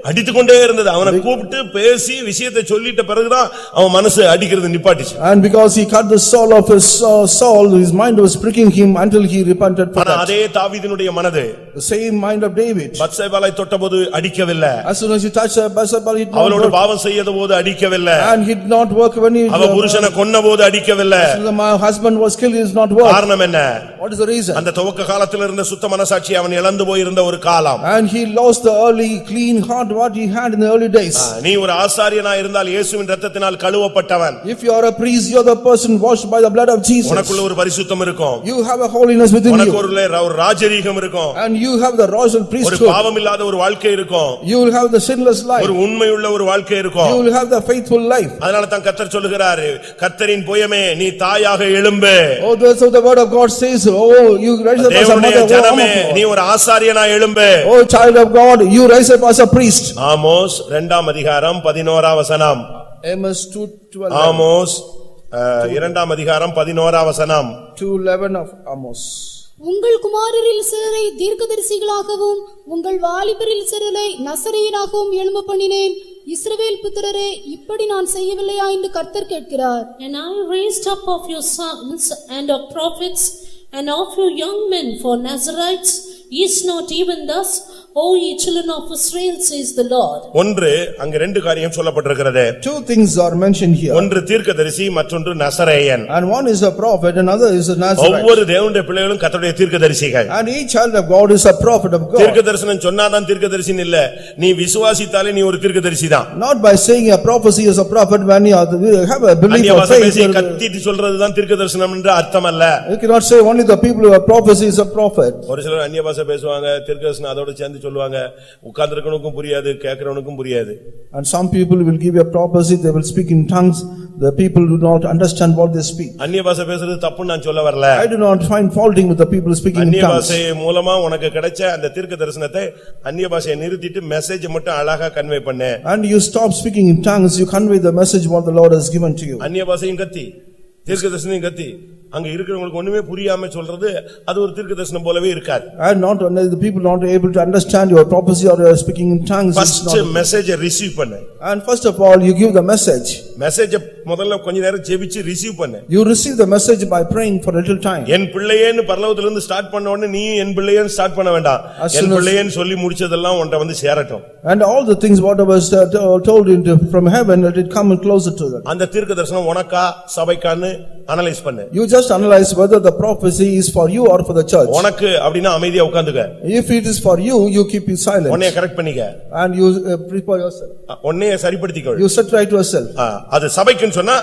அடித்துக்கொண்டே இருந்தது. அவனை கூப்பிட்டு பேசி விஷயத்தை சொல்லிட்ட பிறகுதான் அவன் மனசு அடிக்கிறது நிப்பாட்டிச்சு. And because he cut the soul of his Saul his mind was pricking him until he repented for that. அதே தாவீதினுடைய மனது the same mind of David. பத்சேபாளை தொட்டபோது அடிக்கவில்லை. As soon as he touched Bathsheba he did not அவளோடு பாவம் செய்தபோது அடிக்கவில்லை. And he did not work when he அவ புருஷனை கொன்னபோது அடிக்கவில்லை. my husband was killed is not work. காரணம் என்ன? What is the reason? அந்த துவக்க காலத்தில் இருந்த சுத்த மனசாட்சி அவன் இழந்து போயிருந்த ஒரு காலம். And he lost the early clean heart what he had in the early days. நீ ஒரு ஆசாரியனா இருந்தால் இயேசுவின் இரத்தத்தினால் கழுவப்பட்டவன். If you are a priest you are the person washed by the blood of Jesus. உனக்குள்ள ஒரு பரிசுத்தம் இருக்கும். You have a holiness within you. உனக்கு ஒரு ராஜரீகம் இருக்கும். And you have the royal priesthood. ஒரு பாவமில்லாத ஒரு வாழ்க்கை இருக்கும். You will have the sinless life. ஒரு உண்மையுள்ள ஒரு வாழ்க்கை இருக்கும். You will have the faithful life. அதனால தான் கர்த்தர் சொல்லுகிறார் கர்த்தரின் பொய்யமே நீ தாயாக எழும்பு. Oh that's what the word of God says. Oh you rise up as a mother. ஜனமே நீ ஒரு ஆசாரியனா எழும்பு. Oh child of God you rise up as a priest. Amos 2ஆம் அதிகாரம் 11ஆம் வசனம். Amos 2:12. ஆமோஸ் 2ஆம் அதிகாரம் 11ஆம் வசனம். 2:11 of Amos. உங்கள் குமாரரில் சிலரை தீர்க்கதரிசிகளாகவும் உங்கள் வாலிபரில் சிலரை நசரேயனாகவும் எழும்ப பண்ணினேன். இஸ்ரவேல் புத்திரரே இப்படி நான் செய்யவில்லையா என்று கர்த்தர் கேட்கிறார். And I raised up of your sons and of prophets and of your young men for Nazarites. Is not even thus, O ye children of Israel, says the Lord. ஒன்று அங்க ரெண்டு காரியம் சொல்லப்பட்டிருக்கிறது. Two things are mentioned here. ஒன்று தீர்க்கதரிசி மற்றொன்று நசரேயன். And one is a prophet another is a Nazarite. ஒவ்வொரு தேவனுடைய பிள்ளைகளும் கர்த்தருடைய தீர்க்கதரிசிகள். And each child of God is a prophet of God. தீர்க்கதரிசனம் சொன்னாதான் தீர்க்கதரிசின்னு இல்ல. நீ விசுவாசித்தாலே நீ ஒரு தீர்க்கதரிசி தான். Not by saying a prophecy is a prophet when you have a belief or faith. கத்திட்டு சொல்றதுதான் தீர்க்கதரிசனம் என்று அர்த்தம் அல்ல. You cannot say only the people who have prophecy is a prophet. ஒரு சிலர் அந்நிய பாஷை பாஷை பேசுவாங்க, தீர்க்கதரிசனம் அதோட சேர்ந்து சொல்லுவாங்க. உட்கார்ந்திருக்கவனுக்கும் புரியாது, கேட்கிறவனுக்கும் புரியாது. And some people will give a prophecy, they will speak in tongues, the people do not understand what they speak. அந்நிய பாஷை பேசுறது தப்புன்னு நான் சொல்ல வரல. I do not find faulting with the people speaking in அந்நிய tongues. பாஷை மூலமா உனக்கு கிடைச்ச அந்த தீர்க்கதரிசனத்தை அந்நிய பாஷையை நிறுத்திட்டு மெசேஜ் மட்டும் அழகா கன்வே பண்ணு. And you stop speaking in tongues, you convey the message what the Lord has given to you. அந்நிய பாஷையும் கத்தி, தீர்க்கதரிசனையும் கத்தி, அங்க இருக்கிறவங்களுக்கு ஒண்ணுமே புரியாம சொல்றது அது ஒரு தீர்க்கதரிசனம் போலவே இருக்காது. And not only the people not able to understand your prophecy or you are speaking in tongues. First message receive பண்ணு. And first of all you give the message. Message முதல்ல கொஞ்ச நேரம் ஜெபிச்சு ரிசீவ் பண்ணு. You receive the message by praying for a little time. என் பிள்ளையேன்னு பரலோகத்துல இருந்து start பண்ண உடனே நீ என் பிள்ளையேன்னு ஸ்டார்ட் பண்ண வேண்டாம். என் பிள்ளையேன்னு சொல்லி முடிச்சதெல்லாம் உன்கிட்ட வந்து சேரட்டும். And all the things whatever was told into from heaven, let it come closer to that. அந்த தீர்க்கதரிசனம் உனக்கா சபைக்கான்னு அனலைஸ் பண்ணு. You just analyze whether the prophecy is for you or for the church. உனக்கு அப்படினா அமைதியா உட்கார்ந்துக்க. If it is for you, you keep it silent. உன்னை correct பண்ணிக்க. And you prepare yourself. உன்னை சரிப்படுத்திக்கோ. You set right yourself. அது சபைக்குன்னு சொன்னா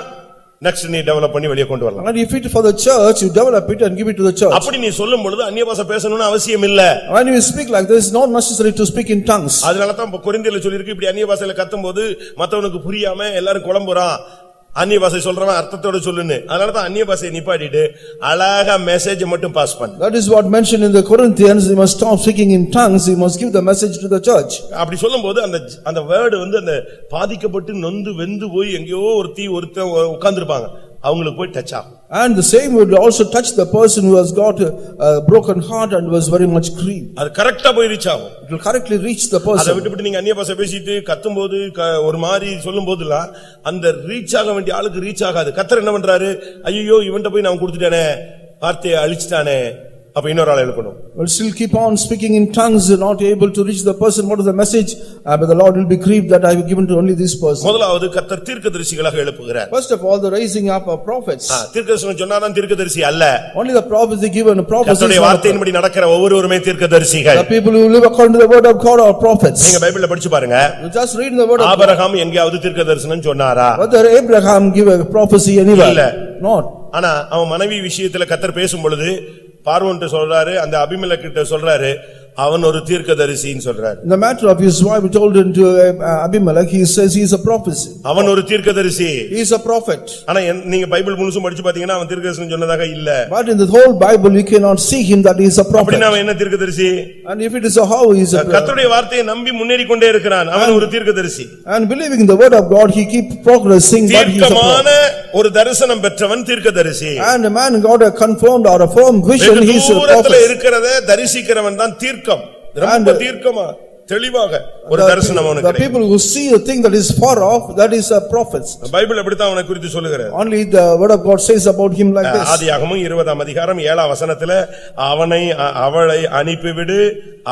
next நீ develop பண்ணி வெளிய கொண்டு வரலாம். And if it is for the church, you develop it and give it to the church. அப்படி நீ சொல்லும் பொழுது அந்நிய பாஷை பேசணும்னு அவசியம் இல்ல. When you speak like this, it's not necessary to speak in tongues. அதனால தான் கொரிந்தியர்ல சொல்லி இருக்கு, இப்படி அந்நிய பாஷையில கத்தும்போது மத்தவனுக்கு புரியாம எல்லாரும் குழம்புறான். அந்நிய பாஷை சொல்றவன் அர்த்தத்தோட சொல்லுன்னு. அதனால தான் அந்நிய பாஷையை நிப்பாட்டிட்டு அழகா மெசேஜ் மட்டும் பாஸ் பண்ணு. That is what mentioned in the Corinthians, you must stop speaking in tongues, you must give the message to the church. அப்படி சொல்லும்போது அந்த வேர்ட் வந்து அந்த பாதிக்கப்பட்டு நொந்து வெந்து போய் எங்கேயோ ஒருத்தன் உட்கார்ந்திருப்பாங்க, அவங்களுக்கு போய் டச் ஆகும். And the same would also touch the person who has got a broken heart and was very much grieved. அது கரெக்ட்டா போய் ரீச் ஆகும். It will correctly reach the person. அதை விட்டுவிட்டு நீங்க அந்நிய பாஷை பேசிட்டு கத்தும்போது ஒரு மாதிரி சொல்லும்போதெல்லாம் அந்த ரீச் ஆக வேண்டிய ஆளுக்கு ரீச் ஆகாது. கர்த்தர் என்ன பண்றாரு, ஐயோ இவன்ட்ட போய் நான் கொடுத்துட்டேனே, வார்த்தையை அழிச்சிட்டானே, அப்ப இன்னொரு ஆளை எழுப்பணும். Will still keep on speaking in tongues, not able to reach the person. What is the message? But the Lord will be grieved that I have given to only this person. முதலாவது கர்த்தர் தீர்க்கதரிசிகளாக எழுப்புகிறார். First of all, the raising up of prophets. தீர்க்கதரிசனம் சொன்னாதான் தீர்க்கதரிசி அல்ல. Only the prophecy given, prophecy. கர்த்தருடைய வார்த்தையின்படி நடக்கிற ஒவ்வொருவருமே தீர்க்கதரிசிகள். The people who live according to the word of God are prophets. நீங்க பைபிள்ல படிச்சு பாருங்க. You just read the word of God. Abraham எங்கேயாவது தீர்க்கதரிசனம் சொன்னாரா? Whether Abraham give a prophecy anywhere? இல்ல. Not. ஆனா அவன் மனைவி விஷயத்துல கர்த்தர் பேசும் பொழுது பார்வோன்ட்ட சொல்றாரு, அந்த அபிமெலேக்கிட்ட சொல்றாரு, அவன் ஒரு தீர்க்கதரிசின்னு சொல்றாரு. In the matter of his wife told into Abimelech, he says he is a prophet. அவன் ஒரு தீர்க்கதரிசி. He is a prophet. ஆனா நீங்க பைபிள் முழுசும் படிச்சு பாத்தீங்கன்னா அவன் தீர்க்கதரிசனம் சொன்னதாக இல்ல. But in the whole Bible you cannot see him that he is a prophet. அப்படினா அவன் என்ன தீர்க்கதரிசி? And if it is a how he is a கர்த்தருடைய வார்த்தையை நம்பி முன்னேறி கொண்டே இருக்கிறான், அவன் ஒரு தீர்க்கதரிசி. And believing in the word of God he keep progressing, but he is a prophet. ஒரு தரிசனம் பெற்றவன் தீர்க்கதரிசி. And a man got a confirmed or a firm vision, he is a prophet. இருக்கிறதை தரிசிக்கிறவன் தான் தீர்க்கம். ரொம்ப தீர்க்கமா தெளிவாக ஒரு தரிசனம் அவனுக்கு கிடைக்கும். The people who see a thing that is far off, that is a prophet. Bible அப்படிதான் அவனை குறித்து சொல்லுகிறது. Only the word of God says about him like this. ஆதியாகமம் 20ஆம் அதிகாரம் 7ஆம் வசனத்திலே அவளை அனுப்பிவிடு,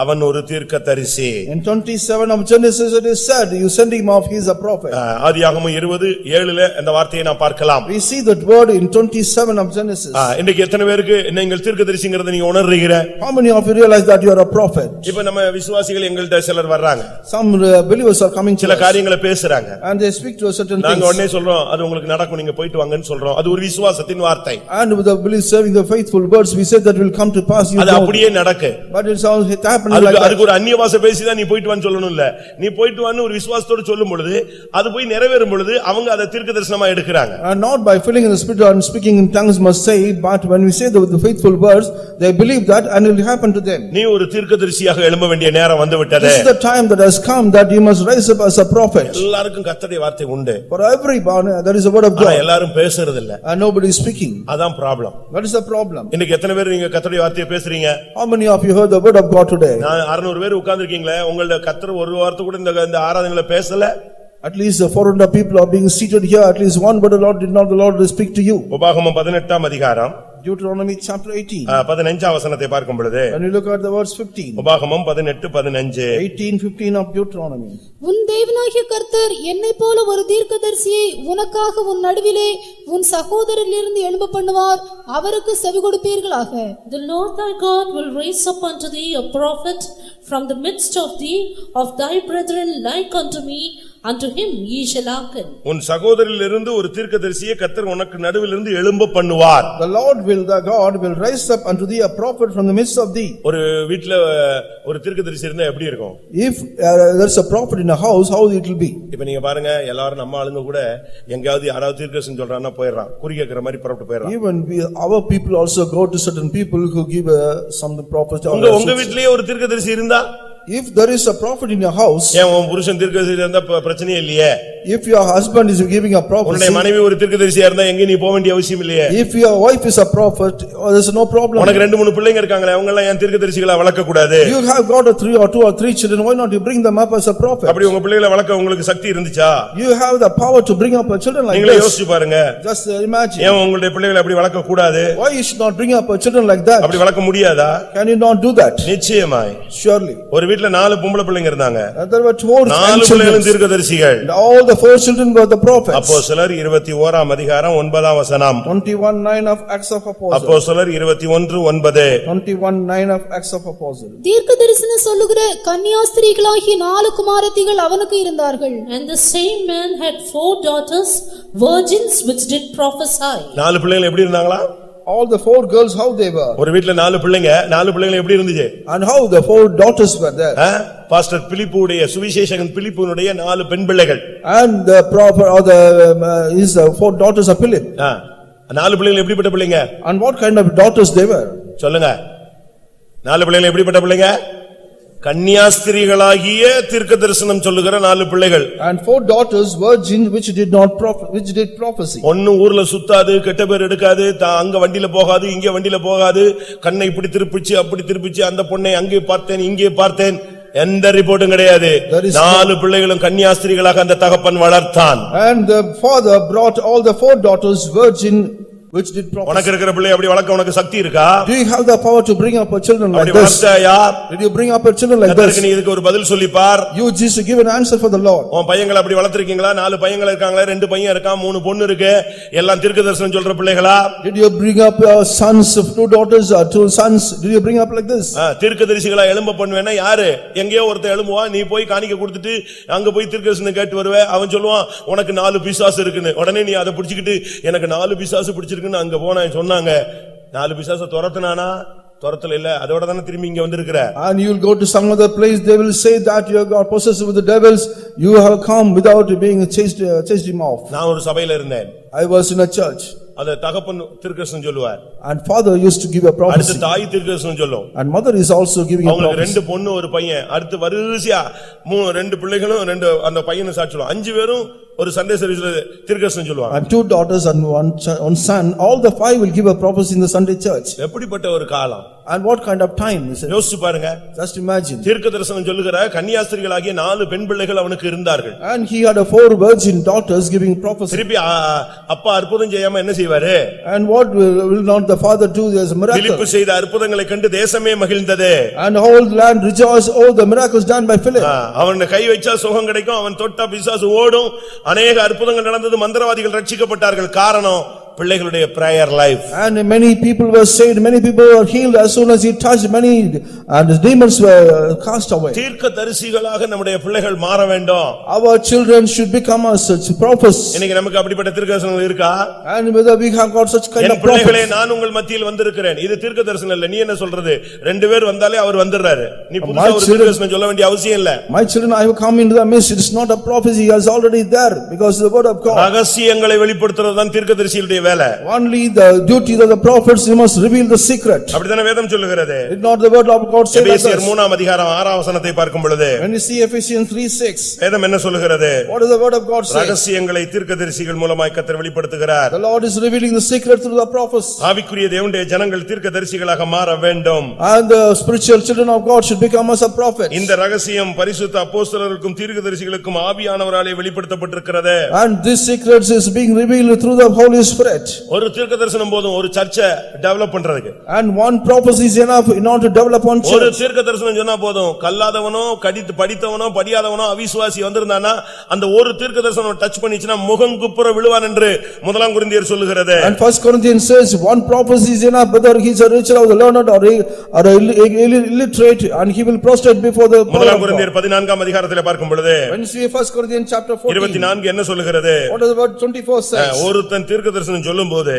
அவன் ஒரு தீர்க்கதரிசி. In 27 of Genesis it is said, you send him off, he is a prophet. ஆதியாகமம் 20:7ல அந்த வார்த்தையை நாம் பார்க்கலாம். We see that word in 27 of Genesis. இன்னைக்கு எத்தனை பேருக்கு நீங்கள் தீர்க்கதரிசிங்கறதை நீங்க உணர்றீங்க? How many of you realize that you are a prophet? இப்போ நம்ம விசுவாசிகள் எங்கள்ட்ட சிலர் வர்றாங்க. Some believers are coming to சில காரியங்களை பேசுறாங்க. and they speak to a certain things. நாங்க உடனே சொல்றோம், அது உங்களுக்கு நடக்கும், நீங்க போய்ட்டு வாங்கன்னு சொல்றோம். அது ஒரு விசுவாசத்தின் வார்த்தை. And with the belief serving the faithful words, we said that will come to pass. அது அப்படியே நடக்கு. But it's all happening like that. அதுக்கு ஒரு அந்நிய பாஷை பேசி தான் நீ போய்ட்டு வான்னு சொல்லணும் இல்ல. நீ போய்ட்டு வான்னு ஒரு விசுவாசத்தோட சொல்லும் பொழுது அது போய் நிறைவேறும் பொழுது அவங்க அதை தீர்க்கதரிசனமா எடுக்கறாங்க. And not by filling in the spirit and speaking in tongues must say, but when we say the faithful words, they believe that and it will happen to them. நீ ஒரு தீர்க்கதரிசியாக எழும்ப வேண்டிய நேரம் வந்து விட்டது. This is the time that has come that you must rise up as a prophet. எல்லாருக்கும் கர்த்தருடைய வார்த்தை உண்டு. For everyone there is a word of God. எல்லாரும் பேசுறது இல்ல. And nobody is speaking. அதான் problem. That is the problem. இன்னைக்கு எத்தனை பேர் நீங்க கர்த்தருடைய வார்த்தையை பேசுறீங்க? How many of you heard the word of God today? நான் 600 பேர் உட்கார்ந்திருக்கீங்களே, உங்களோட கர்த்தர் ஒரு வார்த்தை கூட இந்த ஆராதனையில பேசல. At least 400 people are being seated here. At least one word of the Lord did not the Lord speak to you. உபாகமம் 18ஆம் அதிகாரம் Deuteronomy chapter 18. 15ஆம் வசனத்தை பார்க்கும் பொழுது, when you look at the verse 15. உபாகமம் 18:15. 18:15 of Deuteronomy. உன் தேவனாகிய கர்த்தர் என்னைப் போல ஒரு தீர்க்கதரிசியை உனக்காக உன் நடுவிலே உன் சகோதரரிலிருந்து எழும்ப பண்ணுவார், அவருக்கு செவி கொடுப்பீர்களாக. The Lord thy God will raise up unto thee a prophet from the midst of thee, of thy brethren like unto me, unto him ye shall hearken. உன் சகோதரிலிருந்து ஒரு தீர்க்கதரிசியை கர்த்தர் உனக்கு நடுவிலிருந்து எழும்ப பண்ணுவார். The Lord will, the God will raise up unto thee a prophet from the midst of thee. ஒரு வீட்ல ஒரு தீர்க்கதரிசி இருந்தா எப்படி இருக்கும்? If there's a prophet in a house, how it will be? இப்ப நீங்க பாருங்க, எல்லாரும் நம்ம ஆளுங்க கூட எங்கயாவது யாராவது தீர்க்கதரிசி சொல்றான்னா போயிடுறான், குறி கேட்கிற மாதிரி புறப்பட்டு போயிடுறான். Even our people also go to certain people who give some prophet. உங்க வீட்லயே ஒரு தீர்க்கதரிசி இருந்தா, if there is a prophet in your house, ஏன் உன் புருஷன் தீர்க்கதரிசி இருந்தா பிரச்சனையே இல்லையே? if your husband is giving a prophecy, உன்னுடைய மனைவி ஒரு தீர்க்கதரிசியா இருந்தா எங்க நீ போக வேண்டிய அவசியம் இல்லையே? if your wife is a prophet, there's no problem. உனக்கு 2-3 பிள்ளைங்க இருக்காங்களே, அவங்க எல்லாம் ஏன் தீர்க்கதரிசிகளா வளர்க்க கூடாது? You have got 2 or 3 children, why not you bring them up as a prophet? அப்படி உங்க பிள்ளைகளை வளர்க்க உங்களுக்கு சக்தி இருந்துச்சா? You have the power to bring up a children like நீங்களே this. யோசிச்சு பாருங்க. Just imagine. ஏன் உங்களுடைய பிள்ளைகளை அப்படி வளர்க்க கூடாது? Why you should not bring up a children like that? அப்படி வளர்க்க முடியாதா? Can you not do that? நிச்சயமாய். Surely. ஒரு வீட்ல 4 பொம்பளை பிள்ளைங்க இருந்தாங்க. There were 4 பிள்ளைகளும் தீர்க்கதரிசிகள். All the 4 children were the prophets. அப்போஸ்தலர் 21 அதிகாரம் 9 வசனம். 21:9 of Acts of Apostles. அப்போஸ்தலர் 21:9. 21:9 of Acts of Apostles. தீர்க்கதரிசனம் சொல்லுகிற கன்னியாஸ்திரிகளாகிய 4 குமாரத்திகள் அவனுக்கு இருந்தார்கள். And the same man had 4 daughters, virgins which did prophesy. 4 பிள்ளைகள் எப்படி இருந்தாங்களா? All the 4 girls, how they were? ஒரு வீட்ல 4 பிள்ளைங்க, 4 பிள்ளைகள் எப்படி இருந்துச்சு? And how the 4 daughters were there? Pastor பிலிப்புடைய சுவிசேஷகன் பிலிப்புனுடைய 4 பெண் பிள்ளைகள். And the prophet or the is the 4 daughters of Philip. 4 பிள்ளைகள் எப்படிப்பட்ட பிள்ளைங்க? And what kind of daughters they were? சொல்லுங்க. 4 பிள்ளைகள் எப்படிப்பட்ட பிள்ளைங்க? கன்னியாஸ்திரிகளாகிய தீர்க்கதரிசனம் சொல்லுகிற 4 பிள்ளைகள். And 4 daughters virgin which did prophecy. ஒண்ணு ஊர்ல சுத்தாது, கெட்ட பேர் எடுக்காது, அங்க வண்டியில போகாது, இங்க வண்டியில போகாது, கண்ணை இப்படி திருப்பிச்சு அப்படி திருப்பிச்சு அந்த பொண்ணை அங்கே பார்த்தேன் இங்கே பார்த்தேன், எந்த ரிப்போர்ட்டும் கிடையாது. 4 பிள்ளைகளும் கன்னியாஸ்திரிகளாக அந்த தகப்பன் வளர்த்தான். And the father brought all the 4 daughters virgin which did prophecy. உனக்கு இருக்கிற பிள்ளை அப்படி வளர்க்க உனக்கு சக்தி இருக்கா? Do you have the power to bring up a children like அப்படி this? வளர்த்தாயா? Did you bring up a children like this? நீ இதுக்கு ஒரு பதில் சொல்லி பார். You just give an answer for the Lord. உன் பையங்களை அப்படி வளர்த்திருக்கீங்களா? 4 பையங்களை இருக்காங்களா? 2 பையன் இருக்கான், 3 பொண்ணு இருக்கு, எல்லாம் தீர்க்கதரிசனம் சொல்ற பிள்ளைகளா? Did you bring up your sons, 2 daughters or 2 sons? Did you bring up like this? தீர்க்கதரிசிகளா எழும்ப பண்ணுவேன்னா யாரு? எங்கேயோ ஒருத்தன் எழும்புவான், நீ போய் காணிக்க கொடுத்துட்டு அங்க போய் தீர்க்கதரிசனம் கேட்டு வருவே, அவன் சொல்லுவான் உனக்கு 4 பிசாசு இருக்குன்னு. உடனே நீ அதை பிடிச்சிக்கிட்டு எனக்கு 4 பிசாசு பிடிச்சிருக்குன்னு அங்க போன சொன்னாங்க. 4 பிசாசு துரத்துனானா? துரத்தல இல்ல, அதோட தானே திரும்பி இங்க வந்திருக்கிற. And you will go to some other place, they will say that you are possessed with the devils, you have come without being chased him off. நான் ஒரு சபையில இருந்தேன். I was in a church. அத தகப்பன் தீர்க்கதரிசனம் சொல்லுவார். And father used to give a prophecy. அடுத்து தாய் தீர்க்கதரிசனம் சொல்லும். And mother is also giving a prophecy. அவங்களுக்கு 2 பொண்ணு ஒரு பையன். அடுத்து வரிசையா 2 பிள்ளைகளும் 2 அந்த பையனை சாட்சி சொல்லுவாங்க. 5 பேரும் ஒரு சண்டே சர்வீஸ்ல தீர்க்கதரிசனம் சொல்லுவாங்க. And 2 daughters and one son, all the 5 will give a prophecy in the Sunday church. எப்படிப்பட்ட ஒரு காலம்? And what kind of time is it? யோசிச்சு பாருங்க. Just imagine. தீர்க்கதரிசனம் சொல்லுகிற கன்னியாஸ்திரிகளாகிய 4 பெண் பிள்ளைகள் அவனுக்கு இருந்தார்கள். And he had 4 virgin daughters giving prophecy. திருப்பி அப்பா அற்புதம் செய்யாம என்ன செய்வாரு? And what will not the father do? There's a miracle. பிலிப்பு செய்த அற்புதங்களை கண்டு தேசமே மகிழ்ந்தது. And whole land rejoiced, all the miracles done by Philip. அவன் கை வச்சா சுகம் கிடைக்கும், அவன் தொட்டா பிசாசு ஓடும். அநேக அற்புதங்கள் நடந்தது, மந்திரவாதிகள் ரட்சிக்கப்பட்டார்கள். காரணம் பிள்ளைகளுடைய prayer life. And many people were saved, many people were healed as soon as he touched many, and the demons were cast away. தீர்க்கதரிசிகளாக நம்முடைய பிள்ளைகள் மாற வேண்டும். Our children should become as such prophets. இன்னைக்கு நமக்கு அப்படிப்பட்ட தீர்க்கதரிசனம் இருக்கா? And whether we have got such kind of பிள்ளைகளே, prophets. நான் உங்கள் மத்தியில் வந்திருக்கிறேன். இது தீர்க்கதரிசனம் இல்ல. நீ என்ன சொல்றது? 2 பேர் வந்தாலே அவர் வந்துறாரு. நீ புதுசா ஒரு தீர்க்கதரிசனம் சொல்ல வேண்டிய அவசியம் இல்ல. My children, I have come into the midst. It is not a prophecy, he is already there because the word of God. ரகசியங்களை வெளிப்படுத்துறதுதான் தீர்க்கதரிசியுடைய வேலை. Only the duty of the prophets, you must reveal the secret. அப்படிதானே வேதம் சொல்லுகிறது. Did not the word of God say that? எபேசியர் 3 அதிகாரம் 6 வசனத்தை பார்க்கும் பொழுது When you see Ephesians 3:6, வேதம் என்ன சொல்லுகிறது? what does the word of God say? ரகசியங்களை தீர்க்கதரிசிகள் மூலமாய் கர்த்தர் வெளிப்படுத்துகிறார். The Lord is revealing the secret through the prophets. ஆவிக்குரிய தேவனுடைய ஜனங்கள் தீர்க்கதரிசிகளாக மாற வேண்டும். And the spiritual children of God should become as a prophet. இந்த ரகசியம் பரிசுத்த அப்போஸ்தலருக்கும் தீர்க்கதரிசிகளுக்கும் ஆவியானவராலே வெளிப்படுத்தப்பட்டிருக்கிறது. And this secret is being revealed through the Holy Spirit. sweat. ஒரு தீர்க்கதரிசனம் போதும் ஒரு சர்ச்சை டெவலப் பண்றதுக்கு. And one prophecy is enough in order to develop one ஒரு church. தீர்க்கதரிசனம் சொன்னா போதும், கல்லாதவனோ படித்தவனோ படியாதவனோ அவிசுவாசி வந்திருந்தானா அந்த ஒரு தீர்க்கதரிசனம் டச் பண்ணிச்சுனா முகங்குப்புற விழுவான் என்று முதலாம் கொரிந்தியர் சொல்லுகிறது. And First Corinthians says one prophecy is enough, whether he is a rich or the learned or illiterate, and he will prostrate before the முதலாம் கொரிந்தியர் 14ஆம் அதிகாரத்திலே பார்க்கும் பொழுது when you see First Corinthians chapter 14, 24 என்ன சொல்லுகிறது? what does the word 24 says? ஒருத்தன் தீர்க்கதரிசனம் சொல்லும்போது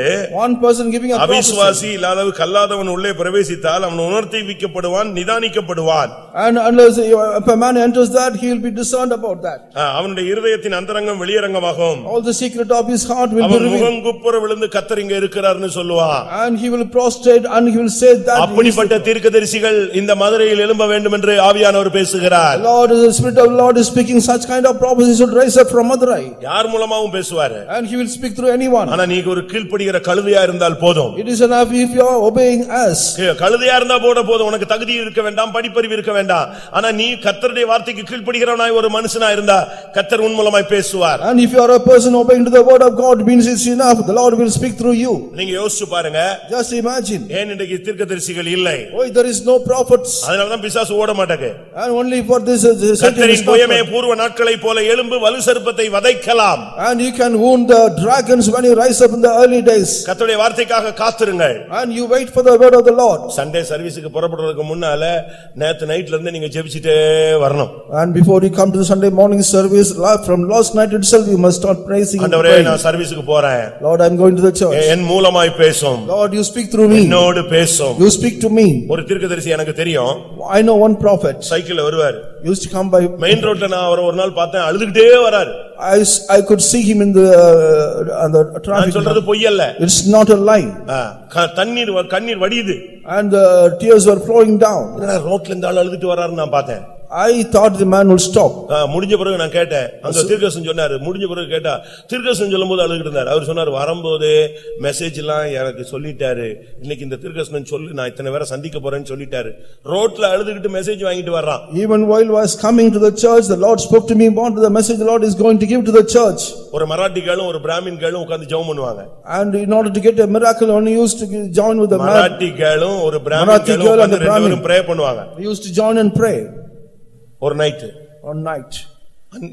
One person giving a prophecy, அவிசுவாசி இல்லாதவன் கல்லாதவன் உள்ளே பிரவேசித்தால் அவன் உணர்த்திவிக்கப்படுவான், நிதானிக்கப்படுவான். and unless if a man enters that, he will be discerned about that. அவனுடைய இருதயத்தின் அந்தரங்கம் வெளியரங்கமாகும். All the secret of his heart will be அவன் revealed. முகங்குப்புற விழுந்து கர்த்தர் இங்க இருக்கிறார்னு சொல்லுவான். And he will prostrate and he will say that அப்படிப்பட்ட தீர்க்கதரிசிகள் இந்த மதுரையில் எழும்ப வேண்டும் என்று ஆவியானவர் பேசுகிறார். Lord, the Spirit of the Lord is speaking such kind of prophecies should rise up from Madurai. யார் மூலமாவும் பேசுவார். And he will speak through anyone. ஆனா நீங்க ஒரு கீழ்ப்படிகிற கழுதையா இருந்தால் போதும். It is enough if you are obeying us. கழுதையா இருந்தா போதும், உனக்கு தகுதி இருக்க வேண்டாம், படிப்பறிவு இருக்க வேண்டாம். ஆனா நீ கர்த்தருடைய வார்த்தைக்கு கீழ்ப்படிகிறவனாய் ஒரு மனுஷனா இருந்தா கர்த்தர் உன் மூலமாய் பேசுவார். And if you are a person obeying to the word of God, means it's enough, the Lord will speak through you. நீங்க யோசிச்சு பாருங்க. Just imagine. ஏன் இன்றைக்கு தீர்க்கதரிசிகள் இல்லை? Why there is no prophets? அதனால தான் பிசாசு ஓட மாட்டேங்குது. And only for this கர்த்தரின் புயமே பூர்வ நாட்களை போல எழும்பு வலு சர்ப்பத்தை வதைக்கலாம். And you can wound the dragons when you rise up in the early days. கர்த்தருடைய வார்த்தைக்காக காத்திருங்கள். And you wait for the word of the Lord. Sunday சர்வீஸ்க்கு புறப்படுறதுக்கு முன்னால நேத்து நைட்ல இருந்து நீங்க ஜெபிச்சிட்டே வரணும். And before you come to the Sunday morning service, from last night itself you must start praising and ஆண்டவரே praying. நான் சர்வீஸ்க்கு போறேன். Lord, I am going to the church. என் மூலமாய் பேசும். Lord, you speak through me. என்னோடு பேசும். You speak to me. ஒரு தீர்க்கதரிசி எனக்கு தெரியும். I know one prophet. சைக்கிள்ல வருவார். Used to come by main ரோட்ல நான் அவரை ஒரு நாள் பார்த்தேன், அழுதுகிட்டே வராரு. I could see him in the on the நான் traffic. சொல்றது பொய்யல்ல. It's not a lie. கண்ணீர் வடியுது. And the tears were flowing down. ரோட்ல இந்த ஆள் அழுதுட்டு வராருன்னு நான் பார்த்தேன். I thought the man would stop. முடிஞ்ச பிறகு நான் கேட்டேன். அங்க தீர்க்கதரிசனம் சொன்னாரு. முடிஞ்ச பிறகு கேட்டா தீர்க்கதரிசனம் சொல்லும்போது அழுதுட்டு இருந்தார். அவர் சொன்னார், வரும்போது மெசேஜ் எல்லாம் எனக்கு சொல்லிட்டாரு. இன்னைக்கு இந்த தீர்க்கதரிசனம் சொல்லி நான் இத்தனை பேரை சந்திக்க போறேன்னு சொல்லிட்டாரு. ரோட்ல அழுதுகிட்டு மெசேஜ் வாங்கிட்டு வர்றான். Even while I was coming to the church, the Lord spoke to me about the message the Lord is going to give to the church. ஒரு மராட்டி கேளும் ஒரு பிராமின் கேளும் உட்கார்ந்து ஜெபம் பண்ணுவாங்க. And in order to get a miracle, only used to join with the Marathi கேளும் ஒரு பிராமின் கேளும் உட்கார்ந்து ரெண்டு பேரும் ப்ரே பண்ணுவாங்க. They used to join and pray. ஒரு நைட். On night.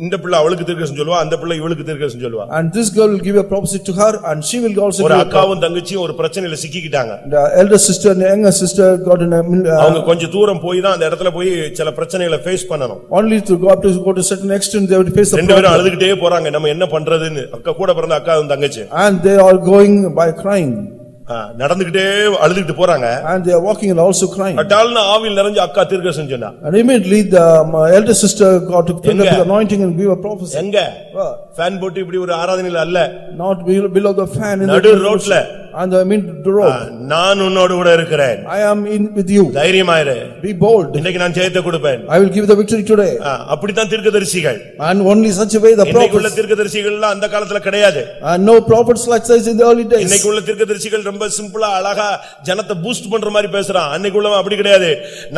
இந்த பிள்ளை அவளுக்கு தீர்க்கதரிசனம் சொல்லுவா, அந்த பிள்ளை இவளுக்கு தீர்க்கதரிசனம் சொல்லுவா. And this girl will give a prophecy to her and she will also ஒரு அக்காவும் தங்கச்சியும் ஒரு பிரச்சனையில சிக்கிக்கிட்டாங்க. The elder sister and the younger sister got in a அவங்க கொஞ்சம் தூரம் போய் தான் அந்த இடத்துல போய் சில பிரச்சனைகளை ஃபேஸ் பண்ணனும். only to go to a certain extent they would face the ரெண்டு பேரும் அழுதுகிட்டே போறாங்க. நம்ம என்ன பண்றதுன்னு. அக்கா கூட பிறந்த அக்காவும் தங்கச்சி. and they are going by crying. நடந்துகிட்டே அழுதுகிட்டு போறாங்க. And they are walking and also crying. அட்டால்னா ஆவியில் நிறைஞ்ச அக்கா தீர்க்கதரிசனம் சொன்னா. And immediately the elder sister got to fill up the anointing and give a prophecy. எங்க ஃபேன் போட்டு இப்படி ஒரு ஆராதனையில அல்ல. Not below the fan in நடு ரோட்ல. And I mean the road. நான் உன்னோடு கூட இருக்கிறேன். I am in with you. தைரியமா இரு. Be bold. இன்னைக்கு நான் ஜெயத்தை கொடுப்பேன். I will give the victory today. அப்படி தான் தீர்க்கதரிசிகள். And only such a way the இன்னைக்கு உள்ள prophets. தீர்க்கதரிசிகள் எல்லாம் அந்த காலத்துல கிடையாது. And no prophets like this in the early days. இன்னைக்கு உள்ள தீர்க்கதரிசிகள் ரொம்ப சிம்பிளா அழகா ஜனத்தை பூஸ்ட் பண்ற மாதிரி பேசுறான். அன்னைக்கு உள்ளவன் அப்படி கிடையாது.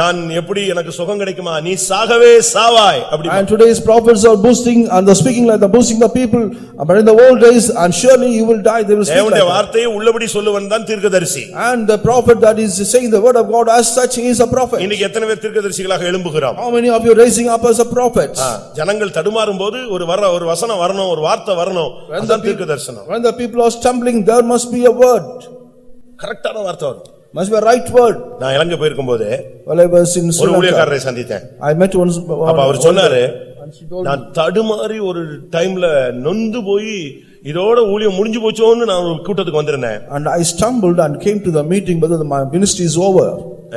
நான் எப்படி எனக்கு சுகம் கிடைக்குமா, நீ சாகவே சாவாய் அப்படி. And today's prophets are boosting and they're speaking like they're boosting the people, but in the old days and surely you will die, they will speak like தேவனுடைய வார்த்தையை உள்ளபடி சொல்லுவன் தான் தீர்க்கதரிசி. And the prophet that is saying the word of God as such, he is a prophet. இன்னைக்கு எத்தனை பேர் தீர்க்கதரிசிகளாக எழும்புகிறோம்? How many of you raising up as a prophet? ஜனங்கள் தடுமாறும் போது ஒரு வசனம் வரணும், ஒரு வார்த்தை வரணும். அதுதான் தீர்க்கதரிசனம். When the people are stumbling, there must be a word. கரெக்ட்டான வார்த்தை வரும். Must be a right word. நான் இலங்கை போயிருக்கும்போது While I was in Sri ஒரு Lanka, ஊழியக்காரரை சந்தித்தேன். I met once. அப்ப அவர் சொன்னாரு, நான் தடுமாறி ஒரு டைம்ல நொந்து போய் இதோட ஊழியம் முடிஞ்சு போச்சோன்னு நான் ஒரு கூட்டத்துக்கு வந்திருந்தேன். And I stumbled and came to the meeting whether my ministry is over.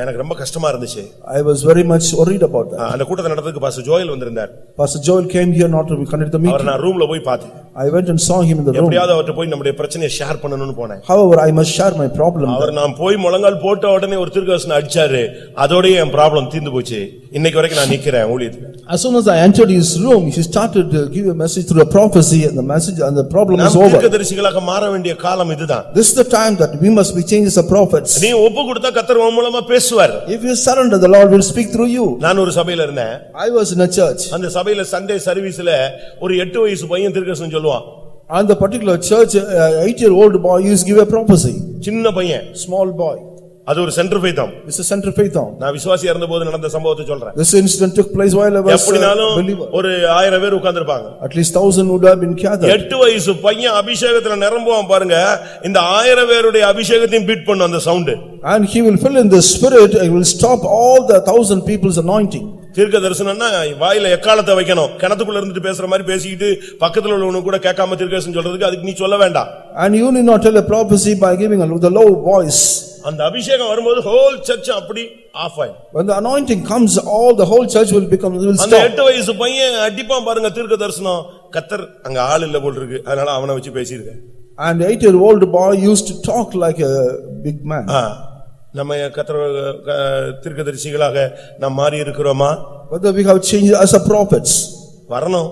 எனக்கு ரொம்ப கஷ்டமா இருந்துச்சு. I was very much worried about that. அந்த கூட்டத்தை நடத்துறதுக்கு பாஸ்டர் ஜோயல் வந்திருந்தார். Pastor Joel came here not to conduct the meeting. அவரை நான் ரூம்ல போய் பார்த்தேன். I went and saw him in the room. எப்படியாவது அவர்ட்ட போய் நம்முடைய பிரச்சனையை ஷேர் பண்ணனும்னு போனேன். However, I must share my problem. அவர் நான் போய் முழங்கால் போட்ட உடனே ஒரு தீர்க்கதரிசனம் அடிச்சாரு. அதோடயே என் ப்ராப்ளம் தீர்ந்து போச்சு. இன்னைக்கு வரைக்கும் நான் நிக்கிறேன் ஊழியத்துல. As soon as I entered his room, he started to give a message through a prophecy and the message and the problem is over. தீர்க்கதரிசிகளாக மாற வேண்டிய காலம் இதுதான். This is the time that we must be changed as a prophets. நீ ஒப்பு கொடுத்தா கர்த்தர் உன் மூலமா பேசுவார். If you surrender, the Lord will speak through you. நான் ஒரு சபையில இருந்தேன். I was in a church. அந்த சபையில சண்டே சர்வீஸ்ல ஒரு 8 வயசு பையன் தீர்க்கதரிசனம் சொல்லுவான். And the particular church, 8-year-old boy is give a prophecy, சின்ன பையன், small boy. அது ஒரு centre ஃபெய்தாம். This is center faith on. நான் விசுவாசியா இருந்தபோது நடந்த சம்பவத்தை சொல்றேன். This incident took place while I was a எப்படினாலும் believer. ஒரு 1000 பேர் உட்கார்ந்திருப்பாங்க. At least 1000 would have been gathered. 8 வயசு பையன் அபிஷேகத்துல நிரம்புவான் பாருங்க. இந்த 1000 பேருடைய அபிஷேகத்தையும் பீட் பண்ணும் அந்த sound. And he will fill in the spirit, he will stop all the 1000 people's anointing. தீர்க்க தரிசனம்னா வாயில எக்காலத்தை வைக்கணும். கிணத்துக்குள்ள இருந்துட்டு பேசுற மாதிரி பேசிட்டு பக்கத்துல உள்ளவனுக்கு கூட கேட்காம தீர்க்கதரிசனம் சொல்றதுக்கு அதுக்கு நீ சொல்ல வேண்டாம். And you need not tell a prophecy by giving a low voice. அந்த அபிஷேகம் வரும்போது whole church அப்படி ஆஃப் ஆயிடும். When the anointing comes, all the whole church will stop. அந்த 8 வயசு பையன் அடிப்பான் பாருங்க தீர்க்க தரிசனம். கத்தர் அங்க ஆள் இல்ல போல இருக்கு, அதனால அவனை வச்சு பேசியிருக்கேன். And 8-year-old boy used to talk like a big man. நம்ம கத்தர் தீர்க்கதரிசிகளாக நாம் மாறி இருக்கிறோமா? Whether we have changed as a prophets. வரணும்.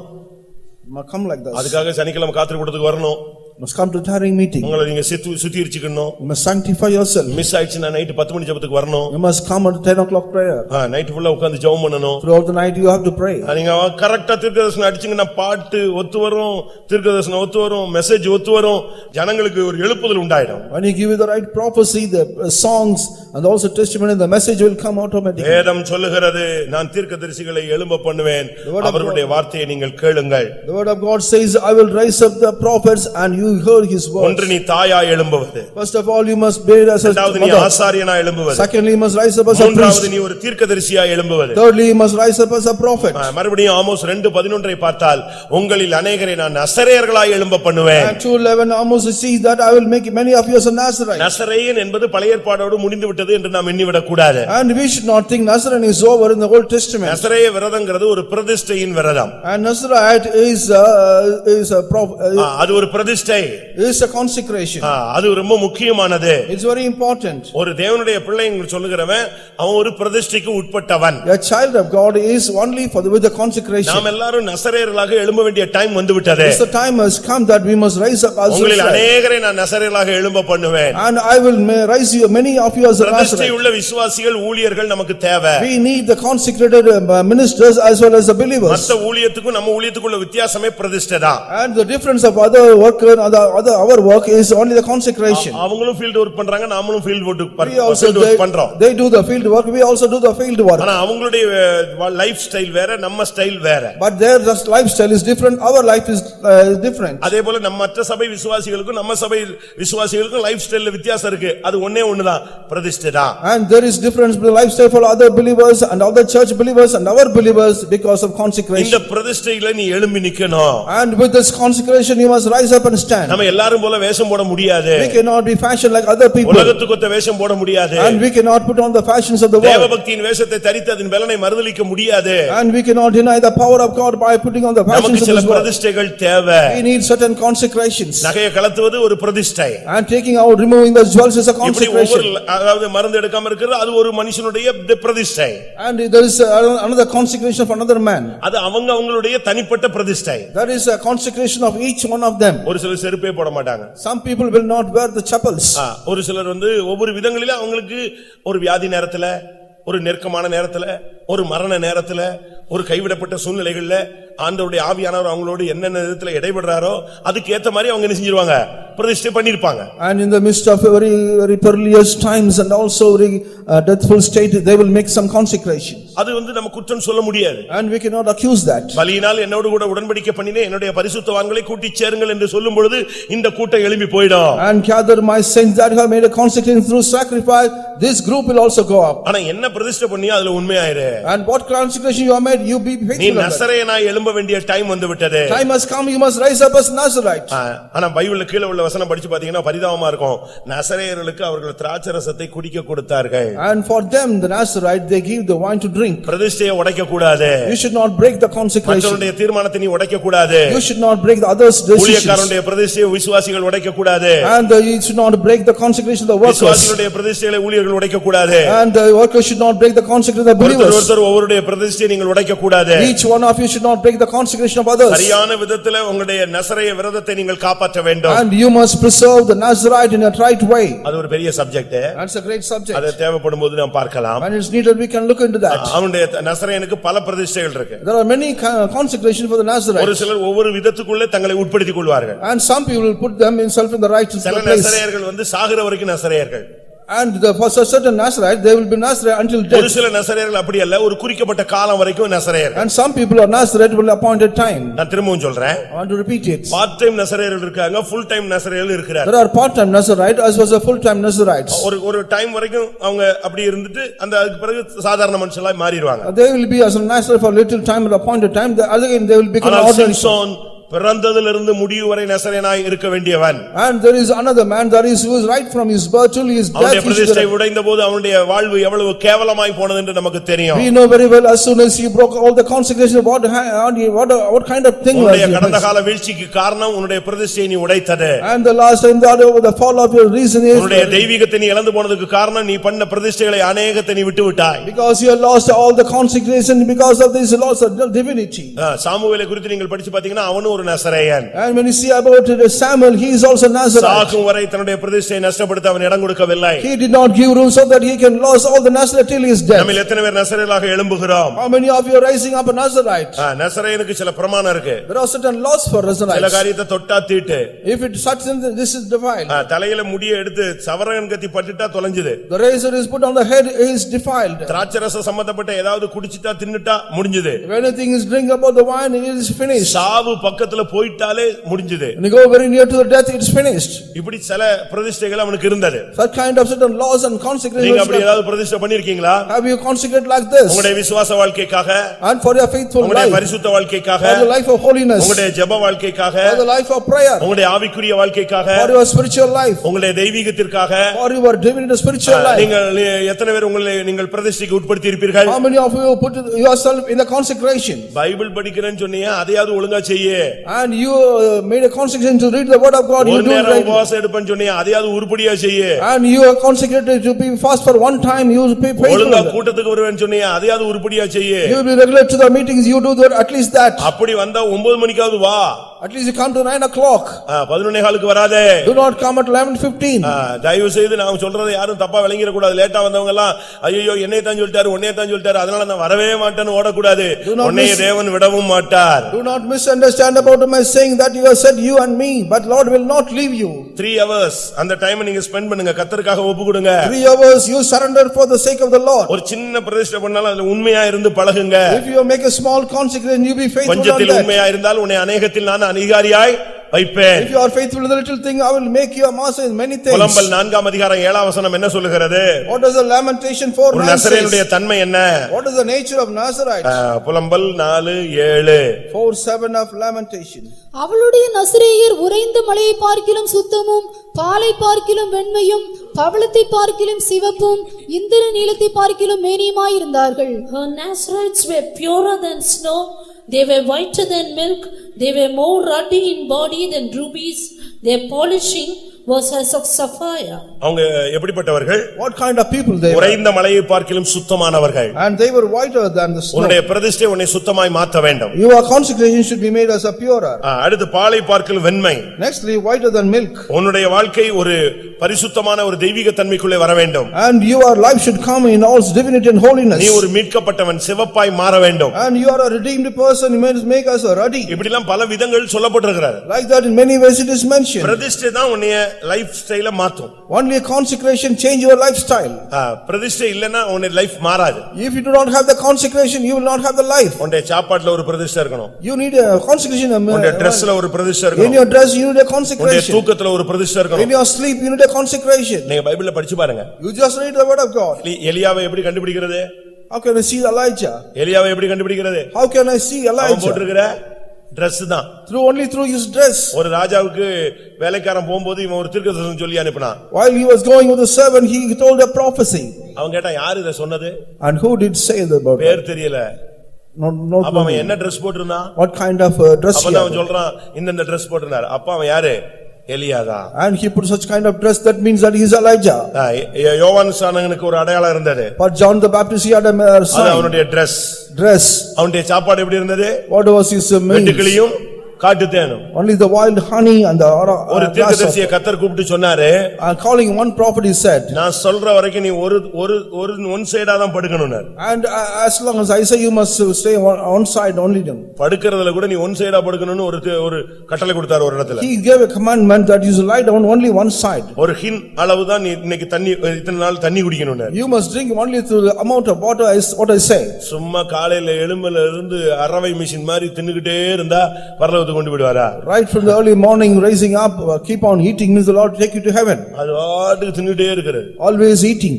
Come like this. அதுக்காக சனிக்கிழமை காத்திரு கூட்டத்துக்கு வரணும். Must come to tiring meeting. உங்களை நீங்க சுத்திகரிச்சுக்கணும். You must sanctify yourself. Miss ஆயிடுச்சுனா நைட் 10 மணி ஜெபத்துக்கு வரணும். You must come at 10 o'clock prayer. Night ஃபுல்லா உட்கார்ந்து ஜெபம் பண்ணணும். Throughout the night you have to pray. நீங்க கரெக்ட்டா தீர்க்கதரிசனம் அடிச்சீங்கன்னா பாட்டு ஒத்து வரும், தீர்க்கதரிசனம் ஒத்து வரும், மெசேஜ் ஒத்து வரும், ஜனங்களுக்கு ஒரு எழுப்புதல் உண்டாயிடும். When you give the right prophecy, the songs and also testimony, the message will come automatically. வேதம் சொல்லுகிறது, நான் தீர்க்கதரிசிகளை எழும்ப பண்ணுவேன், அவர்களுடைய வார்த்தையை நீங்கள் கேளுங்கள். The word of God says, I will raise up the prophets and you hear his word. ஒன்று நீ தாயாய் எழும்புவது. First of all you must bear as a இரண்டாவது நீ ஆசாரியனாய் எழும்புவது. Secondly you must rise up as a priest. மூன்றாவது நீ ஒரு தீர்க்கதரிசியாய் எழும்புவது. Thirdly you must rise up as a prophet. மறுபடியும் Amos 2:11 பார்த்தால், உங்களில் அநேகரை நான் நசரேயர்களாய் எழும்ப பண்ணுவேன். And 2:11 Amos says that I will make many of you as a Nazarene. நசரேயன் என்பது பழைய ஏற்பாடோடு முடிந்து விட்டது என்று நாம் எண்ணிவிடக் கூடாது. And we should not think Nazarene is over in the Old Testament. நசரேய விரதம்ங்கிறது ஒரு பிரதிஷ்டையின் விரதம். And Nazarite is a அது ஒரு பிரதிஷ்டை. is a consecration. அது ரொம்ப முக்கியமானது. It's very important. ஒரு தேவனுடைய பிள்ளைங்க சொல்லுகிறவன் அவன் ஒரு பிரதிஷ்டைக்கு உட்பட்டவன். A child of God is only with the consecration. நாம் எல்லாரும் நசரேயர்களாக எழும்ப வேண்டிய டைம் வந்து விட்டது. The time has come that we must rise up as உங்களில் அநேகரை நான் நசரேயர்களாக எழும்ப பண்ணுவேன். And I will raise you many of you as a பிரதிஷ்டை உள்ள விசுவாசிகள் ஊழியர்கள் நமக்கு தேவை. We need the consecrated ministers as well as the believers. மற்ற ஊழியத்துக்கும் நம்ம ஊழியத்துக்குள்ள வித்தியாசமே பிரதிஷ்டை தான். And the difference of other work and our work is only the consecration. அவங்களும் ஃபீல்ட் வொர்க் பண்றாங்க, நாமளும் ஃபீல்ட் வொர்க் பண்றோம். They do the field work, we also do the field work. ஆனா அவங்களுடைய லைஃப் ஸ்டைல் வேற, நம்ம ஸ்டைல் வேற. But their lifestyle is different, our life is different. அதே போல நம்ம மற்ற சபை விசுவாசிகளுக்கும் நம்ம சபை விசுவாசிகளுக்கும் லைஃப் ஸ்டைல்ல வித்தியாசம் இருக்கு. அது ஒண்ணே ஒண்ணுதான், பிரதிஷ்டை தான். And there is difference between the lifestyle for other believers and other church believers and our believers because of consecration. இந்த பிரதிஷ்டையில நீ எழும்பி நிக்கணும். And with this consecration you must rise up and stand. நம்ம எல்லாரும் போல வேஷம் போட முடியாது. We cannot be fashioned like other people. உலகத்துக்கு ஒத்த வேஷம் போட முடியாது. And we cannot put on the fashions of the world. தேவபக்தியின் வேஷத்தை தரித்து அதன் பலனை மறுதலிக்க முடியாது. And we cannot deny the power of God by putting on the fashions of நமக்கு this சில world. பிரதிஷ்டைகள் தேவை. We need certain consecrations. நகையை கலத்துவது ஒரு பிரதிஷ்டை. And taking out, removing the jewels is a consecration. அதாவது மருந்து எடுக்காம இருக்கிறது அது ஒரு மனுஷனுடைய பிரதிஷ்டை. And there is another consecration for another man. அது அவங்களுடைய தனிப்பட்ட பிரதிஷ்டை. That is a consecration of each one of them. ஒரு சிலர் செருப்பே போட மாட்டாங்க. Some people will not wear the chappals. ஒரு சிலர் ஒவ்வொரு விதங்களில அவங்களுக்கு ஒரு வியாதி நேரத்துல, ஒரு நெருக்கமான நேரத்துல, ஒரு மரண நேரத்துல, ஒரு கைவிடப்பட்ட சூழ்நிலைகள்ல ஆண்டவருடைய ஆவியானவர் அவங்களோடு என்னென்ன விதத்துல இடைபடுறாரோ அதுக்கு ஏத்த மாதிரி அவங்க என்ன செஞ்சிருவாங்க, பிரதிஷ்டை பண்ணிருப்பாங்க. And in the midst of very very perilous times and also very deathful state they will make some consecration. அது நம்ம குற்றம் சொல்ல முடியாது. And we cannot accuse that. பலியினால் என்னோடு கூட உடன்படிக்கை பண்ணினே என்னுடைய பரிசுத்தவான்களை கூட்டி சேருங்கள் என்று சொல்லும் பொழுது இந்த கூட்டம் எழும்பி போய்டும். And gather my saints that have made a consecration through sacrifice, this group will also go up. ஆனா என்ன பிரதிஷ்டை பண்ணியா அதுல உண்மையாயிரு. And what consecration you have made, you be faithful. நீ நசரேயனாய் எழும்ப வேண்டிய டைம் வந்து விட்டது. Time has come, you must rise up as Nazarite. ஆனா பைபிள்ல கீழ உள்ள வசனம் படிச்சு பாத்தீங்கன்னா பரிதாபமா இருக்கும். நசரேயர்களுக்கு அவர்கள் திராட்சரசத்தை குடிக்க கொடுத்தார்கள். And for them the Nazarite they give the wine to drink. பிரதிஷ்டையை உடைக்க கூடாது. You should not break the consecration. மற்றவருடைய தீர்மானத்தை நீ உடைக்க கூடாது. You should not break the others' decisions. ஊழியக்காரனுடைய பிரதிஷ்டையை விசுவாசிகள் உடைக்க கூடாது. And you should not break the consecration of the workers. விசுவாசிகளுடைய பிரதிஷ்டையை ஊழியர்கள் உடைக்க கூடாது. And the workers should not break the consecration of the believers. ஒருத்தர் ஒவ்வொருடைய பிரதிஷ்டையை நீங்கள் உடைக்க கூடாது. Each one of you should not break the consecration of others. சரியான விதத்திலே உங்களுடைய நசரேய விரதத்தை நீங்கள் காப்பாற்ற வேண்டும். And you must preserve the Nazarite in a right way. அது ஒரு பெரிய subject. That's a great subject. அது தேவைப்படும்போது நாம் பார்க்கலாம். When it's needed we can look into that. அவனுடைய நசரேயனுக்கு பல பிரதிஷ்டைகள் இருக்கு. There are many consecrations for the Nazarite. ஒரு சிலர் ஒவ்வொரு விதத்துக்குள்ளே தங்களை உட்படுத்திக் கொள்வார்கள். And some people will put themselves in the right place. சில நசரேயர்கள் வந்து சாகிற வரைக்கும் நசரேயர்கள். And for certain Nazarite, they will be Nazarite until death. ஒரு சில நசரேயர்கள் அப்படி அல்ல, ஒரு குறிக்கப்பட்ட காலம் வரைக்கும் நசரேயர்கள். And some people are Nazarite for appointed time. நான் திரும்பவும் சொல்றேன். I want to repeat it. Part time நசரேயர்கள் இருக்காங்க, ஃபுல் டைம் நசரேயர்கள் இருக்கிறார்கள். There are part-time Nazarite as well as full time Nazarites. ஒரு டைம் வரைக்கும் அவங்க அப்படி இருந்துட்டு அந்த அதுக்கு பிறகு சாதாரண மனுஷங்களா மாறிடுவாங்க. They will be as a Nazarite for little time at appointed time. Again they will become ordinary. பிறந்ததிலிருந்து முடிவு வரை நசரேயனாய் இருக்க வேண்டியவன். And there is another man that is who is right from his birth till his death. அவருடைய பிரதிஷ்டை உடைந்தபோது அவனுடைய வாழ்வு எவ்வளவு கேவலமாய் போனது என்று நமக்கு தெரியும். We know very well as soon as he broke all the consecration what kind of thing was உன்னுடைய கடந்த கால வீழ்ச்சிக்கு காரணம் உன்னுடைய பிரதிஷ்டையை நீ உடைத்தது. And the last time the fall of your reason is உன்னுடைய தெய்வீகத்தை நீ இழந்து போனதுக்கு காரணம் நீ பண்ண பிரதிஷ்டைகளை அநேகத்தை நீ விட்டு விட்டாய். Because you lost all the consecration because of this loss of divinity. சாமுவேலை குறித்து நீங்கள் படிச்சு பாத்தீங்கன்னா அவனும் ஒரு நசரேயன். And when you see about Samuel, he is also Nazarite. சாகும் வரை தன்னுடைய பிரதிஷ்டையை நஷ்டப்படுத்த அவன் இடம் கொடுக்கவில்லை. He did not give room so that he can lose all the Nazarite till his death. நம்மில் எத்தனை பேர் நசரேயர்களாக எழும்புகிறோம்? How many of you are rising up a Nazarite? நசரேயனுக்கு சில பிரமாணம் இருக்கு. There are certain laws for Nazarites. சில காரியத்தை தொட்டா தீட்டு. If it such this is defiled. தலையில முடியை எடுத்து சவரகன் கத்தி பட்டுட்டா தொலைஞ்சது. The razor is put on the head is defiled. திராட்சரச சம்பந்தப்பட்ட ஏதாவது குடிச்சிட்டா தின்னுட்டா முடிஞ்சது. If anything is drink about the wine it is finished. சாவு பக்கத்துல போயிட்டாலே முடிஞ்சது. When you go very near to the death it's finished. இப்படி சில பிரதிஷ்டைகள் அவனுக்கு இருந்தது. Such kind of certain laws and consecrations. நீங்க அப்படி ஏதாவது பிரதிஷ்டை பண்ணிருக்கீங்களா? Have you consecrated like this? உங்களுடைய விசுவாச வாழ்க்கைக்காக, and for your faithful life, உங்களுடைய பரிசுத்த வாழ்க்கைக்காக, for the life of holiness, உங்களுடைய ஜெப வாழ்க்கைக்காக, for the life of prayer, உங்களுடைய ஆவிக்குரிய வாழ்க்கைக்காக, for your spiritual life, உங்களுடைய தெய்வீகத்திற்காக, for your divinity spiritual life. நீங்கள் எத்தனை பேர் உங்களை நீங்கள் பிரதிஷ்டைக்கு உட்படுத்தி இருப்பீர்கள்? How many of you put yourself in the consecration? Bible படிக்கிறேன்னு சொன்னீங்க, அதையாவது ஒழுங்கா செய்ய. And you made a consecration to read the word of God. You do it right. உபவாசம் எடுப்பேன்னு சொன்னீங்க, அதையாவது உருப்படியா செய்ய. And you are consecrated to be fast for one time. You pay faithful. ஒழுங்கா கூட்டத்துக்கு வருவேன்னு சொன்னீங்க, அதையாவது உருப்படியா செய்ய. You will be regular to the meetings. You do that at least that. அப்படி வந்தா 9 மணிக்காவது வா. At least you come to 9 o'clock. 11:15க்கு வராதே. Do not come at 11:15. தயவு செய்து நான் சொல்றதை யாரும் தப்பா விளங்கிர கூடாது. லேட்டா வந்தவங்க எல்லாம் ஐயோ என்னைய தான் சொல்லிட்டாரு உன்னைய தான் சொல்லிட்டாரு அதனால நான் வரவே மாட்டேன்னு ஓடக்கூடாது. உன்னைய தேவன் விடவும் மாட்டார். Do not misunderstand about my saying that you have said you and me, but Lord will not leave you. 3 hours அந்த டைம் நீங்க ஸ்பெண்ட் பண்ணுங்க, கர்த்தருக்காக ஒப்பு கொடுங்க. 3 hours you surrender for the sake of the Lord. ஒரு சின்ன பிரதிஷ்டை பண்ணாலும் அதுல உண்மையா இருந்து பழகுங்க. If you make a small consecration you be faithful on that. கொஞ்சத்தில் உண்மையா இருந்தால் உன்னை அநேகத்தில் நான் அதிகாரியாய் வைப்பேன். If you are faithful in the little thing I will make you a master in many things. புலம்பல் 4ஆம் அதிகாரம் 7ஆம் வசனம் என்ன சொல்லுகிறது? What is the lamentation for ஒரு நசரேயனுடைய தன்மை என்ன? What is the nature of Nazarite? புலம்பல் 4:7 4:7 of lamentation. அவளுடைய நசரேயர் உறைந்த மலையை பார்க்கிலும் சுத்தமும் பாலை பார்க்கிலும் வெண்மையும் பவளத்தை பார்க்கிலும் சிவப்பும் இந்திர நீலத்தை பார்க்கிலும் மேனியுமாய் இருந்தார்கள். Her Nazarites were purer than snow, they were whiter than milk, they were more ruddy in body than rubies, their polishing was as of sapphire. அவங்க எப்படிப்பட்டவர்கள்? What kind of people they were? உறைந்த மலையை பார்க்கிலும் சுத்தமானவர்கள். And they were whiter than the snow. உன்னுடைய பிரதிஷ்டை உன்னை சுத்தமாய் மாற்ற வேண்டும். Your consecration should be made as a purer. அடுத்து பாலை பார்க்கிலும் வெண்மை. Nextly whiter than milk. உன்னுடைய வாழ்க்கை ஒரு பரிசுத்தமான ஒரு தெய்வீக தன்மைக்குள்ளே வர வேண்டும். And your life should come in all divinity and holiness. நீ ஒரு மீட்கப்பட்டவன், சிவப்பாய் மாற வேண்டும். And you are a redeemed person, you must make us a ruddy. இப்படிலாம் பல விதங்கள் சொல்லப்பட்டிருக்கிறது. Like that in many ways it is mentioned. பிரதிஷ்டை தான் உன்னுடைய லைஃப் ஸ்டைல மாத்தும். Only a consecration change your lifestyle. பிரதிஷ்டை இல்லனா உன்னுடைய லைஃப் மாறாது. If you do not have the consecration you will not have the life. உன்னுடைய சாப்பாட்டுல ஒரு பிரதிஷ்டை இருக்கணும். You need a consecration. உன்னுடைய Dressல ஒரு பிரதிஷ்டை இருக்கணும். In your dress you need a consecration. உன்னுடைய தூக்கத்துல ஒரு பிரதிஷ்டை இருக்கணும். In your sleep you need a consecration. நீங்க பைபிள்ல படிச்சு பாருங்க. You just read the word of God. எலியாவை எப்படி கண்டுபிடிக்கிறது? How can I see Elijah? எலியாவை எப்படி கண்டுபிடிக்கிறது? How can I see Elijah? அவன் போட்டுக்கிற Dress தான். Only through his dress. ஒரு ராஜாவுக்கு வேலைக்காரன் போகும்போது இவன் ஒரு தீர்க்கதரிசனம் சொல்லி அனுப்பினான். While he was going with the servant he told a prophecy. அவன் கேட்டா யார் இத சொன்னது? And who did say about பேர் தெரியல. Not அப்ப அவன் என்ன Dress போட்டுறான்? What kind of dress he அப்ப அவன் சொல்றான் இந்த Dress போட்டுறார். அப்ப அவன் யாரு? Eliada. And he put such kind of dress that means that he is Elijah. யோவான் ஸ்நானகனுக்கு ஒரு அடையாளம் இருந்தது. But John the Baptist he had a sign. அவனுடைய dress. Dress. அவனுடைய சாப்பாடு எப்படி இருந்தது? What was his meal? வெட்டுக்கிளியும் காட்டுத்தேனும். Only the wild honey and the ஒரு grasshopper. தீர்க்கதரிசியை கர்த்தர் கூப்பிட்டு சொன்னாரு, And calling one prophet, he said, நான் சொல்ற வரைக்கும் நீ ஒரு ஒன் சைடா தான் படுக்கணும்னாரு. and as long as I say, you must stay on side only. படுக்கிறதுல கூட நீ ஒன் சைடா படுக்கணும்னு ஒரு கட்டளை கொடுத்தாரு ஒரு இடத்துல. He gave a commandment that you should lie down only one side. ஒரு ஹின் அளவு தான் நீ இன்னைக்கு தண்ணி இத்தனை நாள் தண்ணி குடிக்கணும்னாரு. You must drink only through the amount of water is what I say. சும்மா காலையில எலும்புல இருந்து அரவை மிஷின் மாதிரி தின்னுகிட்டே இருந்தா பரலோகத்துக்கு கொண்டு விடுவாரா? Right from the early morning rising up, keep on eating means the Lord take you to heaven. அது வாட்டுக்கு தின்னுட்டே இருக்குது. Always eating.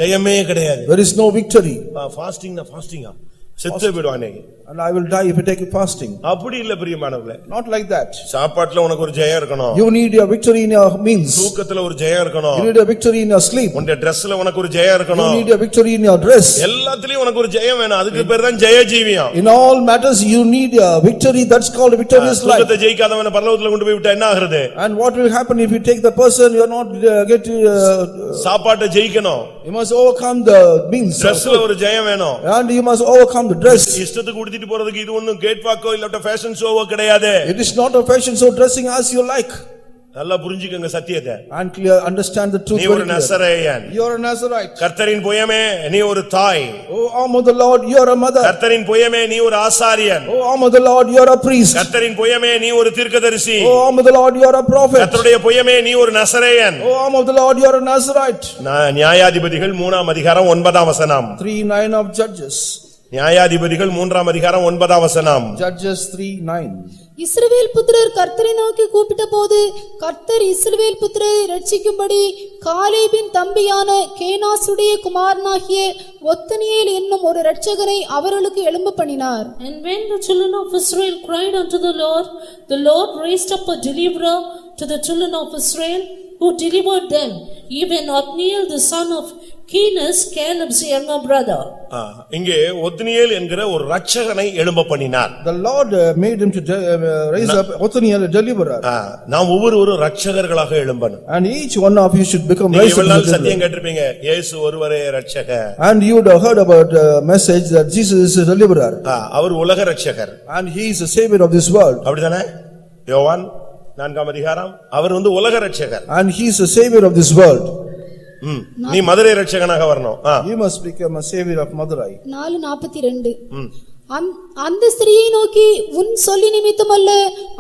ஜெயமே கிடையாது. There is no victory. ஃபாஸ்டிங்கா செத்து விடுவானே. And I will die if I take fasting. அப்படி இல்ல பிரியமானவர்களே. Not like that. சாப்பாட்டுல உனக்கு ஒரு ஜெயம் இருக்கணும். You need a victory in your meals. தூக்கத்துல ஒரு ஜெயம் இருக்கணும். You need a victory in your sleep. உன்னுடைய Dressல உனக்கு ஒரு ஜெயம் இருக்கணும். You need a victory in your dress. எல்லாத்துலயும் உனக்கு ஒரு ஜெயம் வேணும். அதுக்கு பேர் தான் ஜெய ஜீவியம். In all matters you need a victory, that's called a victorious life. தூக்கத்தை ஜெயிக்காதவன பரலோகத்துல கொண்டு போய் விட்டா என்ன ஆகுறது? And what will happen if you take the person you are not get சாப்பாட்டை ஜெயிக்கணும். you must overcome the means. Dressல ஒரு ஜெயம் வேணும். And you must overcome the dress. இஷ்டத்துக்கு உடுத்திட்டு போறதுக்கு இது ஒண்ணும் கேட் வாக்கோ இல்ல ஃபேஷன் ஷோவோ கிடையாது. It is not a fashion show dressing as you like. நல்லா புரிஞ்சுக்கங்க சத்தியத்தை. And clear understand the truth. நீ ஒரு நசரேயன். You are a Nazarite. கர்த்தரின் பொய்யமே நீ ஒரு தாய். Oh arm of the Lord, you are a mother. கர்த்தரின் பொய்யமே நீ ஒரு ஆசாரியன். Oh arm of the Lord, you are a priest. கர்த்தரின் பொய்யமே நீ ஒரு தீர்க்கதரிசி. Oh arm of the Lord, you are a prophet. கர்த்தருடைய பொய்யமே நீ ஒரு நசரேயன். Oh arm of the Lord, you are a Nazarite. நியாயாதிபதிகள் 3ஆம் அதிகாரம் 9ஆம் வசனம். 3:9 of Judges. நியாயாதிபதிகள் 3ஆம் அதிகாரம் 9ஆம் வசனம். Judges 3:9. இஸ்ரவேல் புத்திரர் கர்த்தரை நோக்கி கூப்பிட்ட போது கர்த்தர் இஸ்ரவேல் புத்திரரை ரட்சிக்கும்படி காலேபின் தம்பியான கேனாசுடைய குமாரனாகிய ஒத்னியேல் என்னும் ஒரு இரட்சகனை அவர்களுக்கு எழும்ப பண்ணினார். And when the children of Israel cried unto the Lord raised up a deliverer to the children of Israel, who delivered them, even Othniel the son of Kenaz, Caleb's younger brother. இங்கே ஒத்னியேல் என்கிற ஒரு இரட்சகனை எழும்ப பண்ணினார். The Lord made him to raise up Othniel, a deliverer. நாம் ஒவ்வொருவரும் இரட்சகர்களாக எழும்பணும். And each one of you should become raised up. சத்தியம் கேட்டிருப்பீங்க, இயேசு ஒருவரே இரட்சகர். And you would have heard about the message that Jesus is a deliverer. அவர் உலக இரட்சகர். And he is the savior of this world. அப்படிதானே? யோவான் 4ஆம் அதிகாரம் அவர் உலக இரட்சகர். And he is the savior of this world. நீ மதுரை இரட்சகனாக வரணும். You must become a savior of Madurai. 4:42. அந்த ஸ்திரியை நோக்கி உன் சொல்லி நிமித்தமல்ல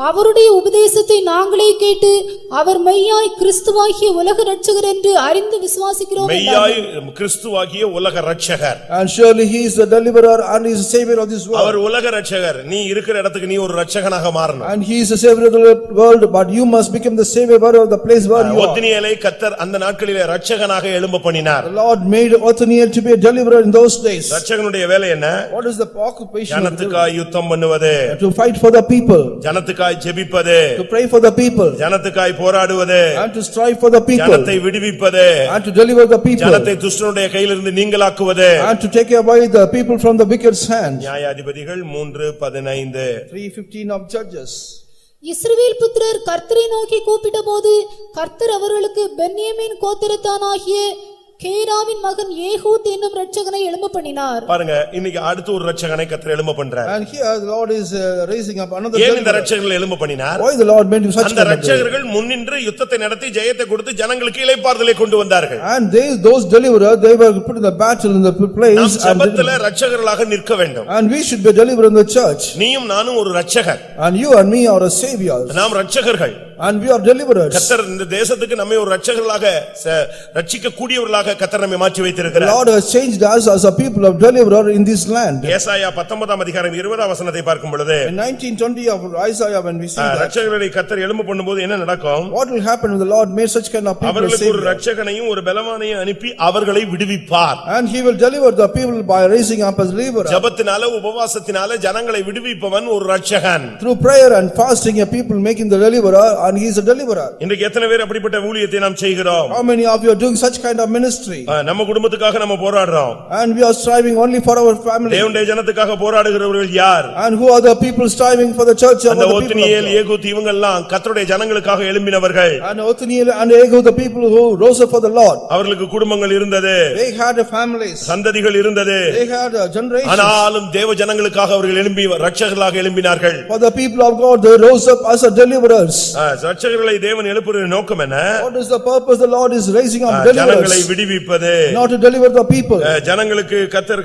அவருடைய உபதேசத்தை நாங்களே கேட்டு அவர் மெய்யாய் கிறிஸ்துவாகிய உலக இரட்சகர் என்று அறிந்து விசுவாசிக்கிறோம். மெய்யாய் கிறிஸ்துவாகிய உலக இரட்சகர். And surely he is the deliverer and he is the savior of this world. அவர் உலக இரட்சகர். நீ இருக்கிற இடத்துக்கு நீ ஒரு இரட்சகனாக மாறணும். And he is the savior of the world, but you must become the savior of the place where you are. ஒத்னியேலை கர்த்தர் அந்த நாட்களிலே இரட்சகனாக எழும்ப பண்ணினார். The Lord made Othniel to be a deliverer in those days. இரட்சகனுடைய வேலை என்ன? What is the occupation? ஜனத்துக்காய் யுத்தம் பண்ணுவது. To fight for the people. ஜனத்துக்காய் ஜெபிப்பது. To pray for the people. ஜனத்துக்காய் போராடுவது. And to strive for the people. ஜனத்தை விடுவிப்பது. And to deliver the people. ஜனத்தை துஷ்டனுடைய கையிலிருந்து நீங்களாக்குவது. And to take away the people from the wicked's hand. நியாயாதிபதிகள் 3:15. 3:15 of Judges. இஸ்ரவேல் புத்திரர் கர்த்தரை நோக்கி கூப்பிட்ட போது கர்த்தர் அவர்களுக்கு பென்யமீன் கோத்திரத்தானாகிய கேராவின் மகன் ஏகூத் என்னும் இரட்சகனை எழும்ப பண்ணினார். பாருங்க, இன்னைக்கு அடுத்து ஒரு இரட்சகனை கர்த்தர் எழும்ப பண்றார். And here the Lord is raising up another. ஏன் இந்த இரட்சகர்களை எழும்ப பண்ணினார்? Why the Lord made him such? அந்த இரட்சகர்கள் முன்னின்று யுத்தத்தை நடத்தி ஜெயத்தை கொடுத்து ஜனங்களுக்கு இளைப்பாறுதலை கொண்டு வந்தார்கள். And those deliverers, they were put in the battle in the place. நாம் ஜெபத்திலே இரட்சகர்களாக நிற்க வேண்டும். And we should be a deliverer in the church. நீயும் நானும் ஒரு இரட்சகர். And you and me are a saviors. நாம் இரட்சகர்கள். And we are deliverers. கர்த்தர் இந்த தேசத்துக்கு நம்மை ஒரு இரட்சகர்களாக ரட்சிக்க கூடியவர்களாக கர்த்தர் நம்மை மாற்றி வைத்திருக்கிறார். The Lord has changed us as a people of deliverer in this land. ஏசாயா 19ஆம் அதிகாரம் 20ஆம் வசனத்தை பார்க்கும் பொழுது in 19:20 of Isaiah, when we see that இரட்சகர்களை கர்த்தர் எழும்ப பண்ணும்போது என்ன நடக்கும்? What will happen when the Lord made such kind of people? அவர்களுக்கு ஒரு இரட்சகனையும் ஒரு பலவானையும் அனுப்பி அவர்களை விடுவிப்பார். And he will deliver the people by raising up as deliverer. ஜெபத்தினால உபவாசத்தினால ஜனங்களை விடுவிப்பவன் ஒரு இரட்சகன். Through prayer and fasting, a people making the deliverer and he is a deliverer. இன்றைக்கு எத்தனை பேர் அப்படிப்பட்ட ஊழியத்தை நாம் செய்கிறோம்? How many of you are doing such kind of ministry? நம்ம குடும்பத்துக்காக நம்ம போராடுறோம். And we are striving only for our family. தேவனுடைய ஜனத்துக்காக போராடுகிறவர்கள் யார்? And who are the people striving for the church of அந்த the people? ஒத்னியேல் ஏகூத் இவங்க எல்லாம் கர்த்தருடைய ஜனங்களுக்காக எழும்பினவர்கள். And Othniel and Ehud, the people who rose up for the Lord. அவர்களுக்கு குடும்பங்கள் இருந்தது. They had families. சந்ததிகள் இருந்தது. They had generations. ஆனாலும் தேவ ஜனங்களுக்காக அவர்கள் எழும்பி ரட்சகர்களாக எழும்பினார்கள். For the people of God, they rose up as a deliverers. ரட்சகர்களை தேவன் எழுப்புகிற நோக்கம் என்ன? What is the purpose the Lord is raising up ஜனங்களை deliverers? விடுவிப்பது. Not to deliver the people. ஜனங்களுக்கு கர்த்தர்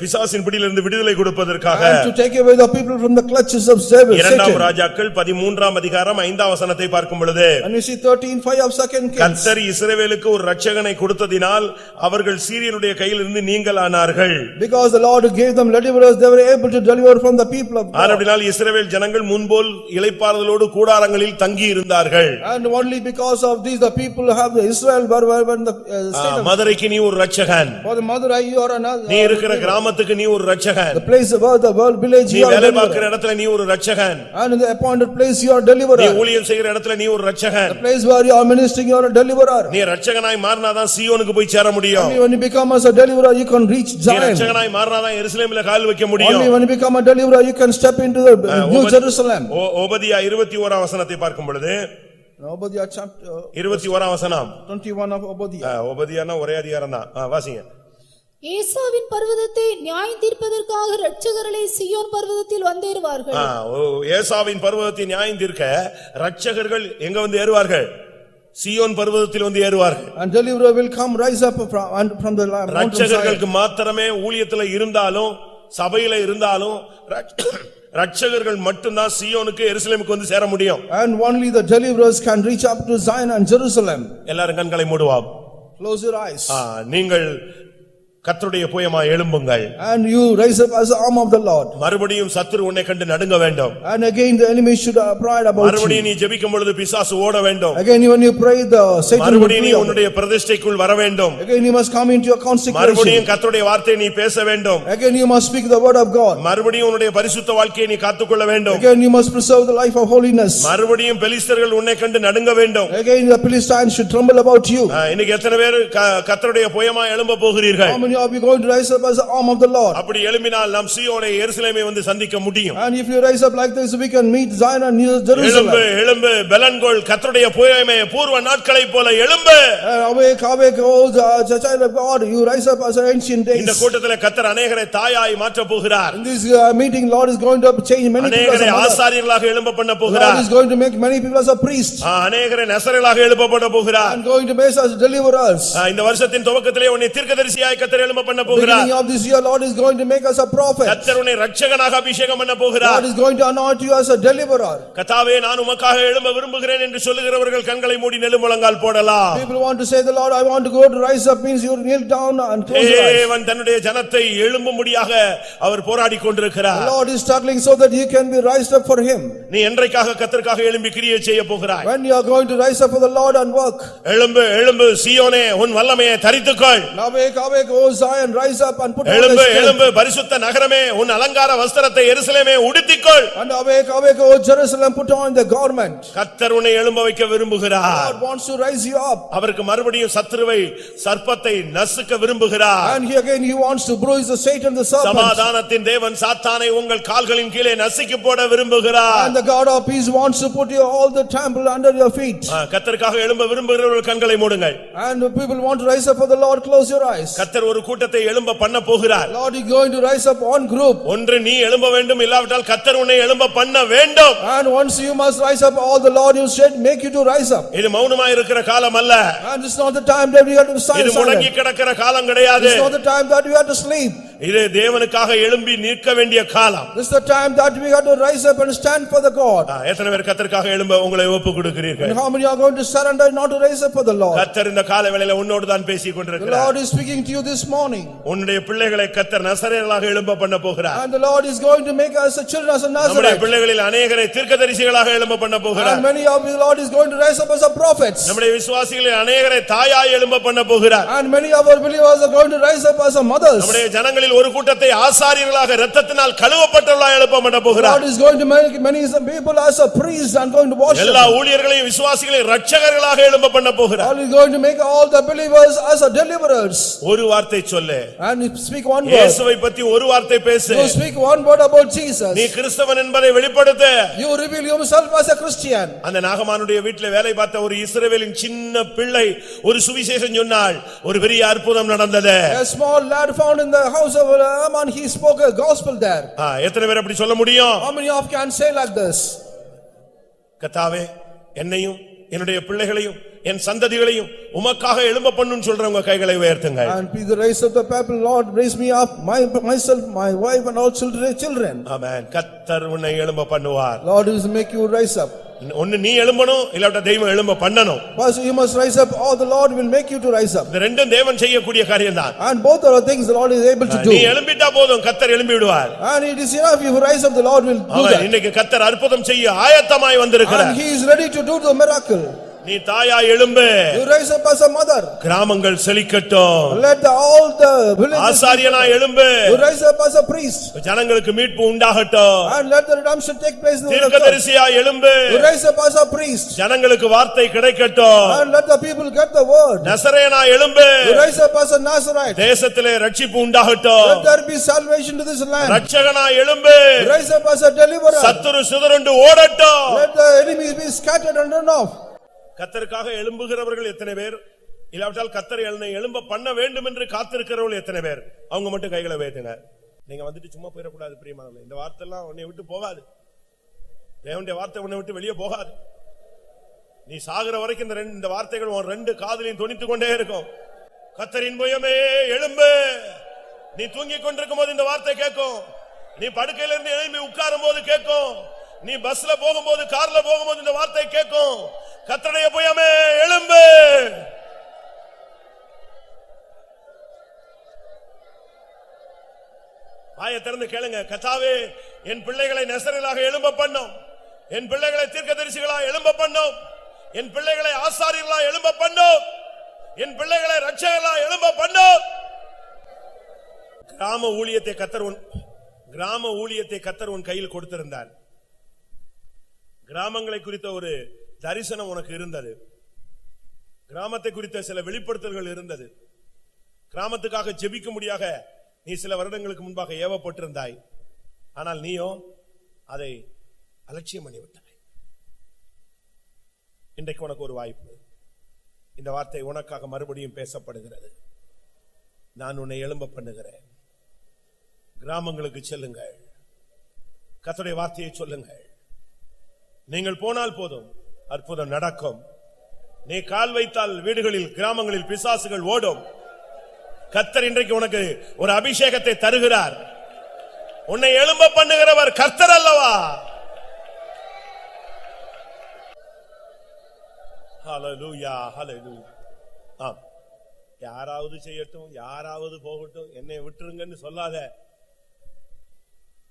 பிசாசின் பிடியிலிருந்து விடுதலை கொடுப்பதற்காக. And to take away the people from the clutches of Satan. இரண்டாம் ராஜாக்கள் 13ஆம் அதிகாரம் 5ஆம் வசனத்தை பார்க்கும் பொழுது And you see 13:5 of 2 Kings. கர்த்தர் இஸ்ரவேலுக்கு ஒரு ரட்சகனை கொடுத்ததினால் அவர்கள் சீரியனுடைய கையிலிருந்து நீங்கலானார்கள். Because the Lord gave them deliverers, they were able to deliver from the people of God. ஆனபடியால் இஸ்ரவேல் ஜனங்கள் முன்போல் இளைப்பாறுதலோடு கூடாரங்களில் தங்கி இருந்தார்கள். And only because of these the people have the Israel were in the state of மதுரைக்கு நீ ஒரு Ratchagan. for the Madurai you are another. நீ இருக்கிற கிராமத்துக்கு நீ ஒரு Ratchagan. The place where the world village நீ you are வேலை deliverer. பார்க்கிற இடத்துல நீ ஒரு Ratchagan. And in the appointed place you are நீ deliverer. ஊழியம் செய்கிற இடத்துல நீ ஒரு Ratchagan. The place where you are ministering you are a deliverer. நீ ரட்சகனாய் மாறினாதான் சீயோனுக்கு போய் சேர முடியும். Only when you become as a deliverer you can reach நீ Zion. ரட்சகனாய் மாறினாதான் எருசலேமிலே கால் வைக்க முடியும். Only when you become a deliverer you can step into the New Jerusalem. ஓபதியா 21ஆம் வசனத்தை பார்க்கும் பொழுது Obadiah chapter 21ஆம் வசனம் 21 of Obadiah. ஓபதியானா ஒரே அதிகாரம் தான். வாசிங்க. ஏசாவின் பர்வதத்தை நியாயம் தீர்ப்பதற்காக இரட்சகர்களே சீயோன் பர்வதத்தில் வந்தேறுவார்கள். ஏசாவின் பர்வதத்தை நியாயம் தீர்க்க இரட்சகர்கள் எங்க வந்து ஏறுவார்கள்? சீயோன் பர்வதத்தில் வந்து ஏறுவார்கள். And deliverer will come rise up from the mountain. இரட்சகர்களுக்கு மாத்திரமே ஊழியத்துல இருந்தாலும் சபையில இருந்தாலும் ரட்சகர்கள் மட்டும்தான் சீயோனுக்கு எருசலேமுக்கு வந்து சேர முடியும். And only the deliverers can reach up to Zion and Jerusalem. எல்லாரும் கண்களை மூடுவோம். Close your eyes. நீங்கள் கர்த்தருடைய புயமா எழும்புங்கள். And you rise up as the arm of the Lord. மறுபடியும் சத்துரு உன்னை கண்டு நடுங்க வேண்டும். And again the enemy should pride about you. மறுபடியும் நீ ஜெபிக்கும் பொழுது பிசாசு ஓட வேண்டும். Again when you pray the Satan will மறுபடியும் நீ flee. உன்னுடைய பிரதிஷ்டைக்குள் வர வேண்டும். Again you must come into your consecration. மறுபடியும் கர்த்தருடைய வார்த்தையை நீ பேச வேண்டும். Again you must speak the word of God. மறுபடியும் உன்னுடைய பரிசுத்த வாழ்க்கையை நீ காத்துக்கொள்ள வேண்டும். Again you must preserve the life of holiness. மறுபடியும் பெலிஸ்தர்கள் உன்னை கண்டு நடுங்க வேண்டும். Again the Philistines should tremble about you. இன்னைக்கு எத்தனை பேர் கர்த்தருடைய புயமா எழும்ப போகிறீர்கள்? How many of you going to rise up as the arm of the Lord? அப்படி எழும்பினால் நாம் சீயோனை எருசலேமை வந்து சந்திக்க முடியும். And if you rise up like this we can meet Zion and Jerusalem. எழும்பு எழும்பு பெலன்கொள் கர்த்தருடைய புயமே பூர்வ நாட்களைப் போல எழும்பு. Awake awake oh the child of God, you rise up as ancient days. இந்த கூட்டத்திலே கர்த்தர் अनेகரை தாயாய் மாற்ற போகிறார். In this meeting Lord is going to change many people as अनेகரை a ஆசாரியர்களாக எழும்ப பண்ண mother. போகிறார். Lord is going to make many people as a priest. अनेகரை நசரேயர்களாக எழும்ப பண்ண போகிறார். And going to make us deliverers. இந்த வருஷத்தின் துவக்கத்திலே உன்னை தீர்க்கதரிசியாய் கர்த்தர் எழும்ப பண்ண போகிறார். Beginning of this year Lord is going to make us a prophet. கர்த்தர் உன்னை இரட்சகனாக அபிஷேகம் பண்ண போகிறார். God is going to anoint you as a deliverer. கர்த்தாவே நான் உமக்காக எழும்ப விரும்புகிறேன் என்று சொல்லுகிறவர்கள் கண்களை மூடி நெடுமுழங்கால் போடலாம். People want to say the Lord I want to go to rise up means you kneel down and close your eyes. தேவன் தன்னுடைய ஜனத்தை எழும்பும்படியாக அவர் போராடிக் கொண்டிருக்கிறார். The Lord is struggling so that you can be raised up for him. நீ என்றைக்காக கர்த்தருக்காக எழும்பி கிரியை செய்ய போகிறாய்? When you are going to rise up for the Lord and work. எழும்பு எழும்பு சீயோனே உன் வல்லமையை தரித்துக்கொள். Awake awake O Zion, rise up and put on எழும்பு the எழும்பு பரிசுத்த நகரமே உன் அலங்கார வஸ்திரத்தை எருசலேமே உடுத்திக்கொள். And awake awake O Jerusalem, put on the garment. கர்த்தர் உன்னை எழும்ப வைக்க விரும்புகிறார். God wants to raise you up. அவருக்கு மறுபடியும் சத்துருவை சர்ப்பத்தை நசுக்க விரும்புகிறார். And he again he wants to bruise the Satan the serpent. சமாதானத்தின் தேவன் சாத்தானை உங்கள் கால்களின் கீழே நசுக்கி போட விரும்புகிறார். And the God of peace wants to put you all the trample under your feet. கர்த்தருக்காக எழும்ப விரும்புகிறவர்கள் கண்களை மூடுங்கள். And people want to rise up for the Lord, close your eyes. கர்த்தர் ஒரு கூட்டத்தை எழும்ப பண்ண போகிறார். Lord is going to rise up one group. ஒன்று நீ எழும்ப வேண்டும், இல்லாவிட்டால் கர்த்தர் உன்னை எழும்ப பண்ண வேண்டும். And once you must rise up, all the Lord you said make you to rise up. இது மௌனமாய் இருக்கிற காலம் அல்ல. And it's not the time that we have to silence. இது முடங்கி கிடக்கிற காலம் கிடையாது. It's not the time that we have to sleep. இது தேவனுக்காக எழும்பி நிற்க வேண்டிய காலம். This is the time that we have to rise up and stand for the God. எத்தனை பேர் கர்த்தருக்காக எழும்ப உங்களை ஒப்பு கொடுக்கிறீர்கள்? And how many are going to surrender not to rise up for the Lord? கர்த்தர் இந்த கால வேளையில உன்னோடு தான் பேசிக் The கொண்டிருக்கிறார். Lord is speaking to you this morning. உன்னுடைய பிள்ளைகளை கர்த்தர் நசரேயர்களாக எழும்ப பண்ண போகிறார். And the Lord is going to make us the children of நம்முடைய Nazareth. பிள்ளைகளில் அநேகரை தீர்க்கதரிசிகளாக எழும்ப பண்ண போகிறார். And many of the Lord is going to raise up as a prophets. நம்முடைய விசுவாசிகளில் அநேகரை தாயாய் எழும்ப பண்ண போகிறார். And many of our believers are going to rise up as a mothers. நம்முடைய ஜனங்களில் ஒரு கூட்டத்தை ஆசாரியர்களாக இரத்தத்தினால் கழுவப்பட்டவர்களாக எழும்ப பண்ண போகிறார். God is going to make many people as a priest and going to wash எல்லா them. ஊழியர்களையும் விசுவாசிகளையும் ரட்சகர்களாக எழும்ப பண்ண போகிறார். God is going to make all the believers as a deliverers. ஒரு வார்த்தை சொல்லு. And speak one word. இயேசுவை பத்தி ஒரு வார்த்தை பேசு. You speak one word about Jesus. நீ கிறிஸ்தவன் என்பதை வெளிப்படுத்து. You reveal yourself as a Christian. அந்த நாகமானுடைய வீட்டிலே வேலை பார்த்த ஒரு இஸ்ரவேலின் சின்ன பிள்ளை ஒரு சுவிசேஷம் சொன்னாள். ஒரு பெரிய அற்புதம் நடந்தது. A small lad found in the house of Aman, he spoke a gospel there. எத்தனை பேர் அப்படி சொல்ல முடியும்? How many of you can say like this? கர்த்தாவே என்னையும் என்னுடைய பிள்ளைகளையும் என் சந்ததிகளையும் உமக்காக எழும்ப பண்ணுன்னு சொல்றவங்க கைகளை உயர்த்துங்க. And be the raise of the people, Lord, raise me up, myself, my wife and all children. ஆமென். கர்த்தர் உன்னை எழும்ப பண்ணுவார். Lord will make you rise up. ஒன்னு நீ எழும்பணும் இல்லாட்ட தெய்வம் எழும்ப பண்ணணும். First you must rise up, or the Lord will make you to rise up. இந்த ரெண்டும் தேவன் செய்யக்கூடிய காரியம்தான். And both are things the Lord is able to do. நீ எழும்பிட்டா போதும் கர்த்தர் எழும்பி விடுவார். And it is enough if you rise up, the Lord will do that. இன்னைக்கு கர்த்தர் அற்புதம் செய்ய ஆயத்தமாய் வந்திருக்கிறார். And he is ready to do the miracle. நீ தாயா எழும்பு. You rise up as a mother. கிராமங்கள் செழிக்கட்டும். Let all the villages. ஆசாரியனா எழும்பு. You rise up as a priest. ஜனங்களுக்கு மீட்பு உண்டாகட்டும். And let the redemption take place in the world. தீர்க்கதரிசியா எழும்பு. You rise up as a priest. ஜனங்களுக்கு வார்த்தை கிடைக்கட்டும். And let the people get the word. நசரேயனா எழும்பு. You rise up as a Nazarite. தேசத்திலே ரட்சிப்பு உண்டாகட்டும். Let there be salvation to this land. ரட்சகனா எழும்பு. You rise up as a deliverer. சத்துரு சிதறுண்டு ஓடட்டும். Let the enemies be scattered and run off. கர்த்தருக்காக எழும்புகிறவர்கள் எத்தனை பேர்? இல்லாவிட்டால் கர்த்தர் என்னை எழும்ப பண்ண வேண்டும் என்று காத்திருக்கிறவர்கள் எத்தனை பேர்? அவங்க மட்டும் கைகளை உயர்த்துங்க. நீங்க வந்துட்டு சும்மா போயிடக்கூடாது பிரியமானவர்களே. இந்த வார்த்தை எல்லாம் உன்னை விட்டு போகாது. தேவனுடைய வார்த்தை உன்னை விட்டு வெளியே போகாது. நீ சாகுற வரைக்கும் இந்த வார்த்தைகள் உன் ரெண்டு காதுலையும் தொனித்துக் கொண்டே இருக்கும். கர்த்தரின் புயமே எழும்பு. நீ தூங்கிக் கொண்டிருக்கும் போது இந்த வார்த்தை கேட்கும். நீ படுக்கையில இருந்து எழும்பி உட்காரும் போது கேட்கும். நீ பஸ்ல போகும்போது கார்ல போகும்போது இந்த வார்த்தை கேட்கும். கர்த்தருடைய புயமே எழும்பு. வாயை திறந்து கேளுங்க. கர்த்தாவே என் பிள்ளைகளை நசரேயர்களாக எழும்ப பண்ணும். என் பிள்ளைகளை தீர்க்கதரிசிகளாக எழும்ப பண்ணும். என் பிள்ளைகளை ஆசாரியர்களாக எழும்ப பண்ணும். என் பிள்ளைகளை ரட்சகர்களாக எழும்ப பண்ணும். கிராம ஊழியத்தை கர்த்தர் உன் கையில் கொடுத்திருந்தார். கிராமங்களை குறித்த ஒரு தரிசனம் உனக்கு இருந்தது. கிராமத்தை குறித்த சில வெளிப்படுத்தல்கள் இருந்தது. கிராமத்துக்காக ஜெபிக்கும்படியாக நீ சில வருடங்களுக்கு முன்பாக ஏவப்பட்டிருந்தாய். ஆனால் நீயோ அதை அலட்சியம் பண்ணிவிட்டாய். இன்றைக்கு உனக்கு ஒரு வாய்ப்பு. இந்த வார்த்தை உனக்காக மறுபடியும் பேசப்படுகிறது. நான் உன்னை எழும்ப பண்ணுகிறேன். கிராமங்களுக்கு செல்லுங்கள். கர்த்தருடைய வார்த்தையை சொல்லுங்கள். நீங்கள் போனால் போதும், அற்புதம் நடக்கும். நீ கால் வைத்தால் வீடுகளில் கிராமங்களில் பிசாசுகள் ஓடும். கர்த்தர் இன்றைக்கு உனக்கு ஒரு அபிஷேகத்தை தருகிறார். உன்னை எழும்ப பண்ணுகிறவர் கர்த்தர் அல்லவா? ஹல்லேலூயா, ஹல்லேலூயா. ஆம், யாராவது செய்யட்டும், யாராவது போகட்டும், என்னை விட்டுருங்கன்னு சொல்லாத.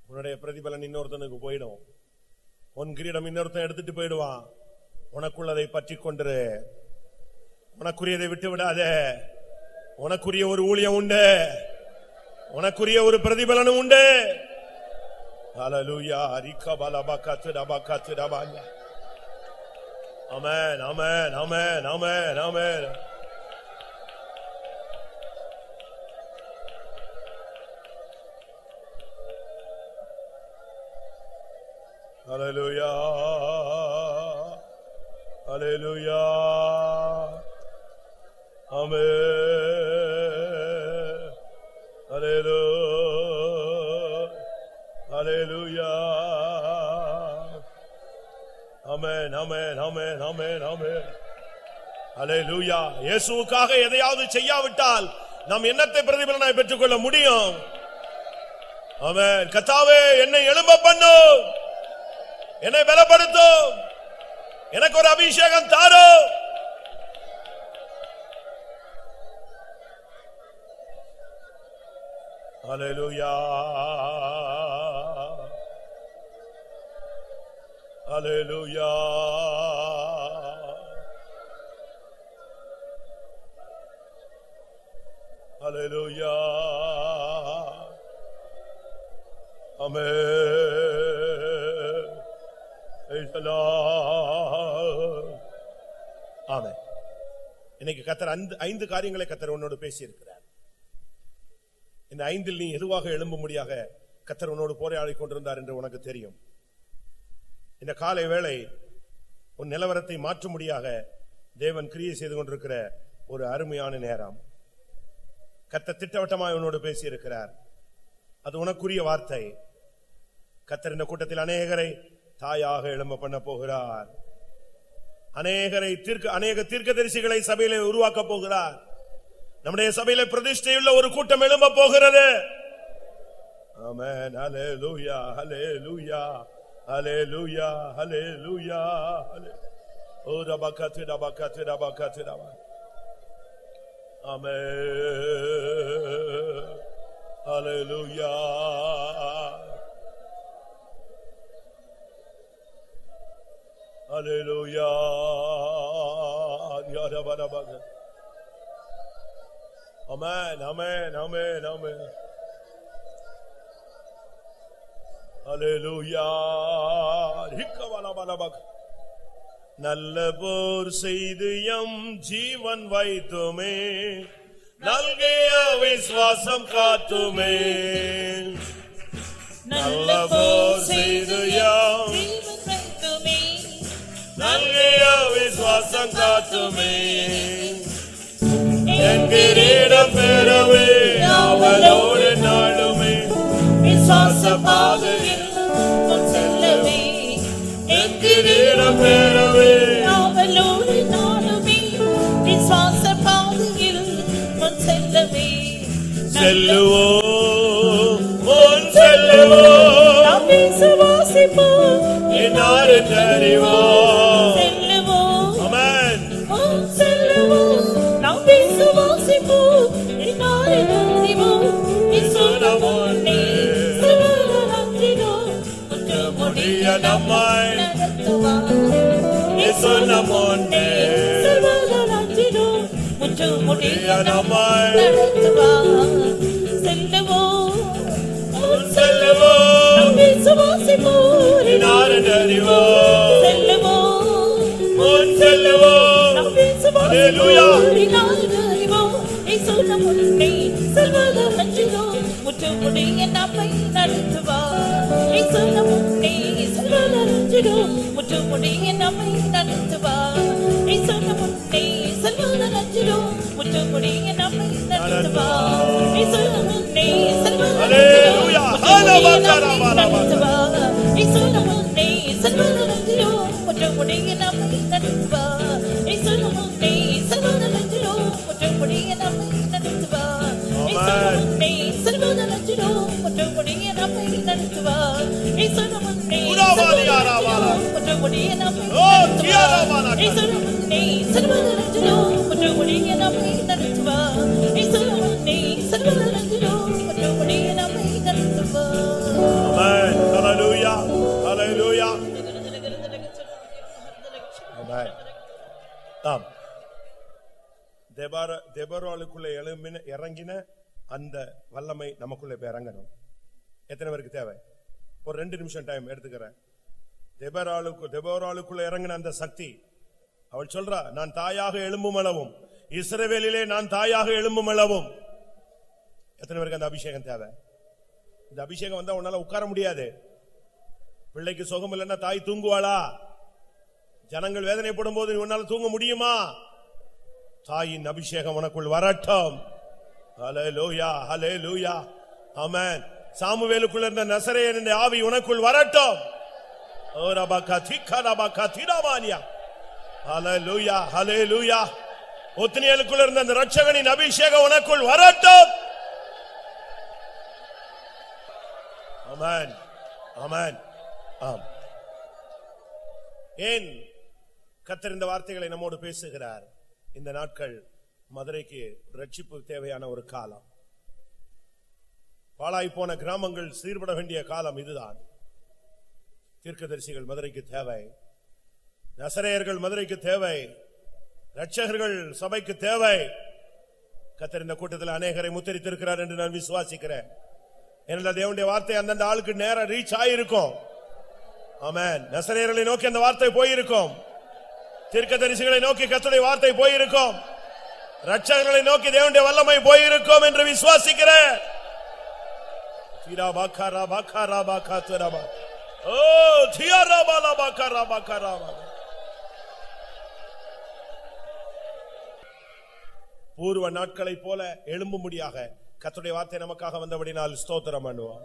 உன்னுடைய பிரதிபலன் இன்னொருத்தனுக்கு போயிடும். உன் கிரீடம் இன்னொருத்தன் எடுத்துட்டு போயிடுவான். உனக்குள்ளதை பற்றி கொண்டிரு. உனக்குரியதை விட்டு விடாதே. உனக்குரிய ஒரு ஊழியம் உண்டு. உனக்குரிய ஒரு பிரதிபலனும் உண்டு. ஹல்லேலூயா. ஆமென், ஆமென், ஆமென், ஆமென், ஆமென். Hallelujah, hallelujah, amen, hallelujah, hallelujah, amen, amen, amen, amen, amen, hallelujah. இயேசுவுக்காக எதையாவது செய்யாவிட்டால் நாம் என்னத்தை பிரதிபலனாய் பெற்றுக்கொள்ள முடியும்? ஆமென். கர்த்தாவே என்னை எழும்ப பண்ணும், என்னை பலப்படுத்தும், எனக்கு ஒரு அபிஷேகம் தாரும். ஹல்லேலூயா ஹல்லேலூயா ஹல்லேலூயா ஆமென். Praise the Lord. ஆமென். இன்னைக்கு கர்த்தர் 5 காரியங்களை கர்த்தர் உன்னோடு பேசி இருக்கிறார். இந்த 5இல் நீ எதுவாக எழும்பும்படியாக கர்த்தர் உன்னோடு போராடி கொண்டிருந்தார் என்று உனக்கு தெரியும். இந்த காலை வேளை உன் நிலவரத்தை மாற்றும்படியாக தேவன் கிரியை செய்து கொண்டிருக்கிற ஒரு அருமையான நேரம். கர்த்தர் திட்டவட்டமாய் உன்னோடு பேசி இருக்கிறார். அது உனக்குரிய வார்த்தை. கர்த்தர் இந்த கூட்டத்தில் அநேகரை தாயாக எழும்ப பண்ண போகிறார். அநேக தீர்க்கதரிசிகளை சபையிலே உருவாக்க போகிறார். நம்முடைய சபையிலே பிரதிஷ்டையுள்ள ஒரு கூட்டம் எழும்ப போகிறது. ஆமென். ஹல்லேலூயா ஹல்லேலூயா ஹல்லேலூயா ஹல்லேலூயா. ஓ ரபகத் ரபகத் ரபகத் ரப. ஆமென். ஹல்லேலூயா. Hallelujah. Amen, amen, amen, amen. Hallelujah. நல்ல போர் செய்து எம் ஜீவன் வைத்துமே, நல்கிய விசுவாசம் காத்துமே. நல்ல போர் செய்து எம் நல்கிய விசுவாசம் காத்துமே. என் கிரீடம் பெறவே அவளோடு நாடுமே, விசுவாச பாதையில் முன் செல்லவே. என் கிரீடம் பெறவே அவளோடு நாடுமே, விசுவாச பாதையில் முன் செல்லவே. செல்லுவோம் முன் செல்லுவோம், நாம் விசுவாசிப்போம் என்னாரு தெரிவோம். தெபொராளுக்குள்ள இறங்கின அந்த வல்லமை நமக்குள்ள இறங்கணும். எத்தனை பேருக்கு தேவை? ஒரு 2 நிமிஷம் டைம் எடுத்துக்கிறேன். தெபொராளுக்குள்ள இறங்கின அந்த சக்தி, அவள் சொல்றா, நான் தாயாக எழும்பும் அளவும், இஸ்ரவேலிலே நான் தாயாக எழும்பும் அளவும். எத்தனை பேருக்கு அந்த அபிஷேகம் தேவை? இந்த அபிஷேகம் வந்தா உன்னால உட்கார முடியாது. பிள்ளைக்கு சுகம் இல்லைன்னா தாய் தூங்குவாளா? ஜனங்கள் வேதனைப்படும் போது உன்னால தூங்க முடியுமா? தாயின் அபிஷேகம் உனக்குள் வரட்டும். ஹல்லேலூயா ஹல்லேலூயா ஆமென். சாமுவேலுக்குள்ள இருந்த நசரேயனின் ஆவி உனக்குள் வரட்டும். ஓ ரபகா திக்கரபகா திரமானியா. ஹல்லேலூயா ஹல்லேலூயா. ஒத்னியேலுக்குள்ள இருந்த அந்த இரட்சகனின் அபிஷேகம் உனக்குள் வரட்டும். ஆமென் ஆமென். ஆம். ஏன் கர்த்தர் இந்த வார்த்தைகளை நம்மோடு பேசுகிறார்? இந்த நாட்கள் மதுரைக்கு ரட்சிப்பு தேவையான ஒரு காலம். பாழாய் போன கிராமங்கள் சீர்பட வேண்டிய காலம் இதுதான். தீர்க்கதரிசிகள் மதுரைக்கு தேவை, நசரேயர்கள் மதுரைக்கு தேவை, இரட்சகர்கள் சபைக்கு தேவை. கர்த்தர் இந்த கூட்டத்தில் அநேகரை முத்திரித்திருக்கிறார் என்று நான் விசுவாசிக்கிறேன். ஏனென்றால் தேவனுடைய வார்த்தை அந்தந்த ஆளுக்கு நேரம் ரீச் ஆயிருக்கும். ஆமென். நசரேயர்களை நோக்கி அந்த வார்த்தை போயிருக்கும், தீர்க்கதரிசிகளை நோக்கி கர்த்தருடைய வார்த்தை போயிருக்கும், இரட்சகர்களை நோக்கி தேவனுடைய வல்லமை போயிருக்கும் என்று விசுவாசிக்கிறேன். பூர்வ நாட்களைப் போல எழும்பும்படியாக கர்த்தருடைய வார்த்தை நமக்காக வந்தபடினால் ஸ்தோத்திரம் பண்ணுவோம்.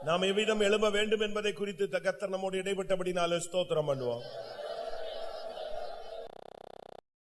நாம் எவ்விதம் எழும்ப வேண்டும் என்பதை குறித்து கர்த்தர் நம்மோடு இடைப்பட்டபடினால் ஸ்தோத்திரம் பண்ணுவோம்.